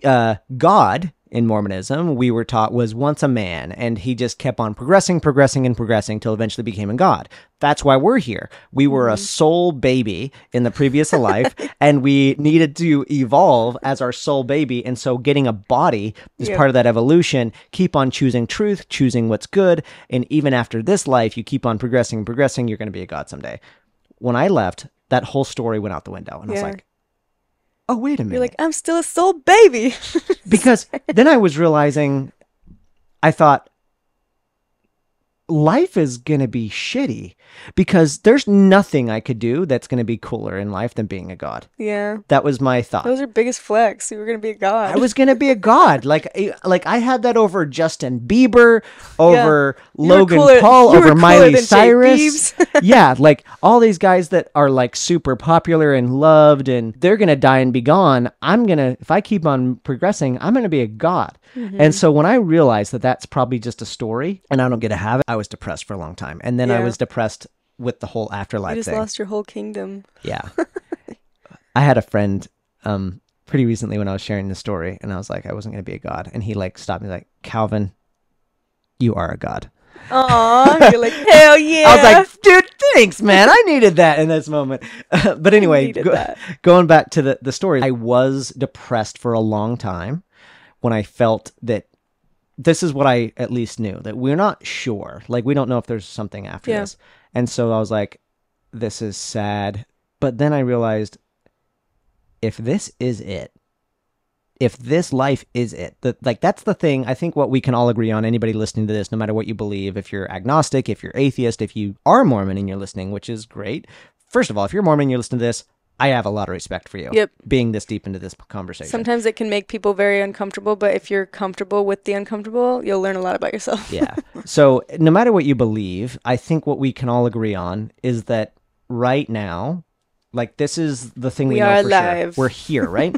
[SPEAKER 2] God in Mormonism, we were taught, was once a man, and he just kept on progressing till eventually became a god. That's why we're here. We were a soul baby in the previous life, and we needed to evolve as our soul baby, and so getting a body is part of that evolution. Keep on choosing truth, choosing what's good, and even after this life, you keep on progressing, you're going to be a god someday. When I left, that whole story went out the window, and I was like, oh, wait a minute.
[SPEAKER 1] You're like, I'm still a soul baby.
[SPEAKER 2] Because then I was realizing, I thought, life is going to be shitty because there's nothing I could do that's going to be cooler in life than being a god.
[SPEAKER 1] Yeah.
[SPEAKER 2] That was my thought.
[SPEAKER 1] That was your biggest flex. You were going to be a god.
[SPEAKER 2] I was going to be a god. Like I had that over Justin Bieber, over Logan Paul, over Miley Cyrus. Yeah, like all these guys that are like super popular and loved, and they're going to die and be gone. If I keep on progressing, I'm going to be a god. And so when I realized that that's probably just a story and I don't get to have it, I was depressed for a long time. And then I was depressed with the whole afterlife thing.
[SPEAKER 1] You just lost your whole kingdom.
[SPEAKER 2] Yeah. I had a friend pretty recently when I was sharing the story, and I was like, I wasn't going to be a god. And he like stopped me like, Calvin, You are a god.
[SPEAKER 1] Aw, you're like, hell yeah.
[SPEAKER 2] I was like, dude, thanks, man. I needed that in this moment. But anyway, going back to the story, I was depressed for a long time when I felt that this is what I at least knew, that we're not sure. Like, we don't know if there's something after this. And so I was like, this is sad. But then I realized, if this is it, if this life is it, that's the thing. I think what we can all agree on, anybody listening to this, no matter what you believe, if you're agnostic, if you're atheist, if you are Mormon and you're listening, which is great. First of all, if you're Mormon and you're listening to this, I have a lot of respect for you.
[SPEAKER 1] Yep.
[SPEAKER 2] Being this deep into this conversation.
[SPEAKER 1] Sometimes it can make people very uncomfortable, but if you're comfortable with the uncomfortable, you'll learn a lot about yourself.
[SPEAKER 2] Yeah. So no matter what you believe, I think what we can all agree on is that right now, like, this is the thing we know
[SPEAKER 1] are
[SPEAKER 2] for
[SPEAKER 1] alive.
[SPEAKER 2] sure. We're here, right?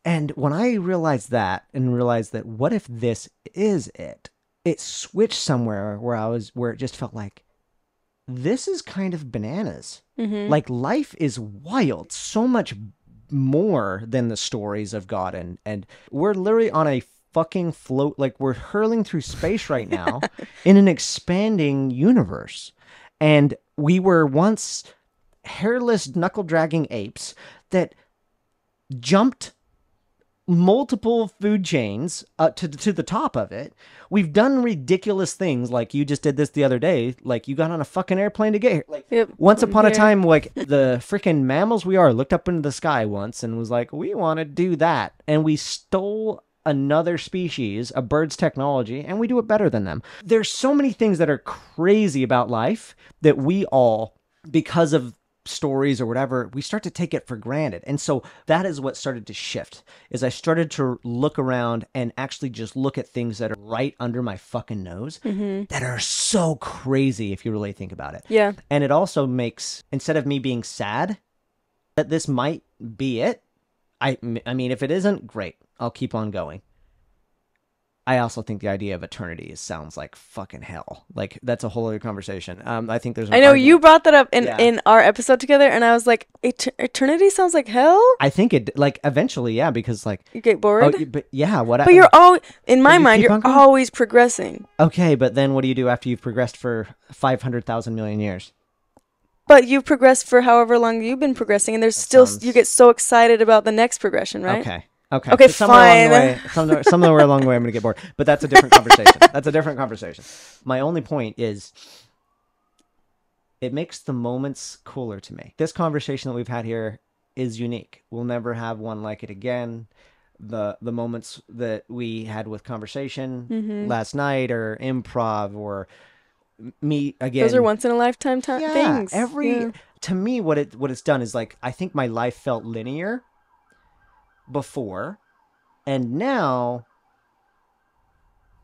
[SPEAKER 2] And when I realized that, what if this is it? It switched somewhere where it just felt like, this is kind of bananas.
[SPEAKER 1] Mm-hmm.
[SPEAKER 2] Like, life is wild, so much more than the stories of God. And we're literally on a fucking float. Like, we're hurling through space right now in an expanding universe. And we were once hairless, knuckle-dragging apes that jumped multiple food chains to the top of it. We've done ridiculous things, like you just did this the other day. Like, you got on a fucking airplane to get here. Like, once upon a time, like, the freaking mammals we are looked up into the sky once and was like, we want to do that. And we stole another species, a bird's technology, and we do it better than them. There's so many things that are crazy about life that we all, because of stories or whatever, we start to take it for granted. And so that is what started to shift, is I started to look around and actually just look at things that are right under my fucking nose that are so crazy if you really think about it.
[SPEAKER 1] Yeah.
[SPEAKER 2] And it also makes, instead of me being sad that this might be it, I mean, if it isn't, great, I'll keep on going. I also think the idea of eternity sounds like fucking hell. Like, that's a whole other conversation. I think there's.
[SPEAKER 1] I know you brought that up in our episode together, and I was like, eternity sounds like hell.
[SPEAKER 2] I think it, like, eventually, yeah, because, like,
[SPEAKER 1] you get bored.
[SPEAKER 2] But yeah, what?
[SPEAKER 1] But you're all in my mind. You're always progressing.
[SPEAKER 2] Okay, but then what do you do after you've progressed for 500,000 million years?
[SPEAKER 1] But you've progressed for however long you've been progressing, and there's still you get so excited about the next progression, right?
[SPEAKER 2] Okay,
[SPEAKER 1] so fine.
[SPEAKER 2] Somewhere along the way, I'm going to get bored. But that's a different conversation. My only point is, it makes the moments cooler to me. This conversation that we've had here is unique. We'll never have one like it again. The moments that we had with conversation last night, or improv, or me again.
[SPEAKER 1] Those are once in a lifetime things.
[SPEAKER 2] To me, what it's done is, like, I think my life felt linear before, and now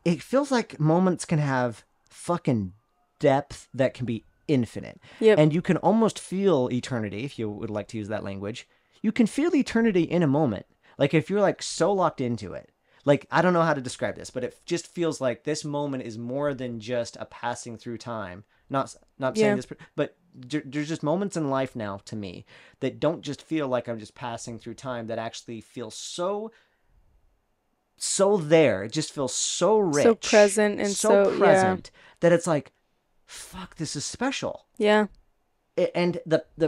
[SPEAKER 2] it feels like moments can have fucking depth that can be infinite. And you can almost feel eternity, if you would like to use that language. You can feel eternity in a moment. Like, if you're, like, so locked into it. Like, I don't know how to describe this, but it just feels like this moment is more than just a passing through time. Not saying this, but there's just moments in life now, to me, that don't just feel like I'm just passing through time, that actually feel so there. It just feels so rich,
[SPEAKER 1] so present, and so
[SPEAKER 2] present that it's like, fuck, this is special.
[SPEAKER 1] Yeah.
[SPEAKER 2] And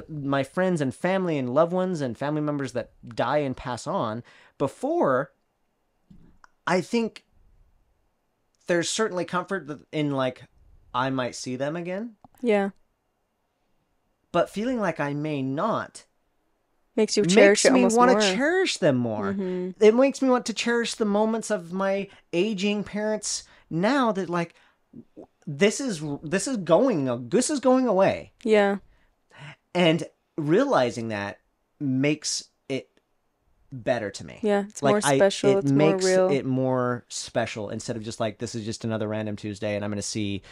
[SPEAKER 2] my friends and family and loved ones and family members that die and pass on, before, I think there's certainly comfort in, like, I might see them again.
[SPEAKER 1] Yeah.
[SPEAKER 2] But feeling like I may not
[SPEAKER 1] makes you cherish it almost more.
[SPEAKER 2] Makes me want to cherish them more. It makes me want to cherish the moments of my aging parents now, that, like, this is going away.
[SPEAKER 1] Yeah.
[SPEAKER 2] And realizing that makes it better to me.
[SPEAKER 1] Yeah, it's like, more special. It's more real.
[SPEAKER 2] It makes it more special, instead of just like, this is just another random Tuesday and I'm going to see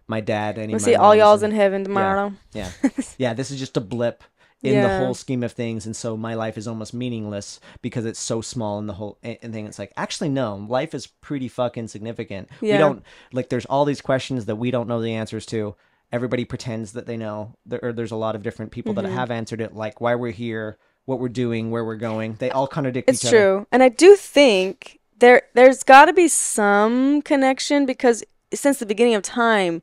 [SPEAKER 2] my dad.
[SPEAKER 1] We'll see all y'all's in heaven tomorrow.
[SPEAKER 2] Yeah. Yeah, this is just a blip in the whole scheme of things. And so my life is almost meaningless because it's so small in the whole thing. It's like, actually, no, life is pretty fucking significant.
[SPEAKER 1] Yeah.
[SPEAKER 2] We don't, like, there's all these questions that we don't know the answers to. Everybody pretends that they know. There's a lot of different people that have answered it, like why we're here, what we're doing, where we're going. They all contradict each other.
[SPEAKER 1] It's true. And I do think there's got to be some connection, because since the beginning of time,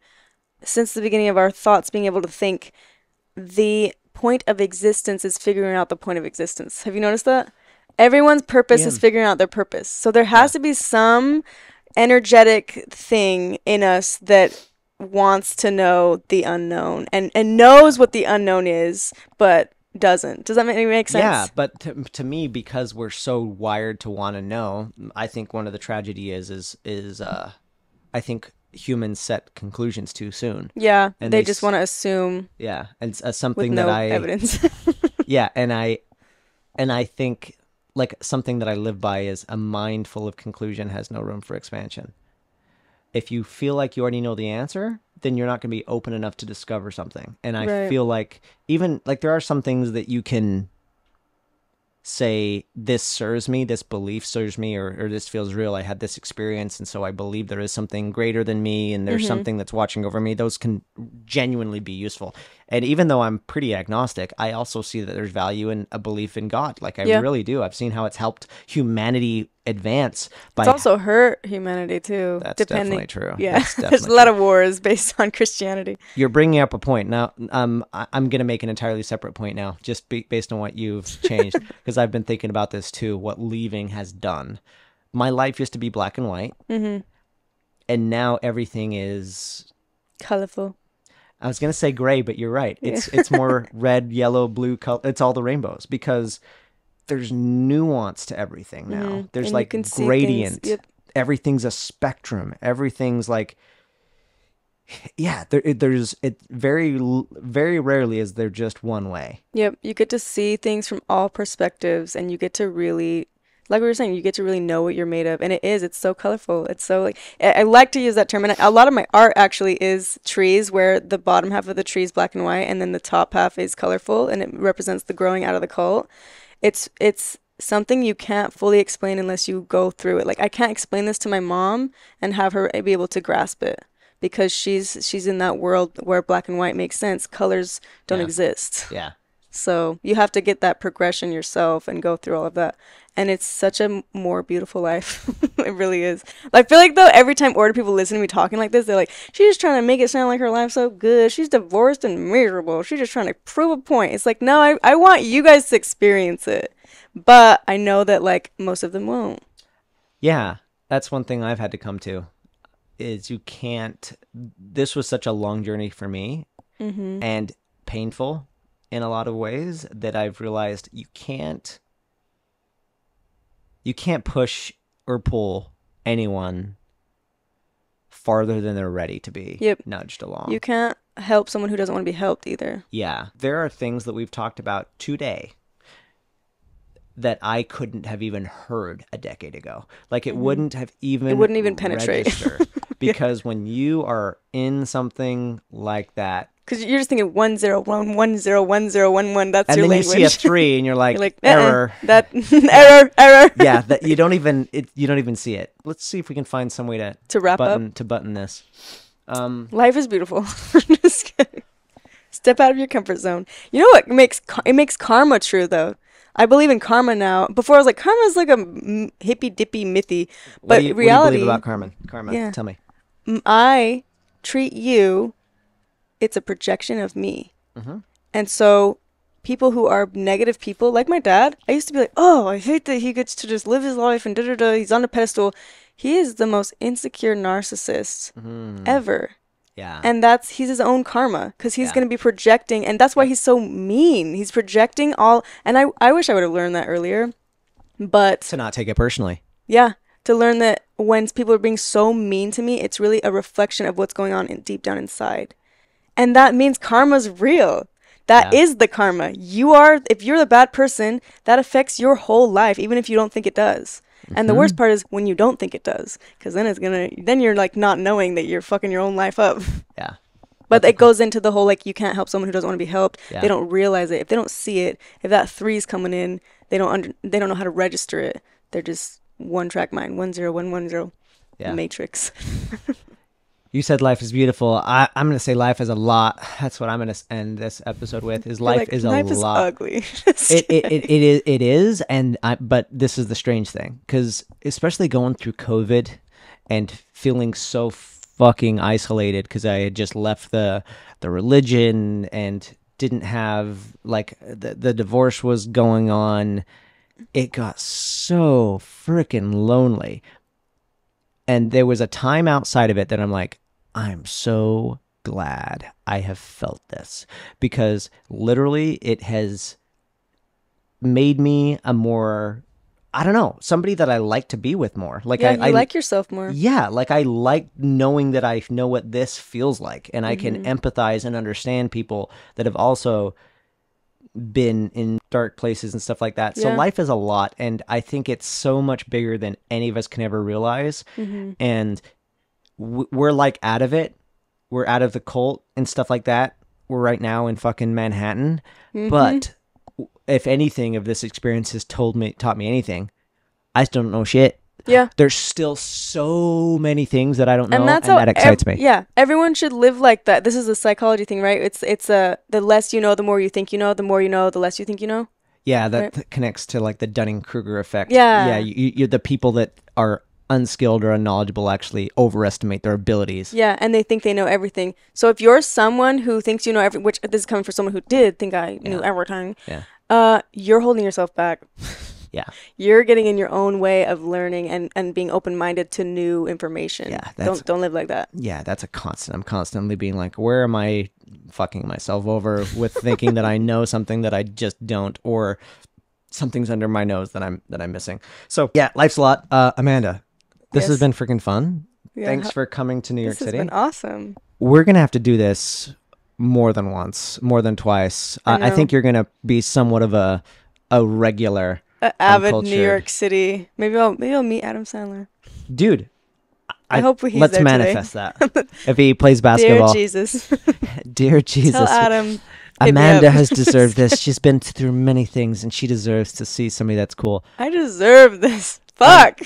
[SPEAKER 1] since the beginning of our thoughts being able to think, the point of existence is figuring out the point of existence. Have you noticed that? Everyone's purpose is figuring out their purpose. So there has to be some energetic thing in us that wants to know the unknown and knows what the unknown is, but doesn't. Does that make sense?
[SPEAKER 2] Yeah, but to me, because we're so wired to want to know, I think one of the tragedy is I think humans set conclusions too soon.
[SPEAKER 1] Yeah, and they just want to assume.
[SPEAKER 2] Yeah, and something
[SPEAKER 1] with
[SPEAKER 2] that
[SPEAKER 1] no
[SPEAKER 2] I
[SPEAKER 1] evidence.
[SPEAKER 2] yeah, and I think like something that I live by is a mind full of conclusion has no room for expansion. If you feel like you already know the answer, then you're not going to be open enough to discover something. And I feel like even like there are some things that you can say, this serves me, this belief serves me, or this feels real. I had this experience, and so I believe there is something greater than me, and there's something that's watching over me. Those can genuinely be useful. And even though I'm pretty agnostic, I also see that there's value in a belief in God. Like I really do. I've seen how it's helped humanity advance. It's
[SPEAKER 1] also hurt humanity too.
[SPEAKER 2] That's definitely true.
[SPEAKER 1] Yeah, there's a lot of wars based on Christianity.
[SPEAKER 2] You're bringing up a point now. I'm going to make an entirely separate point now, just based on what you've changed, because I've been thinking about this too. What leaving has done. My life used to be black and white, and now everything is
[SPEAKER 1] colorful.
[SPEAKER 2] I was going to say gray, but you're right. It's more red, yellow, blue color. It's all the rainbows because there's nuance to everything now. There's
[SPEAKER 1] and
[SPEAKER 2] like gradient. Everything's a spectrum. Everything's like, there's very rarely is there just one way.
[SPEAKER 1] Yep. You get to see things from all perspectives, and you get to really, like we were saying, you get to really know what you're made of. And it's so colorful. It's so like, I like to use that term. And a lot of my art actually is trees, where the bottom half of the tree is black and white, and then the top half is colorful, and it represents the growing out of the cult. It's something you can't fully explain unless you go through it. Like I can't explain this to my mom and have her be able to grasp it, because she's in that world where black and white makes sense. Colors don't exist.
[SPEAKER 2] Yeah.
[SPEAKER 1] So you have to get that progression yourself and go through all of that. And it's such a more beautiful life. It really is. I feel like, though, every time older people listen to me talking like this, they're like, she's just trying to make it sound like her life's so good. She's divorced and miserable. She's just trying to prove a point. It's like, no, I want you guys to experience it. But I know that, like, most of them won't.
[SPEAKER 2] Yeah, that's one thing I've had to come to, is you can't, this was such a long journey for me and painful in a lot of ways, that I've realized you can't push or pull anyone farther than they're ready to be nudged along.
[SPEAKER 1] You can't help someone who doesn't want to be helped either.
[SPEAKER 2] Yeah. There are things that we've talked about today that I couldn't have even heard a decade ago. Like it wouldn't even
[SPEAKER 1] penetrate.
[SPEAKER 2] Because when you are in something like that,
[SPEAKER 1] because you're just thinking 101101011. That's
[SPEAKER 2] and
[SPEAKER 1] your
[SPEAKER 2] then
[SPEAKER 1] language.
[SPEAKER 2] You see a 3, and you're like error.
[SPEAKER 1] That error.
[SPEAKER 2] Yeah, that you don't even see it. Let's see if we can find some way
[SPEAKER 1] to wrap up
[SPEAKER 2] to button this.
[SPEAKER 1] Life is beautiful. Just kidding. Step out of your comfort zone. You know what makes karma true though? I believe in karma now. Before I was like, karma is like a hippy dippy mythy, but reality.
[SPEAKER 2] What do you believe about karma? Karma, tell me.
[SPEAKER 1] I treat you. It's a projection of me. And so people who are negative people, like my dad, I used to be like, oh, I hate that he gets to just live his life and da-da-da. He's on a pedestal. He is the most insecure narcissist ever.
[SPEAKER 2] Yeah.
[SPEAKER 1] And he's his own karma, because he's going to be projecting. And that's why he's so mean. He's projecting all. And I wish I would have learned that earlier. But
[SPEAKER 2] to not take it personally.
[SPEAKER 1] Yeah. To learn that when people are being so mean to me, it's really a reflection of what's going on deep down inside. And that means karma's real. That is the karma. If you're the bad person, that affects your whole life, even if you don't think it does. And the worst part is when you don't think it does, because then you're like not knowing that you're fucking your own life up.
[SPEAKER 2] Yeah.
[SPEAKER 1] But it goes into the whole, like, you can't help someone who doesn't want to be helped. Yeah. They don't realize it. If they don't see it, if that 3 is coming in, they don't know how to register it. They're just one track mind, 10110. Yeah. Matrix.
[SPEAKER 2] You said life is beautiful. I'm going to say life is a lot. That's what I'm going to end this episode with. Life is a lot. Life is
[SPEAKER 1] ugly.
[SPEAKER 2] It is. But this is the strange thing, because especially going through COVID and feeling so fucking isolated because I had just left the religion and didn't have, like, the divorce was going on. It got so freaking lonely. And there was a time outside of it that I'm like, I'm so glad I have felt this, because literally it has made me a more, I don't know, somebody that I like to be with more. Like,
[SPEAKER 1] yeah,
[SPEAKER 2] I
[SPEAKER 1] like yourself more.
[SPEAKER 2] Yeah, like I like knowing that I know what this feels like, and I can empathize and understand people that have also been in dark places and stuff like that. So life is a lot, and I think it's so much bigger than any of us can ever realize. And we're like out of it. We're out of the cult and stuff like that. We're right now in fucking Manhattan. But if anything of this experience has taught me anything, I still don't know shit.
[SPEAKER 1] Yeah.
[SPEAKER 2] There's still so many things that I don't know, and
[SPEAKER 1] that's
[SPEAKER 2] that excites me.
[SPEAKER 1] Yeah. Everyone should live like that. This is a psychology thing, right? It's the less you know, the more you think you know. The more you know, the less you think you know.
[SPEAKER 2] Yeah, that connects to like the Dunning-Kruger effect.
[SPEAKER 1] Yeah.
[SPEAKER 2] Yeah, you're the people that are unskilled or unknowledgeable actually overestimate their abilities.
[SPEAKER 1] Yeah, and they think they know everything. So if you're someone who thinks you know which this is coming from someone who did think I knew everything.
[SPEAKER 2] Yeah.
[SPEAKER 1] You're holding yourself back.
[SPEAKER 2] Yeah.
[SPEAKER 1] You're getting in your own way of learning and being open-minded to new information.
[SPEAKER 2] Yeah.
[SPEAKER 1] Don't live like that.
[SPEAKER 2] Yeah, that's a constant. I'm constantly being like, where am I fucking myself over with thinking that I know something that I just don't, or something's under my nose that I'm missing. So yeah, life's a lot. Amanda, this has been freaking fun. Yeah, thanks for coming to New York City.
[SPEAKER 1] This has been awesome.
[SPEAKER 2] We're gonna have to do this more than once, more than twice. I think you're gonna be somewhat of a regular.
[SPEAKER 1] Avid New York City. Maybe I'll meet Adam Sandler.
[SPEAKER 2] Dude,
[SPEAKER 1] I hope he's
[SPEAKER 2] let's
[SPEAKER 1] there
[SPEAKER 2] manifest
[SPEAKER 1] today.
[SPEAKER 2] that. If he plays basketball.
[SPEAKER 1] Dear Jesus.
[SPEAKER 2] Dear Jesus.
[SPEAKER 1] Tell Adam.
[SPEAKER 2] Amanda has deserved this. She's been through many things, and she deserves to see somebody that's cool.
[SPEAKER 1] I deserve this. Fuck.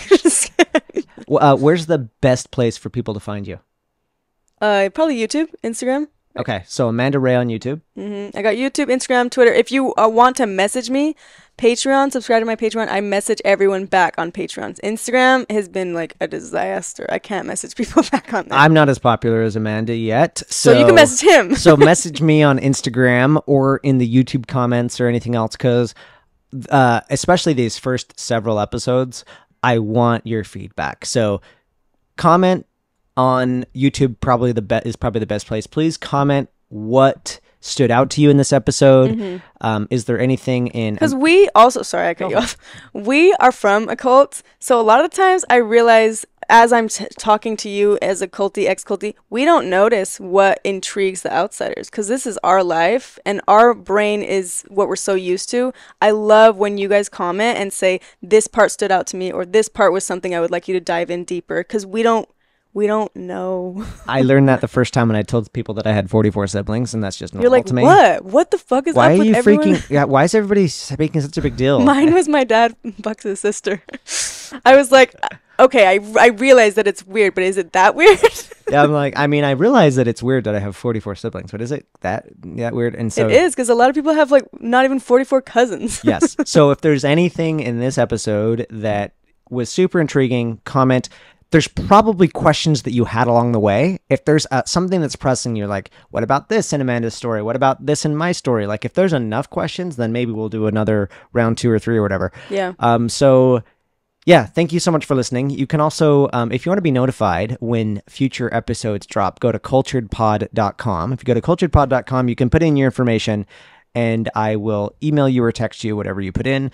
[SPEAKER 2] Where's the best place for people to find you?
[SPEAKER 1] Probably YouTube, Instagram.
[SPEAKER 2] Okay, so Amanda Ray on YouTube.
[SPEAKER 1] I got YouTube, Instagram, Twitter. If you want to message me, Patreon, subscribe to my Patreon. I message everyone back on Patreons. Instagram has been like a disaster. I can't message people back on there.
[SPEAKER 2] I'm not as popular as Amanda yet.
[SPEAKER 1] So you can message him.
[SPEAKER 2] So message me on Instagram or in the YouTube comments or anything else, because especially these first several episodes, I want your feedback. So comment on YouTube, is probably the best place. Please comment what stood out to you in this episode. Is there anything in...
[SPEAKER 1] Because we also... Sorry, I cut you off. We are from a cult, so a lot of the times I realize as I'm talking to you as a culty, ex-culty, we don't notice what intrigues the outsiders, because this is our life and our brain is what we're so used to. I love when you guys comment and say, this part stood out to me, or this part was something I would like you to dive in deeper, because we don't know.
[SPEAKER 2] I learned that the first time when I told people that I had 44 siblings, and that's just normal to me.
[SPEAKER 1] You're like, what? What the fuck is up with everyone? Why are you freaking...
[SPEAKER 2] Yeah, why is everybody making such a big deal?
[SPEAKER 1] Mine was my dad Bucks' sister. I was like, okay, I realize that it's weird, but is it that weird?
[SPEAKER 2] Yeah, I'm like, I mean, I realize that it's weird that I have 44 siblings, but is it that weird? And so
[SPEAKER 1] it is, because a lot of people have like not even 44 cousins.
[SPEAKER 2] Yes. So if there's anything in this episode that was super intriguing, comment. There's probably questions that you had along the way. If there's something that's pressing, you're like, what about this in Amanda's story? What about this in my story? Like, if there's enough questions, then maybe we'll do another round 2 or 3 or whatever.
[SPEAKER 1] Yeah.
[SPEAKER 2] So, yeah, thank you so much for listening. You can also, if you want to be notified when future episodes drop, go to culturedpod.com. If you go to culturedpod.com, you can put in your information, and I will email you or text you whatever you put in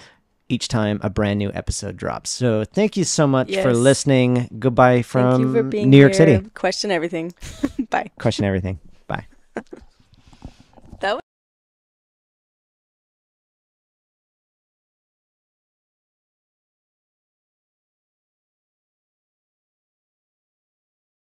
[SPEAKER 2] each time a brand new episode drops. So thank you so much for listening. Goodbye from
[SPEAKER 1] Thank you for being
[SPEAKER 2] New York
[SPEAKER 1] here.
[SPEAKER 2] City.
[SPEAKER 1] Question everything. Bye.
[SPEAKER 2] Question everything.